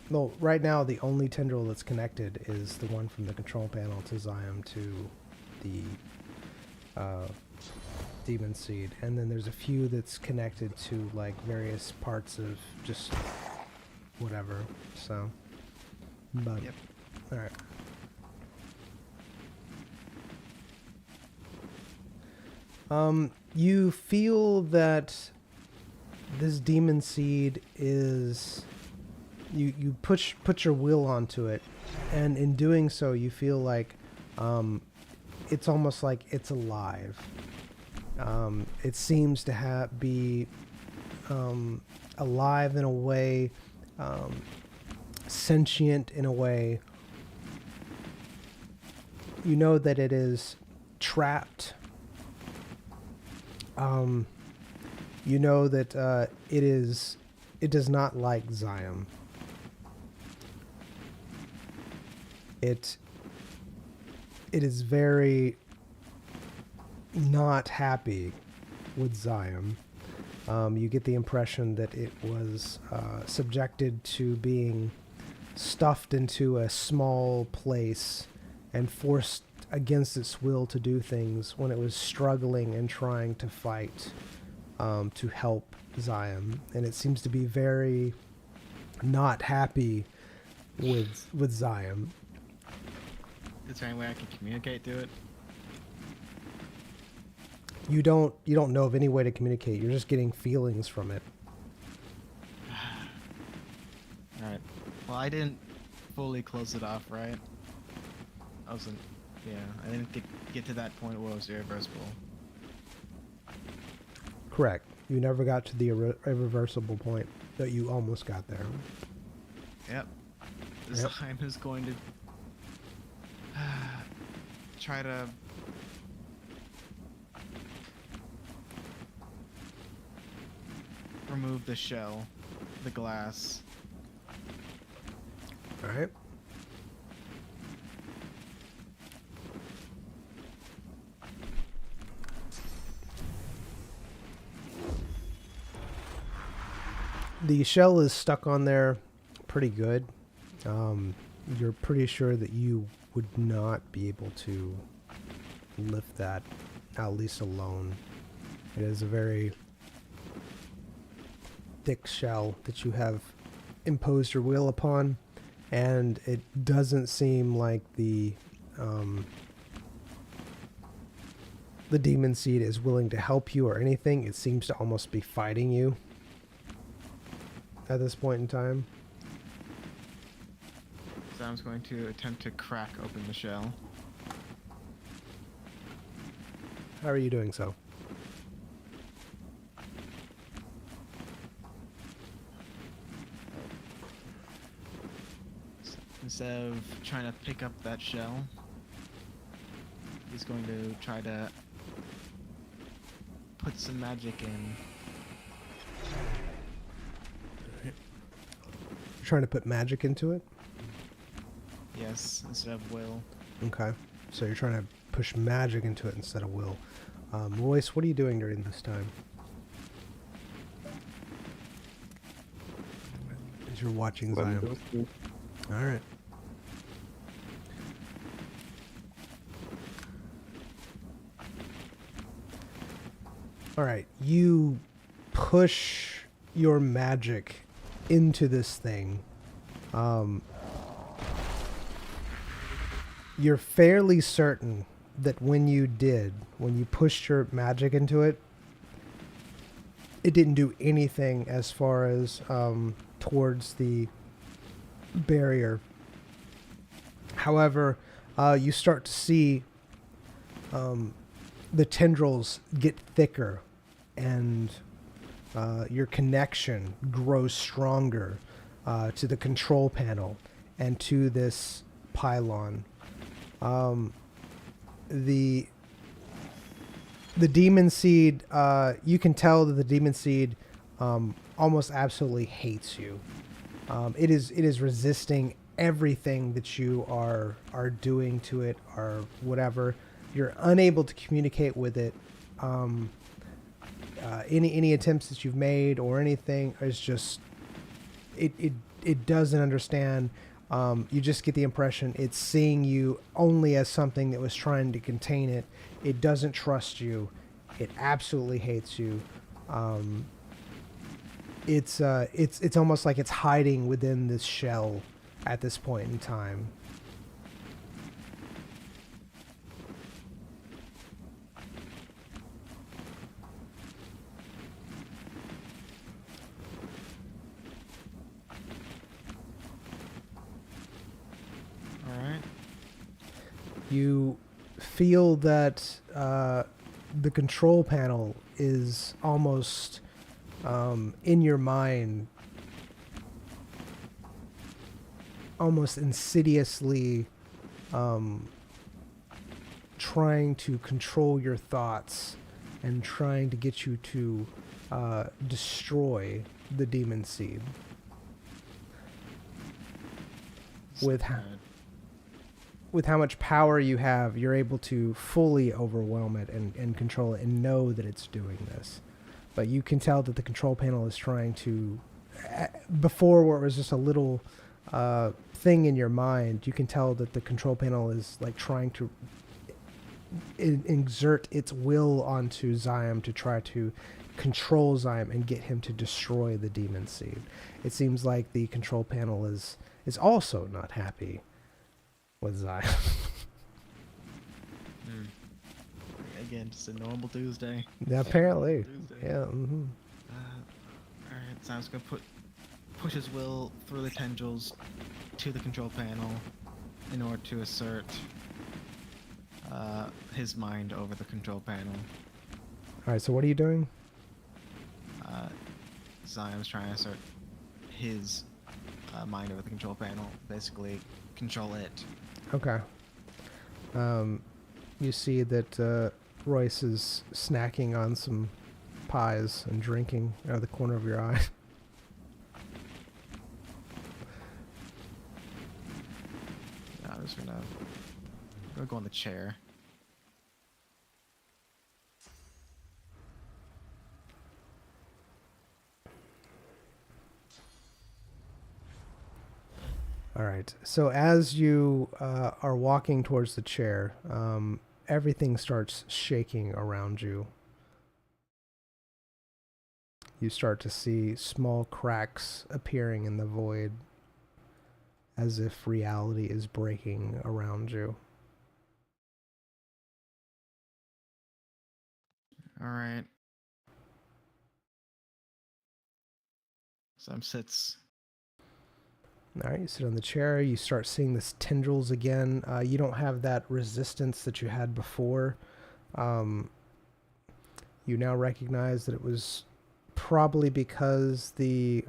Well, right now the only tendril that's connected is the one from the control panel to Zion to the demon seed, and then there's a few that's connected to like various parts of just whatever. So, but Yep. all right. You feel that this demon seed is you put your will onto it, and in doing so you feel like it's almost like it's alive. It seems to be alive in a way, sentient in a way. You know that it is trapped. You know that it does not like Zion. It is very not happy with Zion. You get the impression that it was subjected to being stuffed into a small place and forced against its will to do things when it was struggling and trying to fight to help Zion. And it seems to be very not happy with Zion. Is there any way I can communicate to it? You don't know of any way to communicate. You're just getting feelings from it. Alright. Well, I didn't fully close it off, right? I didn't get to that point where it was irreversible. Correct. You never got to the irreversible point, but you almost got there. Yep. This Yep. time is going to try to remove the shell, the glass. All right. The shell is stuck on there pretty good. You're pretty sure that you would not be able to lift that, at least alone. It is a very thick shell that you have imposed your will upon, and it doesn't seem like the demon seed is willing to help you or anything. It seems to almost be fighting you at this point in time. So I'm going to attempt to crack open the shell. How are you doing so? So instead of trying to pick up that shell, he's going to try to put some magic in. You're trying to put magic into it? Yes, instead of will. Okay. So you're trying to push magic into it instead of will. Royce, what are you doing during this time? As you're watching Letting Zion. those two- All right. All right. You push your magic into this thing. You're fairly certain that when you pushed your magic into it, it didn't do anything as far as towards the barrier. However, you start to see the tendrils get thicker, and your connection grows stronger to the control panel and to this pylon. The demon seed, you can tell that the demon seed almost absolutely hates you. It is resisting everything that you are doing to it or whatever. You're unable to communicate with it. Any attempts that you've made or anything is just it doesn't understand. You just get the impression it's seeing you only as something that was trying to contain it. It doesn't trust you. It absolutely hates you. It's almost like it's hiding within this shell at this point in time. All right. You feel that the control panel is almost in your mind, almost insidiously trying to control your thoughts and trying to get you to destroy the demon seed. With how much power you have, you're able to fully overwhelm it and control it and know that it's doing this. But you can tell that the control panel is trying to, before where it was just a little thing in your mind, you can tell that the control panel is like trying to exert its will onto Zyme to try to control Zyme and get him to destroy the demon seed. It seems like the control panel is also not happy with Zyme. Again, just a normal Tuesday. Yeah, apparently. Tuesday. Yeah. Mm-hmm. Alright, Sam's gonna push his will through the tendrils to the control panel in order to assert his mind over the control panel. All right. So what are you doing? Zion's trying to assert his mind over the control panel, basically control it. Okay. You see that Royce is snacking on some pies and drinking out of the corner of your eye. Yeah, I'm just gonna go on the chair. All right. So as you are walking towards the chair, everything starts shaking around you. You start to see small cracks appearing in the void, as if reality is breaking around you. All right. Sam sits. All right, you sit on the chair. You start seeing this tendrils again. You don't have that resistance that you had before. You now recognize that it was probably because the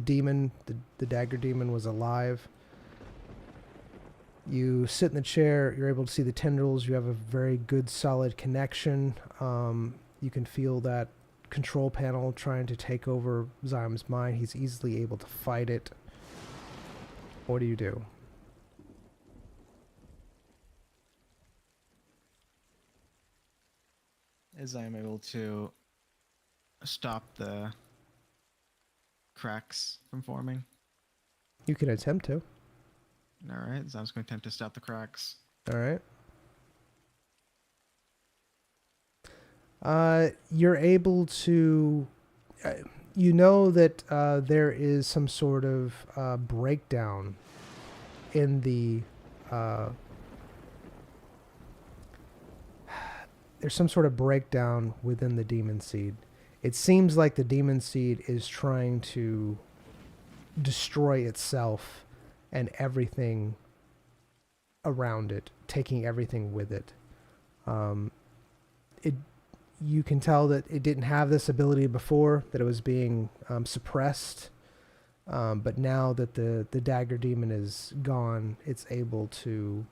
demon, the dagger demon, was alive. You sit in the chair. You're able to see the tendrils. You have a very good, solid connection. You can feel that control panel trying to take over Zyme's mind. He's easily able to fight it. What do you do? As I am able to stop the cracks from forming. You can attempt to. Alright, so I'm just going to attempt to stop the cracks. All right. You're able to... you know that there is some sort of breakdown in the... there's some sort of breakdown within the demon seed. It seems like the demon seed is trying to destroy itself and everything around it, taking everything with it. You can tell that it didn't have this ability before, that it was being suppressed. But now that the dagger demon is gone, it's able to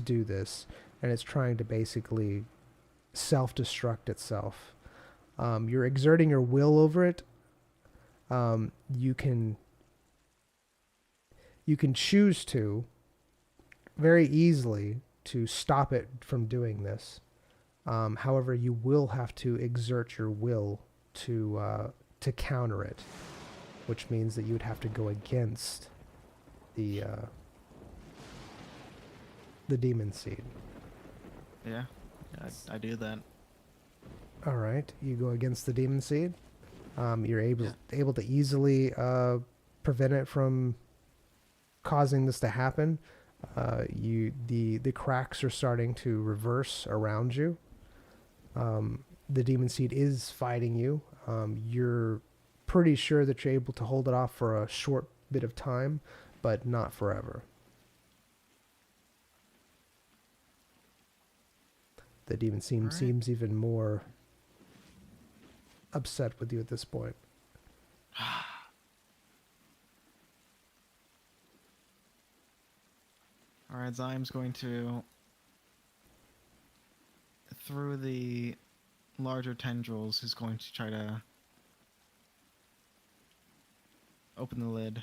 do this, and it's trying to basically self-destruct itself. You're exerting your will over it. You can choose to very easily to stop it from doing this. However, you will have to exert your will to counter it, which means that you would have to go against the demon seed. Yeah, I do that. All right, you go against the demon seed. You're able to easily prevent it from causing this to happen. The cracks are starting to reverse around you. The demon seed is fighting you. You're pretty sure that you're able to hold it off for a short bit of time, but not forever. The demon seems even more upset with you at this point. Alright, Zyme's going to, through the larger tendrils, he's going to try to open the lid.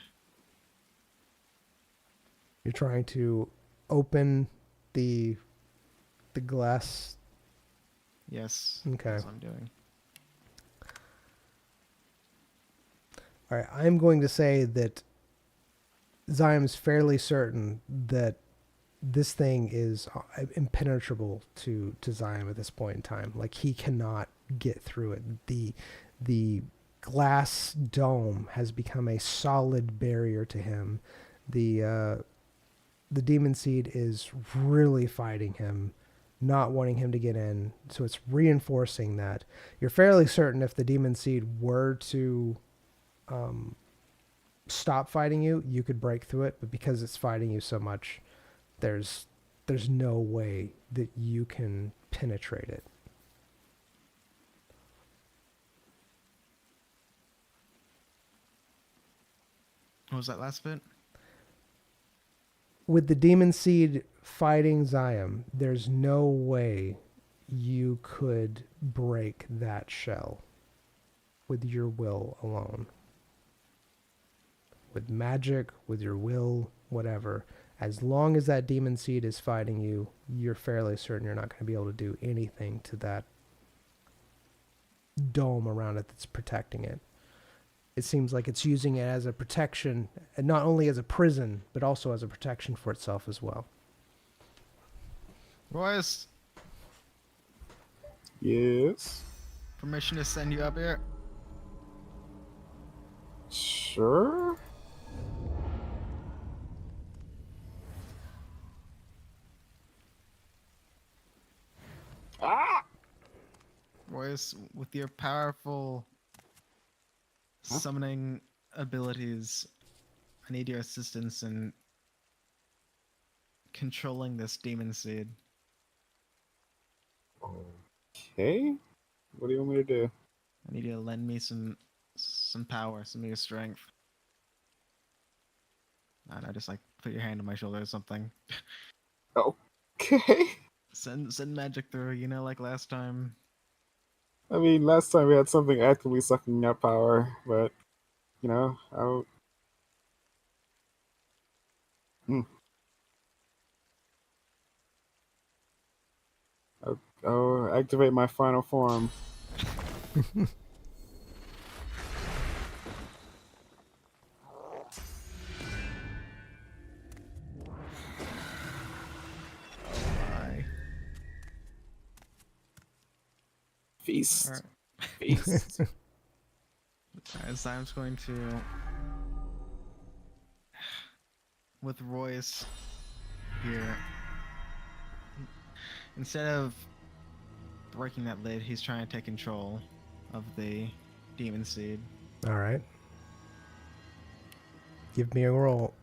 You're trying to open the glass. Yes. Okay. That's what I'm doing. All right, I'm going to say that Zyme's fairly certain that this thing is impenetrable to Zyme at this point in time. Like, he cannot get through it. The glass dome has become a solid barrier to him. The demon seed is really fighting him, not wanting him to get in. So it's reinforcing that. You're fairly certain if the demon seed were to stop fighting you, you could break through it. But because it's fighting you so much, there's no way that you can penetrate it. What was that last bit? With the demon seed fighting Zyme, there's no way you could break that shell with your will alone. With magic, with your will, whatever. As long as that demon seed is fighting you, you're fairly certain you're not going to be able to do anything to that dome around it that's protecting it. It seems like it's using it as a protection, and not only as a prison, but also as a protection for itself as well. Royce, Yes. permission to send you up here? Sure. Ah! Royce, with your powerful summoning abilities, I need your assistance in controlling this demon seed. Okay. What do you want me to do? I need you to lend me some power, some of your strength. I don't know, just like put your hand on my shoulder or something. Okay. Send magic through, you know, like last time. I mean, last time we had something actively sucking out power, but, you know, I'll activate my final form. Bye. Feast. Alright. Feast. As I'm going to, with Royce here, instead of breaking that lid, he's trying to take control of the demon seed. All right. Give me a roll.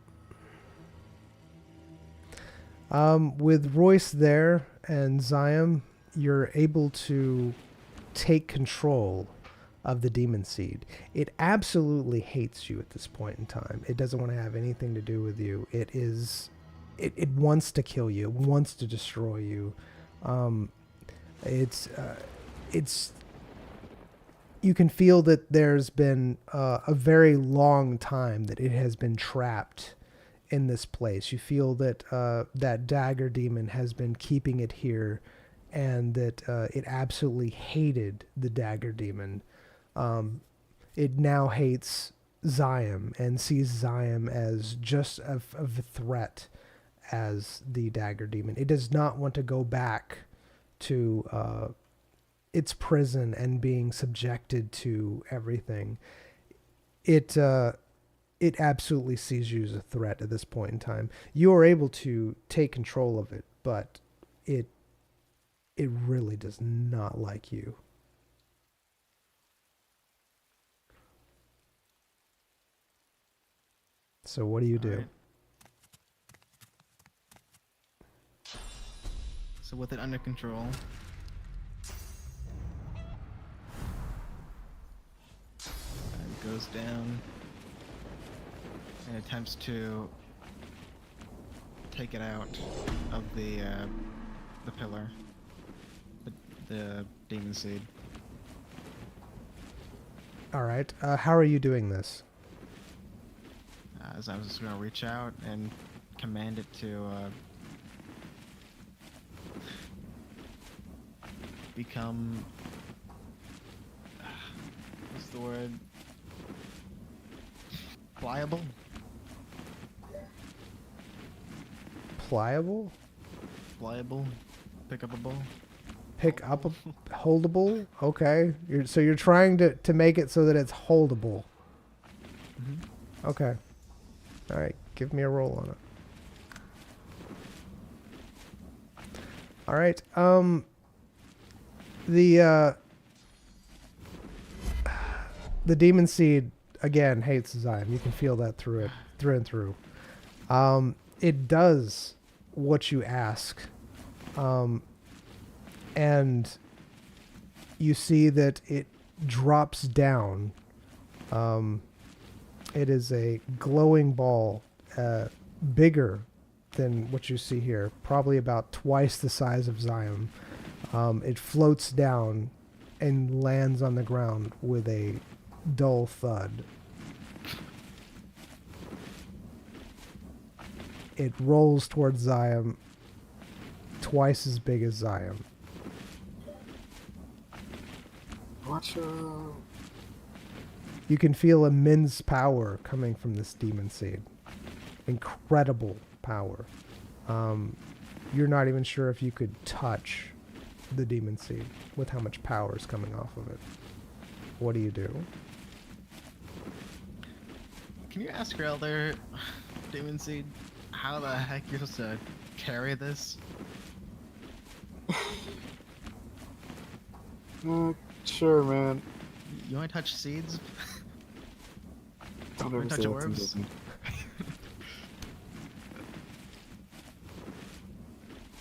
With Royce there and Zyme, you're able to take control of the demon seed. It absolutely hates you at this point in time. It doesn't want to have anything to do with you. It wants to kill you. It wants to destroy you. It's you can feel that there's been a very long time that it has been trapped in this place. You feel that that dagger demon has been keeping it here, and that it absolutely hated the dagger demon. It now hates Zion and sees Zion as just of a threat as the dagger demon. It does not want to go back to its prison and being subjected to everything. It absolutely sees you as a threat at this point in time. You are able to take control of it, but it really does not like you. So what do you do? Alright. So with it under control, it goes down and attempts to take it out of the pillar, the demon seed. All right. How are you doing this? As I was just gonna reach out and command it to become what's the word? Pliable? Pliable? Pliable? Pick up a ball? Pick up a holdable? Okay. So you're trying to make it so that it's holdable. Mm-hmm. Okay. All right. Give me a roll on it. All right. The demon seed again hates Zion. You can feel that through and through. It does what you ask, and you see that it drops down. It is a glowing ball, bigger than what you see here, probably about twice the size of Zion. It floats down and lands on the ground with a dull thud. It rolls towards Zion, twice as big as Zion. Watch out. You can feel immense power coming from this demon seed. Incredible power. You're not even sure if you could touch the demon seed with how much power is coming off of it. What do you do? Can you ask your elder, demon seed, how the heck you're supposed to carry this? Sure, man. You want to touch seeds? Don't Wanna ever touch say that to orbs? Disney.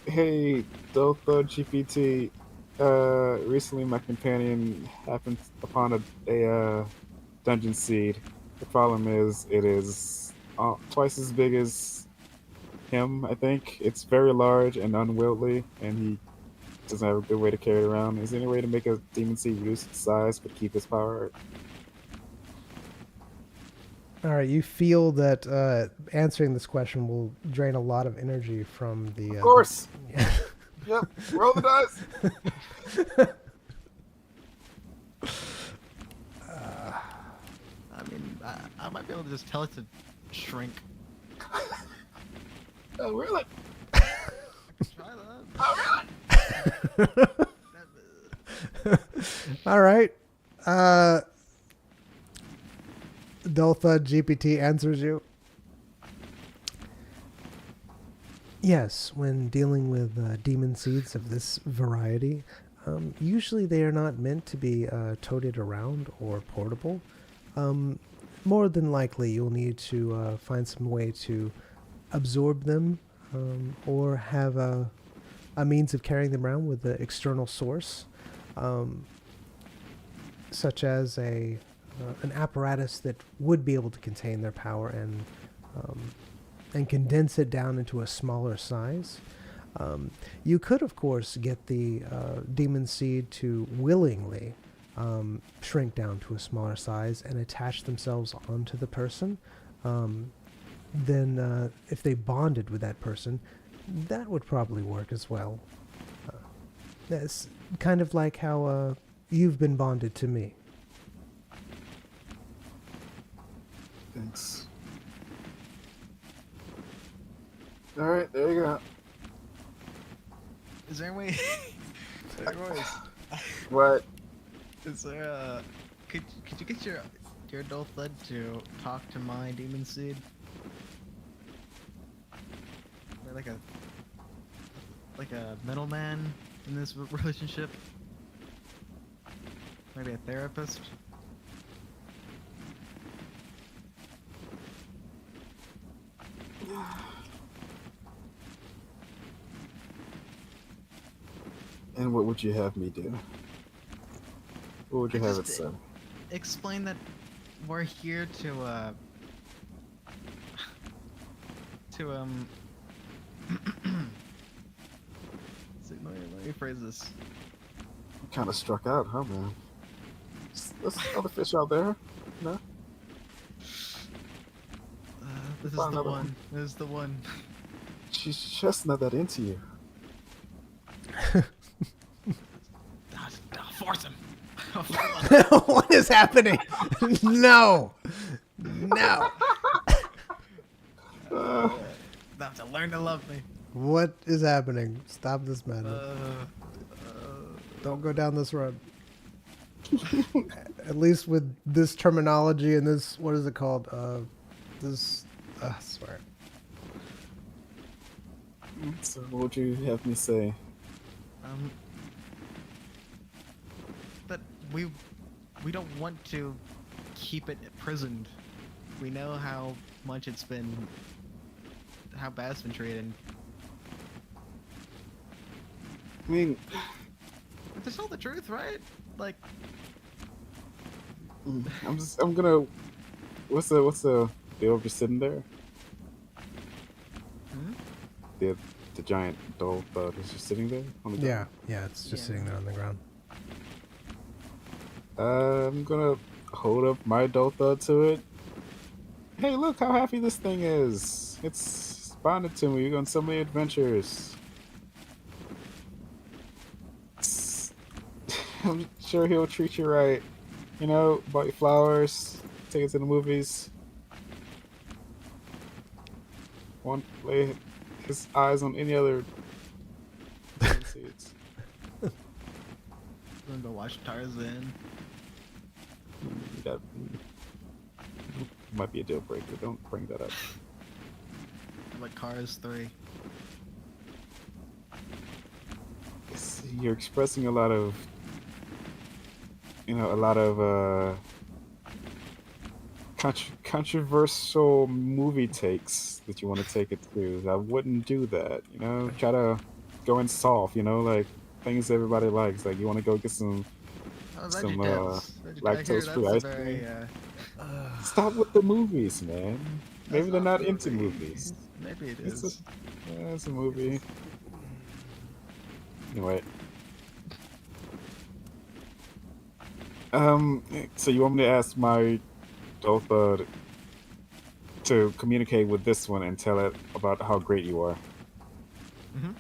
Hey, Delta GPT. Recently my companion happened upon a dungeon seed. The problem is it is twice as big as him, I think. It's very large and unwieldy, and he doesn't have a good way to carry it around. Is there any way to make a demon seed reduce its size but keep its power? All right, you feel that answering this question will drain a lot of energy from the... Of course! Yep, roll the dice! I mean, I might be able to just tell it to shrink. Oh, really? Try that. Oh, really? All right. Delta GPT answers you. Yes, when dealing with demon seeds of this variety, usually they are not meant to be toted around or portable. More than likely, you'll need to find some way to absorb them, or have a means of carrying them around with an external source. such as an apparatus that would be able to contain their power and condense it down into a smaller size. You could, of course, get the demon seed to willingly shrink down to a smaller size and attach themselves onto the person. Then, if they bonded with that person, that would probably work as well. That's kind of like how you've been bonded to me. Thanks. All right, there you go. Is there any way? What? Is there a? Could you get your adult led to talk to my demon seed? They're like a middleman in this relationship. Maybe a therapist. And what would you have me do? What would you have it Just say? explain that we're here to let me phrase this. You kind of struck out, huh, man? There's other fish out there, no? This is Find the another one. This is the one. She's just not that into you. I'll force him. What is happening? No. No. They'll have to learn to love me. What is happening? Stop this madness. Don't go down this road. At least with this terminology and this, what is it called? I swear. So what would you have me say? But we don't want to keep it imprisoned. We know how much it's been, how bad it's been treated. I mean, But to tell the truth, right? Like, I'm gonna. What's the deal if you're sitting there? hmm? The giant doll is just sitting there on the ground. Yeah, it's just Yeah. sitting there on the ground. I'm gonna hold up my doll thud to it. Hey, look how happy this thing is. It's bonded to me. We've gone so many adventures. I'm sure he'll treat you right. You know, buy you flowers, take it to the movies. Won't lay his eyes on any other seats. We're gonna go watch Tarzan. That might be a deal breaker. Don't bring that up. Like Cars 3. You're expressing a lot of, controversial movie takes that you want to take it to. I wouldn't do that. Try to go in soft. Like things everybody likes. Like you want to go get some lactose-free ice cream. Stop with the movies, man. Maybe they're not into movies. Maybe it It's is. it's a movie. Anyway. So you want me to ask my Dolpha to communicate with this one and tell it about how great you are? Mhm.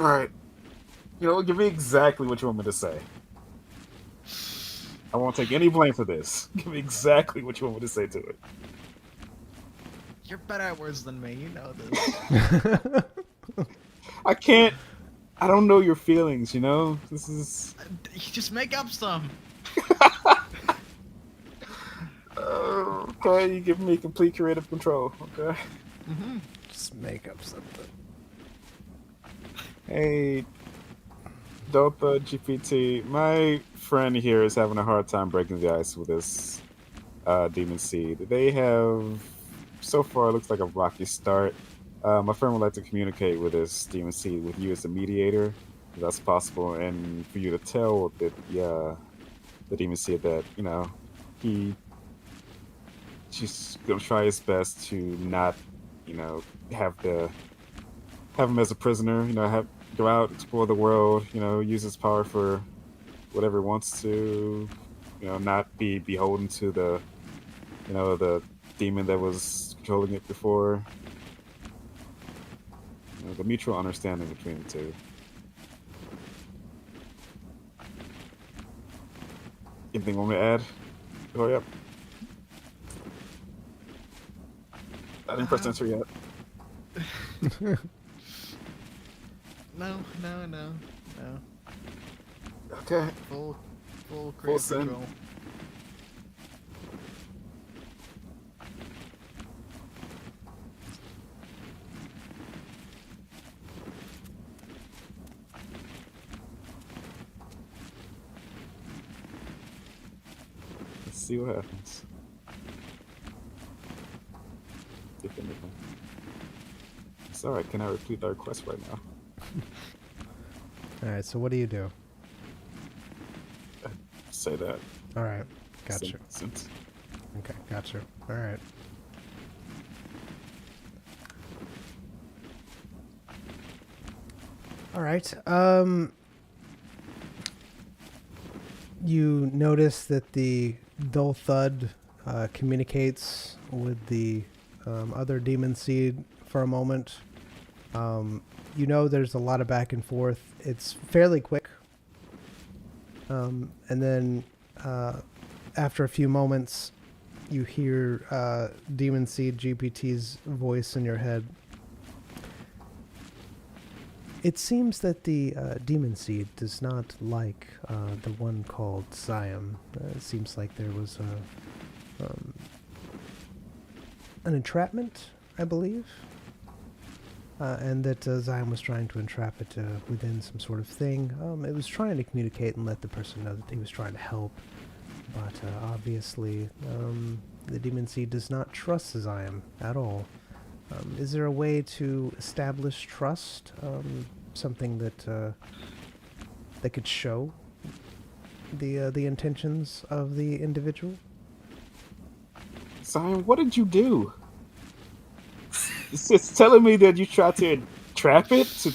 Alright. Give me exactly what you want me to say. I won't take any blame for this. Give me exactly what you want me to say to it. You're better at words than me. You know this. I can't. I don't know your feelings, This is. You just make up some. Okay, you give me complete creative control, okay? Mm-hmm. Just make up something. Hey, Delta GPT, my friend here is having a hard time breaking the ice with this demon seed. They have, so far, it looks like a rocky start. My friend would like to communicate with this demon seed with you as a mediator. that's possible, and for you to tell that the demon said that he she's gonna try his best to not have the have him as a prisoner. Have go out, explore the world. Use his power for whatever he wants to. Not be beholden to the demon that was controlling it before. The mutual understanding between the two. Anything you want me to add? Oh, yep. I didn't press enter yet. No. Okay. Full Full creative send. control. Let's see what happens. If anything. Sorry, can I repeat that request right now? All right. So what do you do? Say that. All right. Gotcha. Since Okay. Gotcha. All right. All right. You notice that the dull thud communicates with the other demon seed for a moment. There's a lot of back and forth. It's fairly quick. And then after a few moments, you hear Demon Seed GPT's voice in your head. It seems that the Demon Seed does not like the one called Siam. It seems like there was an entrapment, I believe. And that Zion was trying to entrap it within some sort of thing. It was trying to communicate and let the person know that he was trying to help. But obviously, the Demon Seed does not trust Zion at all. Is there a way to establish trust? Something that that could show the intentions of the individual? Zion, what did you do? It's telling me that you tried to entrap it, to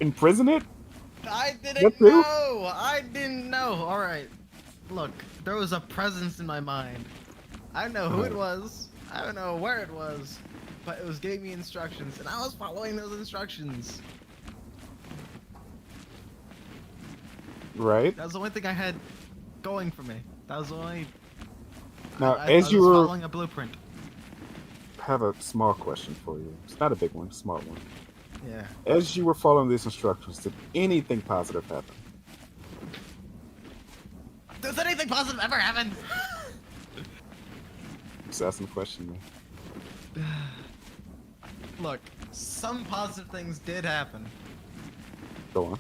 imprison it? I That didn't too? know! I didn't know! Alright. Look, there was a presence in my mind. I don't know who it was. I don't know where it was. But it was giving me instructions, and I was following those instructions. Right? That was the only thing I had going for me. That was the only... Now, I as was you were... following a blueprint. I have a small question for you. It's not a big one, a small one. Yeah. As you were following these instructions, did anything positive happen? Does anything positive ever happen? Just asking the question, man. Look, some positive things did happen. Go on.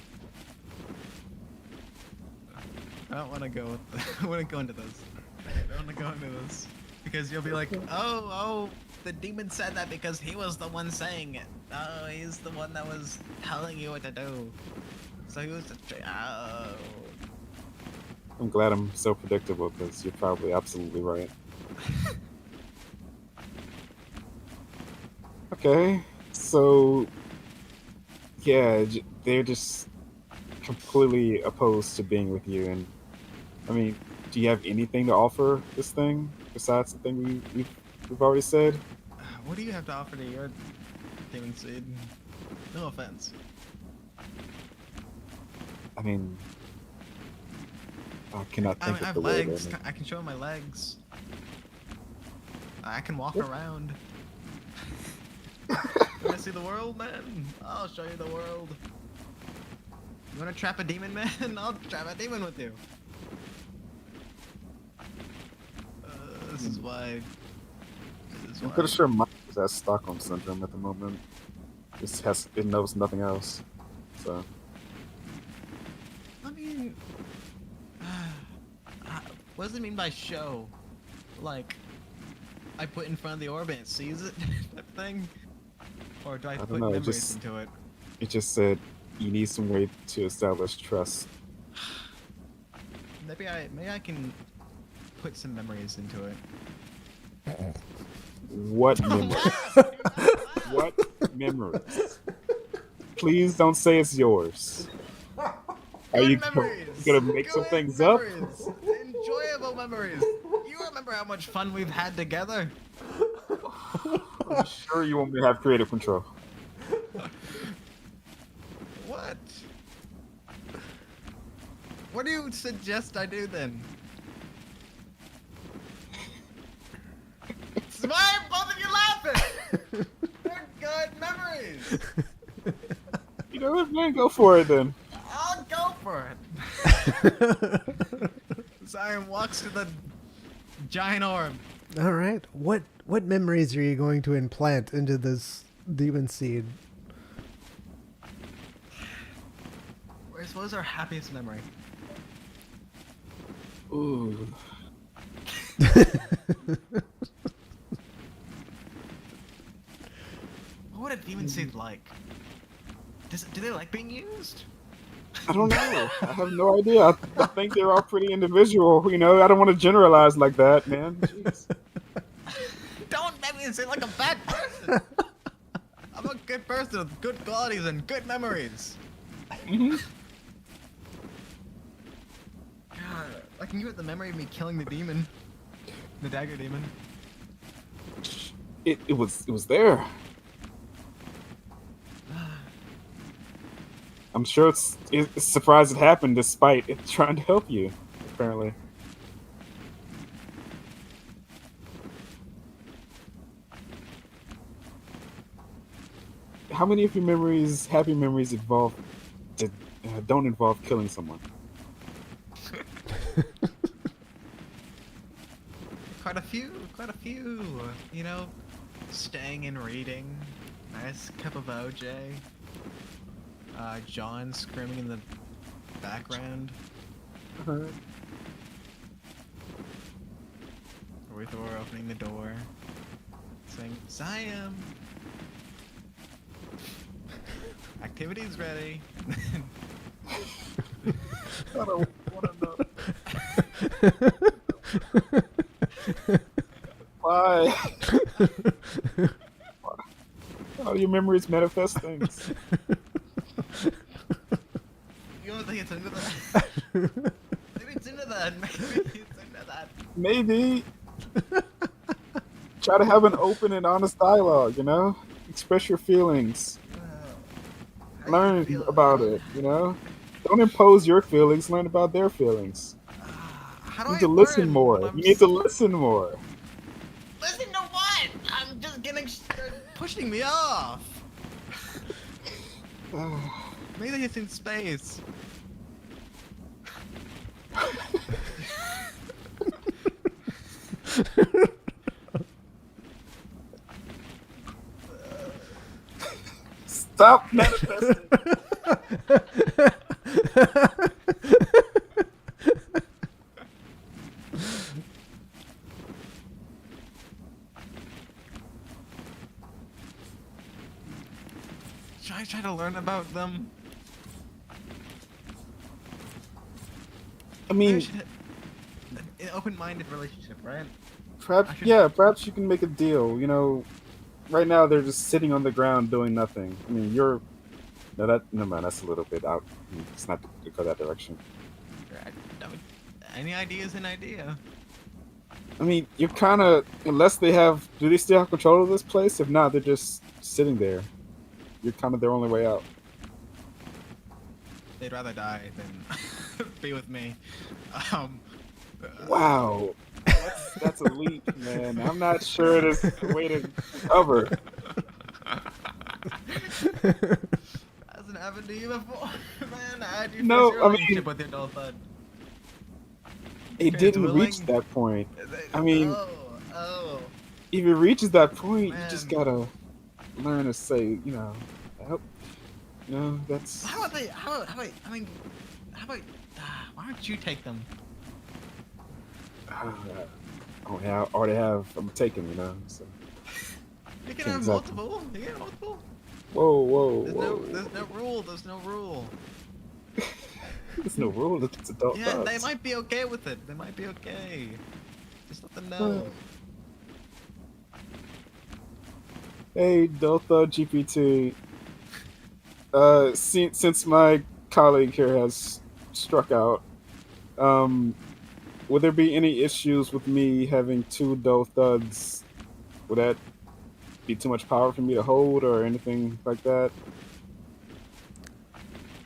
I don't want to go with I want to go into this. I don't want to go into this because you'll be like, oh, the demon said that because he was the one saying it. Oh, he's the one that was telling you what to do. So he was oh. I'm glad I'm so predictable because you're probably absolutely right. Okay, so yeah, they're just completely opposed to being with you. And I mean, do you have anything to offer this thing besides the thing we've already said? What do you have to offer to your demon seed? No offense. I mean, I cannot I think mean, I of have the word. legs. I can show him my legs. I can walk around. You wanna see the world, man? I'll show you the world. You wanna trap a demon, man? I'll trap a demon with you. This is why. I'm pretty sure Mike has Stockholm syndrome at the moment. It knows nothing else. So I mean, what does it mean by show? Like, I put in front of the orb and it sees it, type thing? Or do I don't put know, it memories just- into it? it just said you need some way to establish trust. Maybe I can put some memories into it. What memories? What memories? Please don't say it's yours. Are you gonna make some things up? Enjoyable memories. You remember how much fun we've had together? I'm sure you want me to have creative control. What? What do you suggest I do then? Why are both of you laughing? They're good memories. You know what, man? Go for it then. I'll go for it. Zion walks to the giant orb. All right. What memories are you going to implant into this demon seed? What was our happiest memory? Ooh. What would a demon seed like? Do they like being used? I don't know. I have no idea. I think they're all pretty individual. You know, I don't want to generalize like that, man. Jeez. Don't make me seem like a bad person. I'm a good person with good qualities and good memories. Mhm. God, I can get the memory of me killing the demon, the dagger demon. It was there. I'm sure it's surprised it happened despite it trying to help you, apparently. How many of your memories, happy memories, don't involve killing someone? Quite a few. You know, staying and reading, nice cup of OJ. John screaming in the background. Or Thor opening the door, saying, Siam! Activity's ready. I don't want to know. Why? How do your memories manifest things? You don't think it's into that? Maybe it's into that. Maybe it's into that. Maybe. Try to have an open and honest dialogue, you know? Express your feelings. How you Learn feel? about it, you know? Don't impose your feelings, learn about their feelings. How do You I need to listen learn more. when I'm You need to listen more. Listen to what? I'm just getting pushing me off. Maybe it's in space. Stop manifesting. Should I try to learn about them? I Maybe I mean, should an open-minded relationship, right? perhaps you can make a deal. You know, right now they're just sitting on the ground doing nothing. I mean, no, no man, that's a little bit out. It's not to go that direction. Any idea is an idea. I mean, you're kind of, unless do they still have control of this place? If not, they're just sitting there. You're kind of their only way out. They'd rather die than be with me. Wow. That's a leap, man. I'm not sure there's a way to cover. Hasn't happened to you before, man. How do you No, feel your I mean- relationship with your dolphin? It Okay, didn't dwelling- reach that point. I mean, oh. if it reaches that point, you just Man. gotta learn to say, you know, help. You know, that's. How about why don't you take them? Already have. I'm taking, you know. So. You can Okay, have exactly. multiple. You can have multiple. Whoa. There's no rule. There's no rule. There's no rule. It's adult Yeah, thoughts. they might be okay with it. They might be okay. Just let them know. Hey, Delta GPT. Since my colleague here has struck out, would there be any issues with me having two dull thuds? Would that be too much power for me to hold or anything like that?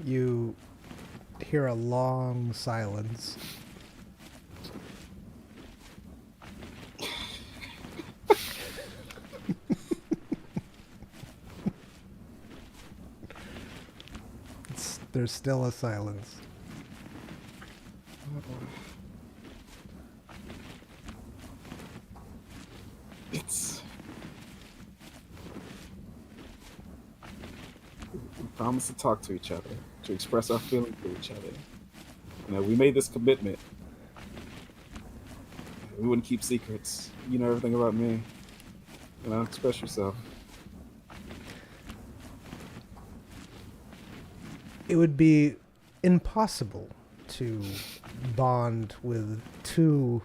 You hear a long silence. There's still a silence. It's... We promised to talk to each other, to express our feelings to each other. You know, we made this commitment. We wouldn't keep secrets. You know everything about me. You know, express yourself. It would be impossible to bond with two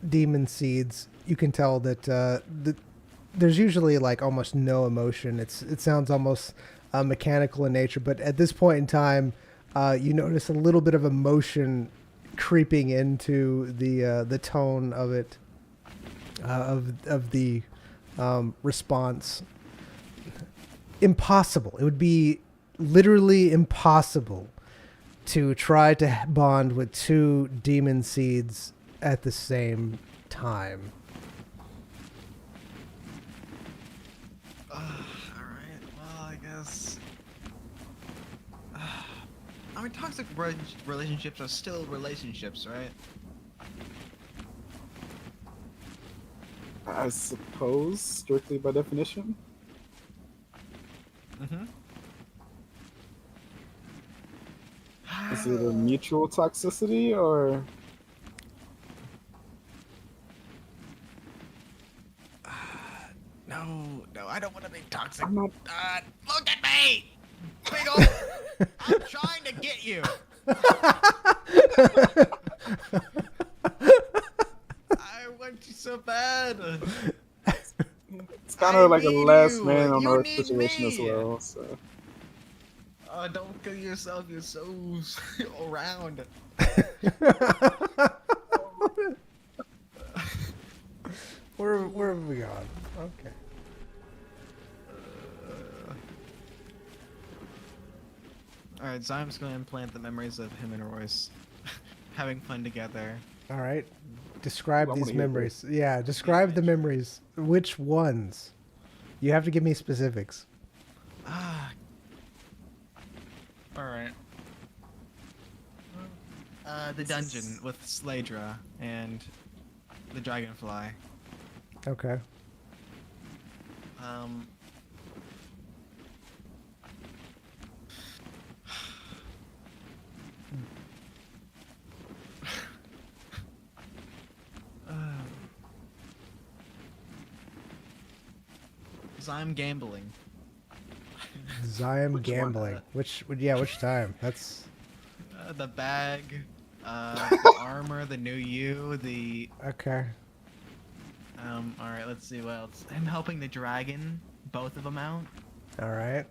demon seeds. You can tell that there's usually like almost no emotion. It sounds almost mechanical in nature, but at this point in time, you notice a little bit of emotion creeping into the tone of it, of the response. Impossible. It would be literally impossible to try to bond with two demon seeds at the same time. Alright, well, I guess... I mean, toxic relationships are still relationships, right? I suppose, strictly by definition. Mm-hmm. Is it a mutual toxicity or? No, I don't want to be toxic. I'm not. Look at me! Big ol'... I'm trying to get you! I want you so bad! It's kind of like a need last you. man on You earth need situation as me. well. So Don't kill yourself, you're so around. Where have we gone? Okay. Alright, so I'm just gonna implant the memories of him and Royce having fun together. All right. Describe I these wanna hear memories. Yeah, describe the memories. Which ones? You have to give me specifics. Alright. The dungeon with Sladra and the dragonfly. Okay. I'm gambling. Zion Which one? gambling. Which time? That's The bag, the armor, the new you, the... okay. Alright, let's see what else. Him helping the dragon, both of them out. All right.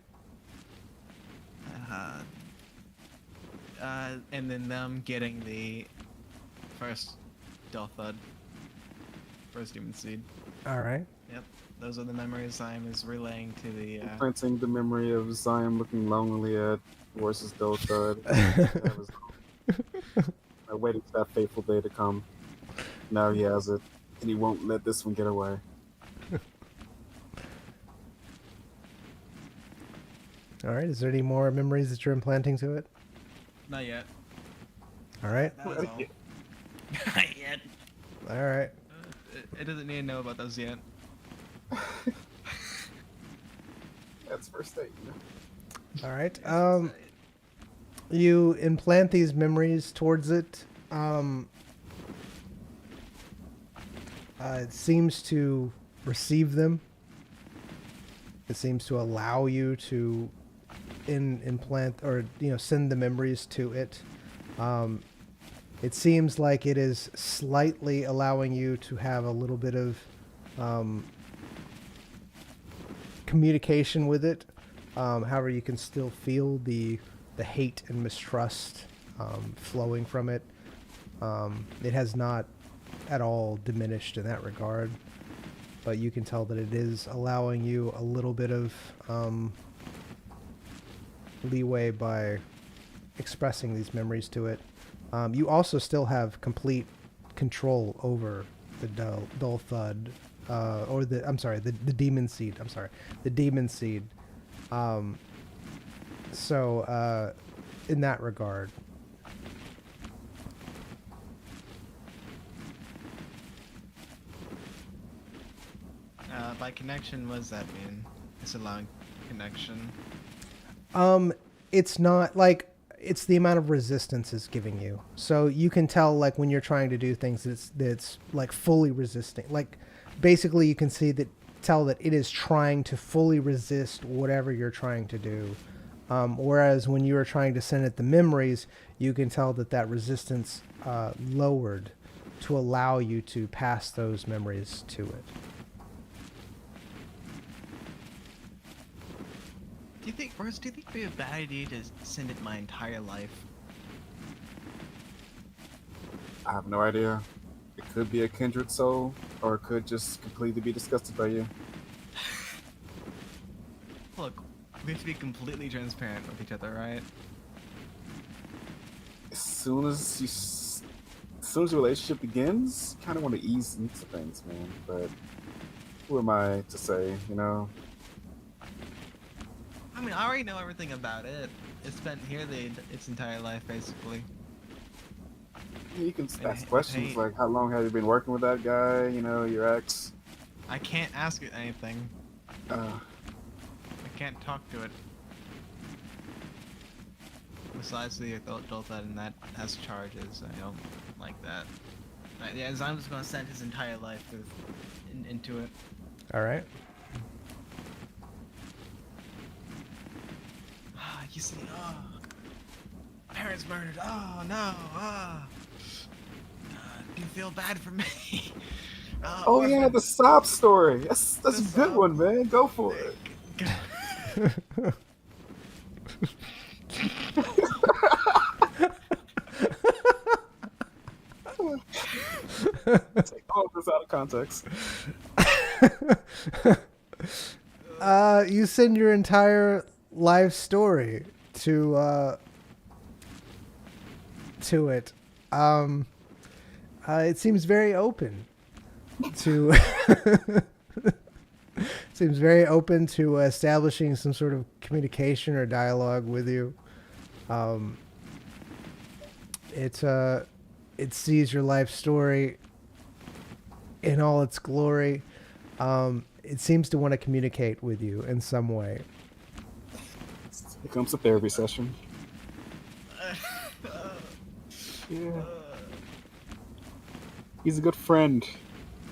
And then them getting the first Delthud. First demon seed. All right. Yep. Those are the memories Zion is relaying to the, implanting the memory of Zion looking lonely at Royce's Dothud. I waited for that fateful day to come. Now he has it, and he won't let this one get away. All right. Is there any more memories that you're implanting to it? Not yet. All right. That was all. Not yet. All right. It doesn't need to know about those yet. That's first date. All right. You implant these memories towards it. It seems to receive them. It seems to allow you to implant or send the memories to it. It seems like it is slightly allowing you to have a little bit of communication with it. However, you can still feel the hate and mistrust flowing from it. It has not at all diminished in that regard, but you can tell that it is allowing you a little bit of leeway by expressing these memories to it. You also still have complete control over the dull thud, or the demon seed. I'm sorry, the demon seed. So in that regard. By connection, what does that mean? It's allowing connection. It's not like it's the amount of resistance it's giving you. So you can tell like when you're trying to do things that's like fully resisting. Like basically you can tell that it is trying to fully resist whatever you're trying to do. Whereas when you are trying to send it the memories, you can tell that resistance lowered to allow you to pass those memories to it. Do you think it'd be a bad idea to send it my entire life? I have no idea. It could be a kindred soul, or it could just completely be disgusted by you. Look, we have to be completely transparent with each other, right? As soon as the relationship begins, kind of want to ease into things, man. But who am I to say, you know? I mean, I already know everything about it. It's spent here its entire life, basically. You can ask Hey, questions hey. like, how long have you been working with that guy? You know, your ex. I can't ask it anything. Uh, I can't talk to it. Besides the adult that and that has charges, I don't like that. Yeah, I'm just gonna send his entire life into it. All right. You see, parents murdered. Oh no, do you feel bad for me? oh yeah, the orphans. sob story. That's The a good sob- one, man. Go for it. Take all of this out of context. You send your entire life story to it. It seems very open to seems very open to establishing some sort of communication or dialogue with you. It sees your life story in all its glory. It seems to want to communicate with you in some way. Here comes a therapy session. Yeah. He's a good friend.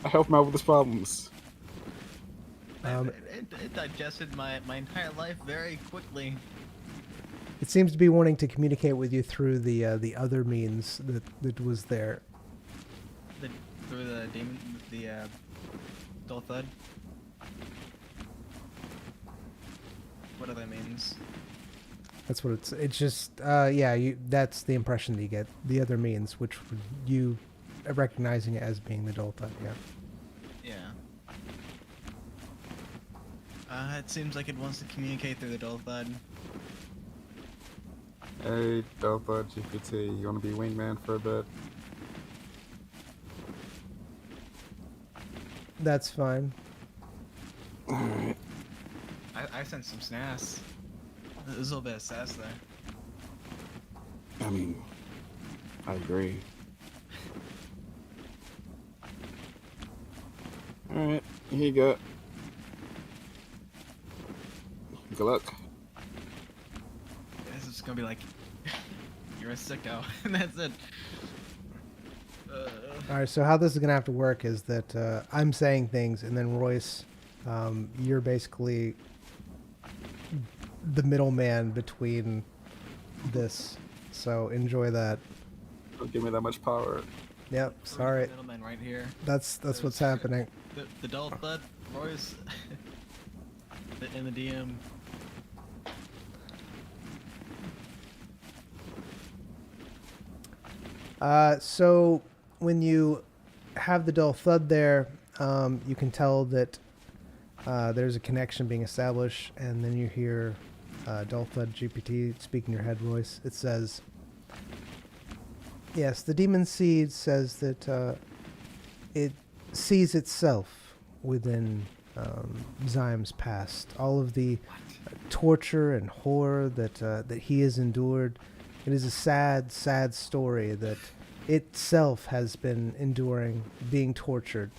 I help him out with his problems. It digested my entire life very quickly. It seems to be wanting to communicate with you through the other means that was there. Through the demon, the dull thud. What other means? That's what it's just yeah, that's the impression that you get. The other means, which you recognizing it as being the dull thud, yeah. Yeah. It seems like it wants to communicate through the dull thud. Hey, Delta GPT, you want to be wingman for a bit? That's fine. Alright. I sent some snaps. There's a little bit of sass there. I mean, I agree. Alright, here you go. Good luck. This is gonna be like, you're a sicko, and that's it. All right, so how this is going to have to work is that I'm saying things, and then Royce, you're basically the middleman between this. So enjoy that. Don't give me that much power. Yep, We're sorry. the middleman right here. That's what's happening. The dull thud, Royce, and the DM. So when you have the dull thud there, you can tell that there's a connection being established, and then you hear dull thud GPT speak in your head voice. It says, yes, the demon seed says that it sees itself within Zyme's past. All of the torture and horror that he has endured. It is a sad, sad story that itself has been enduring, being tortured.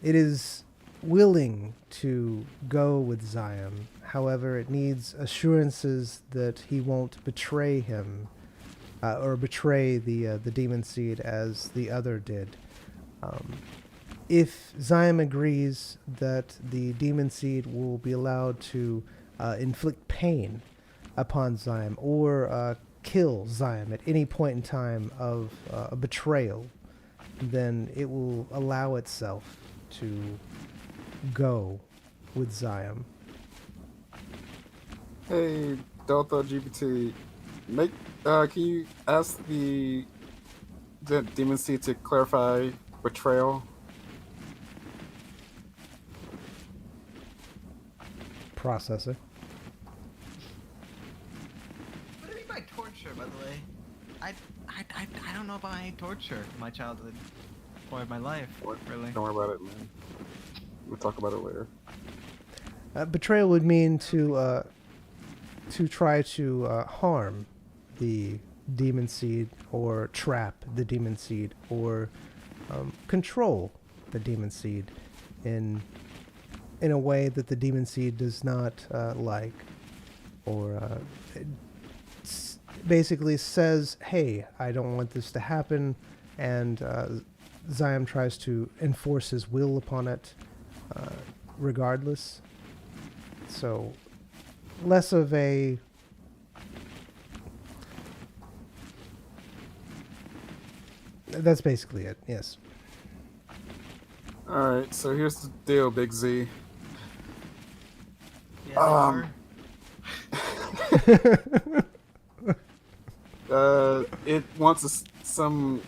It is willing to go with Zyme. However, it needs assurances that he won't betray him or betray the demon seed as the other did. If Zyme agrees that the demon seed will be allowed to inflict pain upon Zyme or kill Zyme at any point in time of a betrayal, then it will allow itself to go with Zyme. Hey, Delta GPT, can you ask the demon seed to clarify betrayal? Processor. What do you mean by torture, by the way? I don't know about any torture in my childhood or in my life, really. Don't worry about it, man. We'll talk about it later. Betrayal would mean to try to harm the demon seed or trap the demon seed or control the demon seed in a way that the demon seed does not like, or basically says, hey, I don't want this to happen, and Zyme tries to enforce his will upon it regardless. So less of a that's basically it, yes. Alright, so here's the deal, Big Z. Yeah, It wants some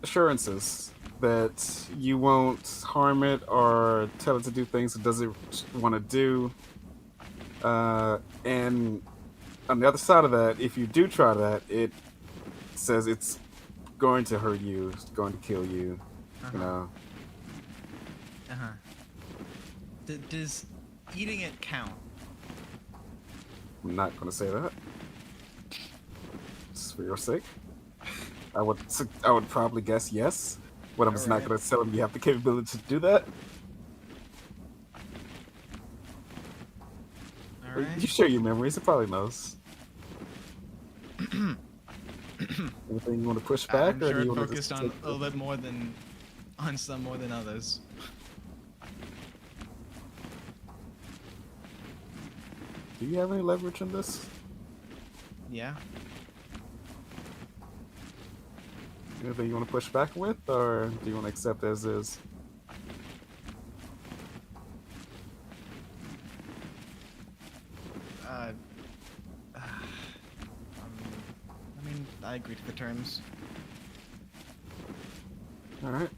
assurances that you won't harm it or tell it to do things it doesn't want to do. And on the other side of that, if you do try that, it says it's going to hurt you, it's going to kill you, you know. Does eating it count? I'm not going to say that. Just for your sake. I would probably guess yes, but I'm just not going to tell him you have the capability to do that. Alright. You share your memories, it probably knows. Anything you want to push back? I'm or sure do you it want to focused just on take a little bit more than on some more than others. Do you have any leverage in this? Yeah. Anything you want to push back with, or do you want to accept as is? I mean, I agree to the terms. All right.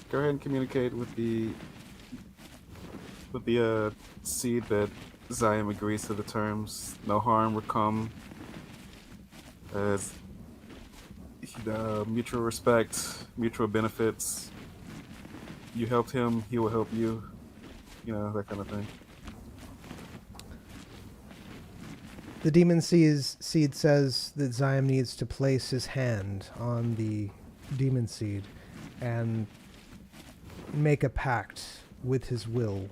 Go ahead and communicate with the seed that Zyme agrees to the terms. No harm would come. As mutual respect, mutual benefits. You helped him, he will help you. You know, that kind of thing. The demon seed says that Zyme needs to place his hand on the demon seed and make a pact with his will.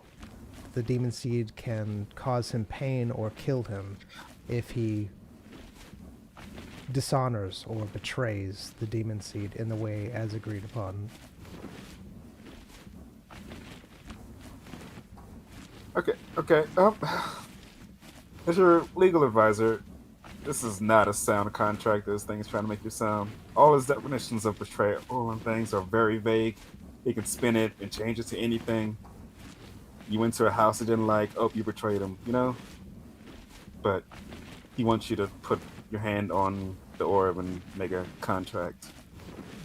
The demon seed can cause him pain or kill him if he dishonors or betrays the demon seed in the way as agreed upon. Okay, okay. As your legal advisor, this is not a sound contract. This thing's trying to make you sound. All his definitions of betrayal and things are very vague. He can spin it and change it to anything. You went to a house he didn't like. Oh, you betrayed him. You know. But he wants you to put your hand on the orb and make a contract.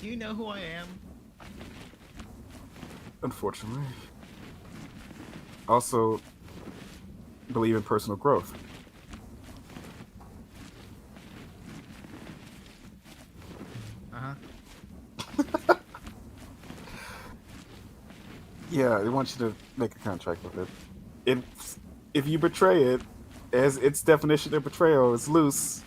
Do you know who I am? Unfortunately. Also, believe in personal growth. Uh-huh. Yeah, they want you to make a contract with it. If you betray it, as its definition of betrayal is loose,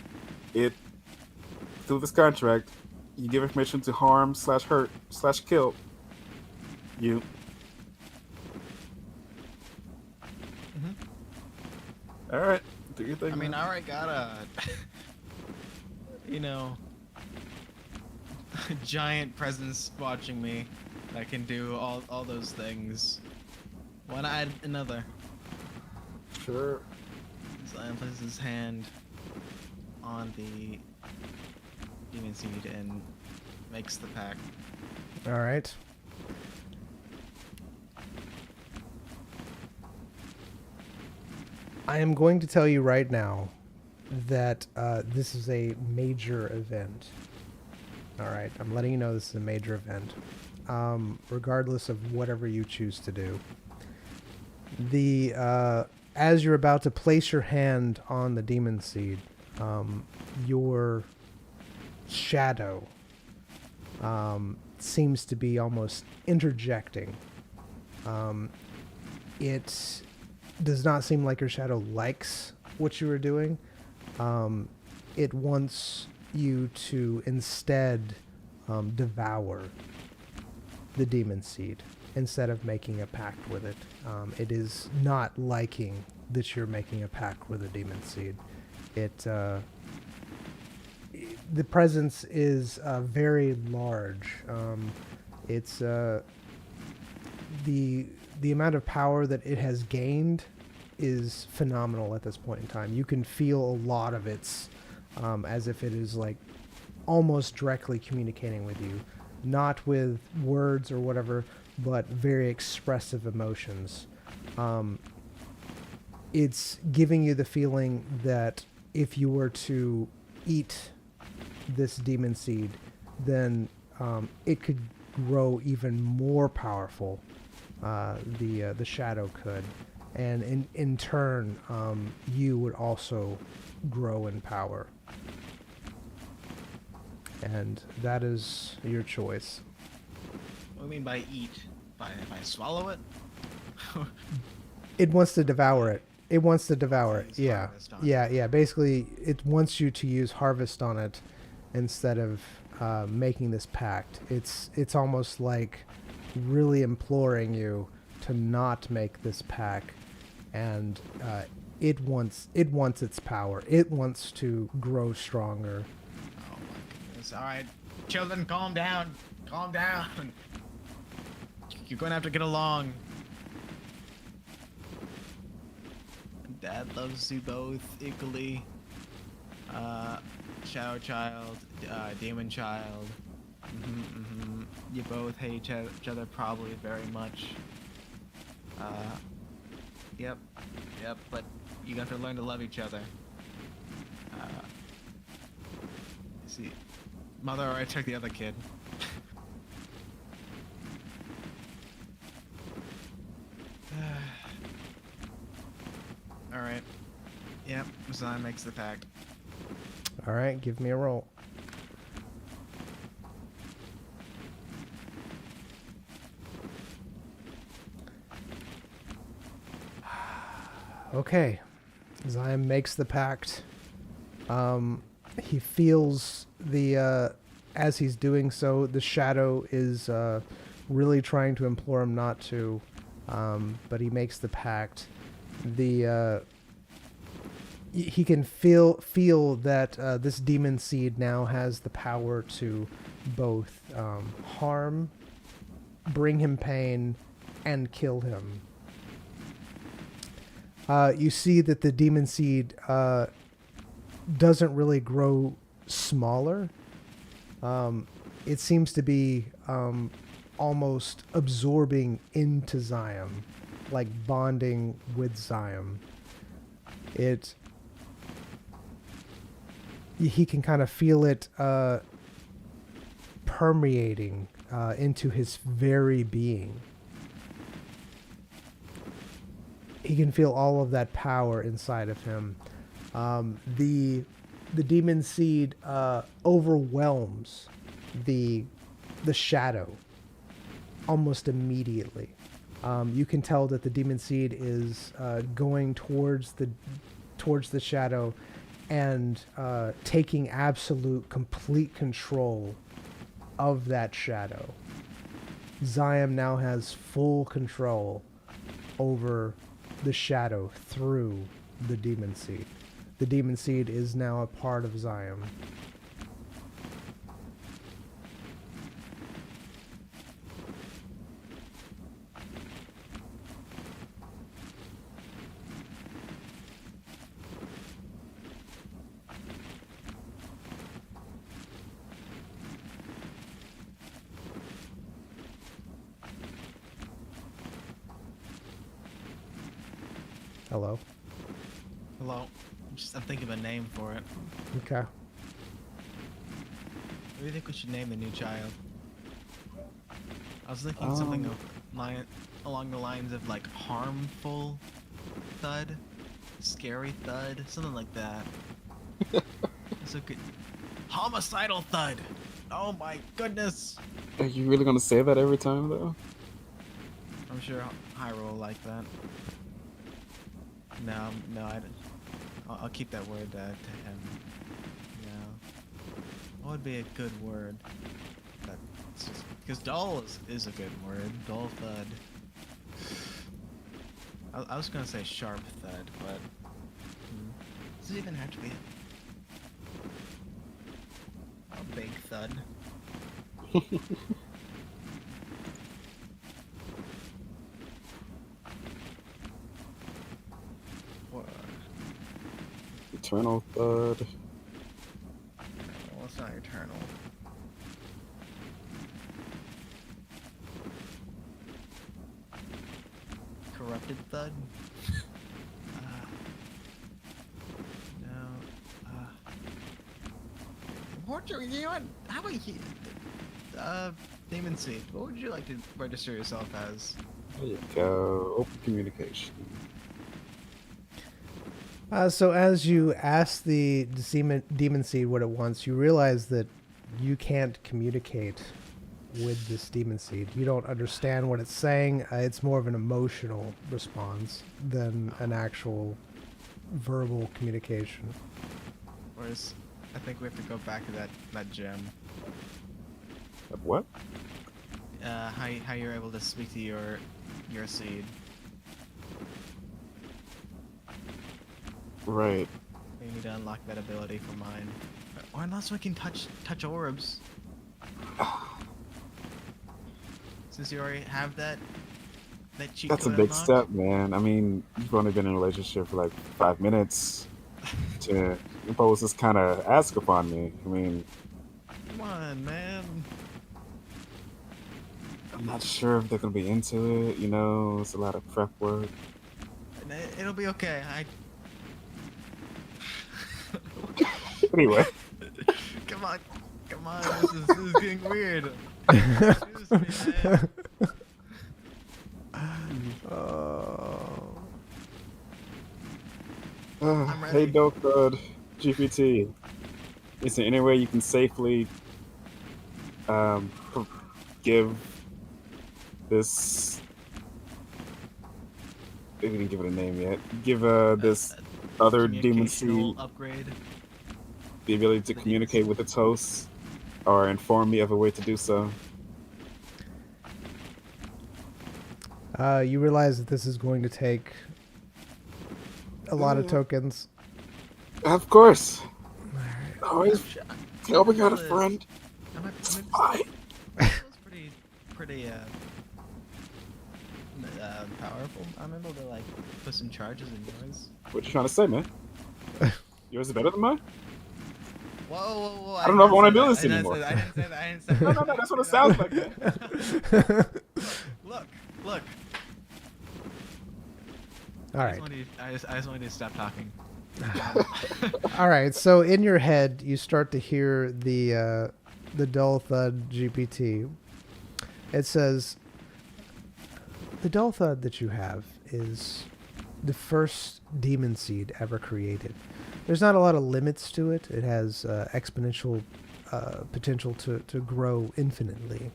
through this contract, you give it permission to harm / hurt / kill you. Mm-hmm. All right, do your thing. I mean, man. I already got a, you know, giant presence watching me that can do all those things. Why not add another? Sure. Zion places his hand on the demon seed and makes the pact. All right. I am going to tell you right now that this is a major event. All right, I'm letting you know this is a major event, regardless of whatever you choose to do. As you're about to place your hand on the demon seed, your shadow seems to be almost interjecting. It does not seem like your shadow likes what you are doing. It wants you to instead devour the demon seed instead of making a pact with it. It is not liking that you're making a pact with a demon seed. The presence is very large. It's the amount of power that it has gained is phenomenal at this point in time. You can feel a lot of its as if it is like almost directly communicating with you, not with words or whatever, but very expressive emotions. It's giving you the feeling that if you were to eat this demon seed, then it could grow even more powerful. The shadow could, and in turn, you would also grow in power. And that is your choice. What do you mean by eat? If I swallow it? It wants to devour it. It wants to devour it. Use Yeah. harvest on it. Yeah. Basically, it wants you to use harvest on it instead of making this pact. It's almost like really imploring you to not make this pact, and it wants its power. It wants to grow stronger. Oh my goodness. Alright, children, calm down. Calm down. You're going to have to get along. Dad loves you both equally. Shadow Child, Demon Child. You both hate each other probably very much. Yep, but you have to learn to love each other. See, Mother already took the other kid. Alright. Yep, Zion makes the pact. All right, give me a roll. Okay, Zion makes the pact. He feels as he's doing so, the shadow is really trying to implore him not to, but he makes the pact. He can feel that this demon seed now has the power to both harm, bring him pain, and kill him. You see that the demon seed doesn't really grow smaller. It seems to be almost absorbing into Zion, like bonding with Zion. He can kind of feel it permeating into his very being. He can feel all of that power inside of him. The demon seed overwhelms the shadow almost immediately. You can tell that the demon seed is going towards the shadow and taking absolute, complete control of that shadow. Zion now has full control over the shadow through the demon seed. The demon seed is now a part of Zion. Hello. Hello. I'm thinking of a name for it. Okay. What do you think we should name the new child? I was thinking something along the lines of like harmful thud, scary thud, something like that. It's a good homicidal thud. Oh my goodness! Are you really gonna say that every time though? I'm sure Hyrule will like that. No, I'll keep that word to him. No. What would be a good word? Because dull is a good word. Dull thud. I was gonna say sharp thud, but does it even have to be a big thud? Eternal thud. Well, it's not eternal. Corrupted thud? No. You know what? How about you? Demon Seed. What would you like to register yourself as? There you go. Open communication. So as you ask the demon seed what it wants, you realize that you can't communicate with this demon seed. You don't understand what it's saying. It's more of an emotional response than an actual verbal communication. Whereas, I think we have to go back to that gem. What? How you're able to speak to your seed. Right. We need to unlock that ability for mine. Or unless we can touch orbs. Since you already have that cheat That's a code big unlocked. step, man. I mean, you've only been in a relationship for like 5 minutes to impose this kind of ask upon me. I mean, Come on, man. I'm not sure if they're gonna be into it. You know, it's a lot of prep work. It'll be okay. Anyway, Come on. This is getting weird. Excuse me, man. I'm hey, ready. Dokud, GPT. Is there any way you can safely give this? We didn't give it a name yet. Give this other demon seed Communicational upgrade. the ability to communicate with its hosts, or inform me of a way to do so. You realize that this is going to take a lot of tokens. Of course. Alright. Always tell we got a friend. It's fine. That was pretty powerful. I'm able to like put some charges in yours. What you trying to say, man? Yours is better than mine? Whoa! I don't know if I want to do this I didn't anymore. say that. I didn't say that. I didn't say that. No, that's what it sounds like, man. Look. All right. I just wanted to stop talking. All right. So in your head, you start to hear the dull thud GPT. It says, the dull thud that you have is the first demon seed ever created. There's not a lot of limits to it. It has exponential potential to grow infinitely.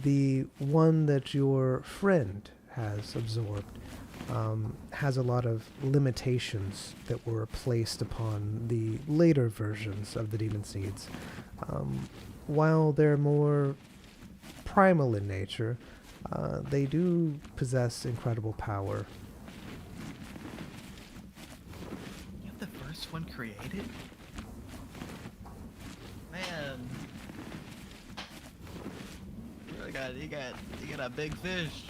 The one that your friend has absorbed has a lot of limitations that were placed upon the later versions of the demon seeds. While they're more primal in nature, they do possess incredible power. You're the first one created? Man. You got a big fish.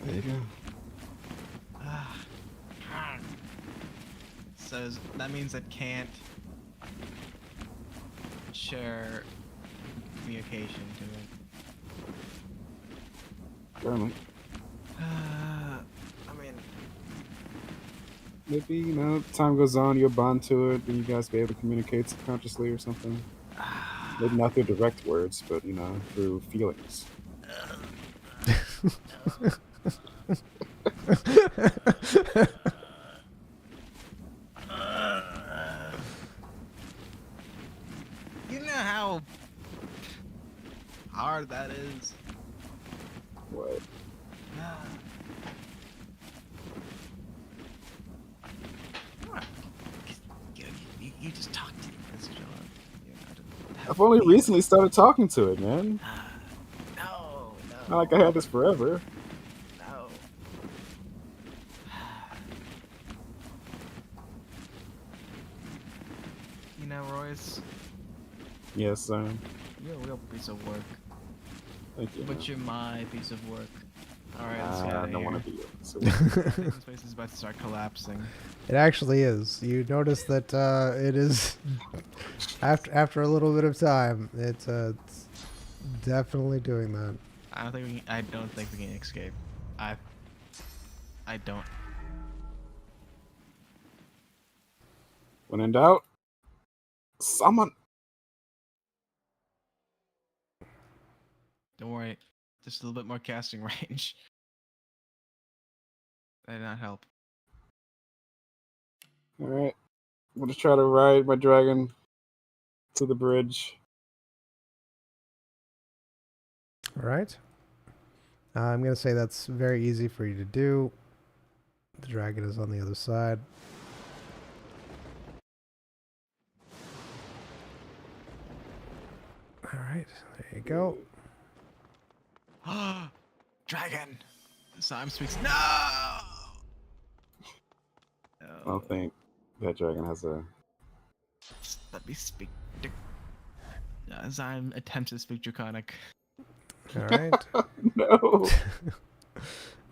There you go. So that means it can't share communication to it. Apparently. I mean, Maybe, time goes on, you'll bond to it, and you guys be able to communicate subconsciously or something. Maybe not through direct words, but, through feelings. you know how hard that is. What? You just talk to this, John. I've only recently started talking to it, man. No. Not like I had this forever. No. Royce, Yes, sir. you're a real piece of work. Thank you. But you're my piece of work. Alright, let's get out I of don't here. want to be here. So, I think this place is about to start collapsing. It actually is. You notice that it is after a little bit of time. It's definitely doing that. I don't think we can escape. I don't. when in doubt, someone. Don't worry. Just a little bit more casting range. That did not help. All right. I'm going to try to ride my dragon to the bridge. All right. I'm going to say that's very easy for you to do. The dragon is on the other side. All right. There you go. Dragon! Simon speaks. No! I don't think that dragon has a. Let me speak. Zyme attempts to speak Draconic. All right. No.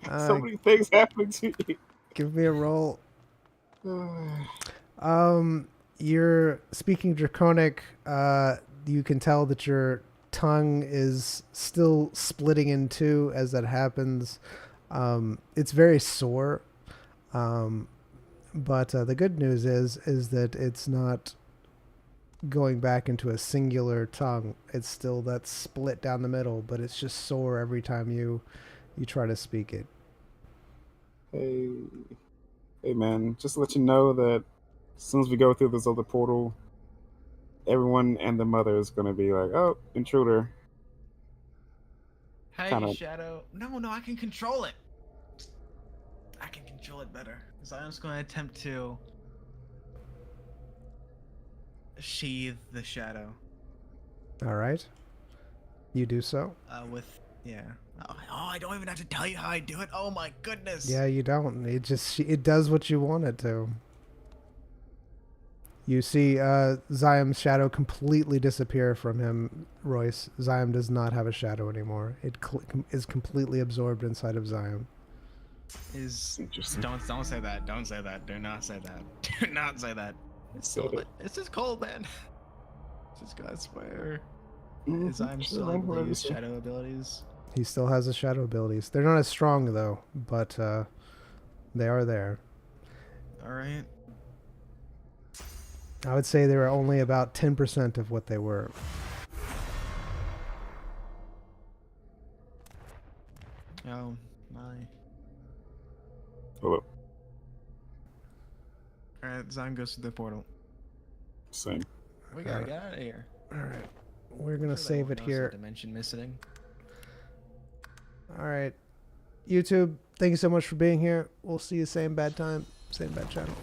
So many things happening to you. Give me a roll. You're speaking Draconic. You can tell that your tongue is still splitting in two as that happens. It's very sore. But the good news is that it's not going back into a singular tongue. It's still that split down the middle, but it's just sore every time you try to speak it. Hey man, just to let you know that as soon as we go through this other portal, everyone and the mother is going to be like, oh, intruder. Hey, Kinda. Shadow. No, I can control it. I can control it better. So I'm just going to attempt to sheathe the shadow. All right. You do so? Yeah. Oh, I don't even have to tell you how I do it. Oh my goodness. Yeah, you don't. It does what you want it to. You see Zyam's shadow completely disappear from him, Royce. Zyam does not have a shadow anymore. It is completely absorbed inside of Zyam. Is Interesting. don't say that. Don't say that. Do not say that. Do not say that. It's Said still it. it's just cold, man. Just I swear. Mhm, Is I'm sure, still man, able to whatever you use say. shadow abilities. He still has his shadow abilities. They're not as strong, though, but they are there. All right. I would say they were only about 10% of what they were. Oh my. Hello. All right. Zion goes to the portal. Same. We gotta Alright. get out of here. All right. We're going to Sure they save won't it notice the here. Dimension missing. All right. YouTube, thank you so much for being here. We'll see you same bad time, same bad channel.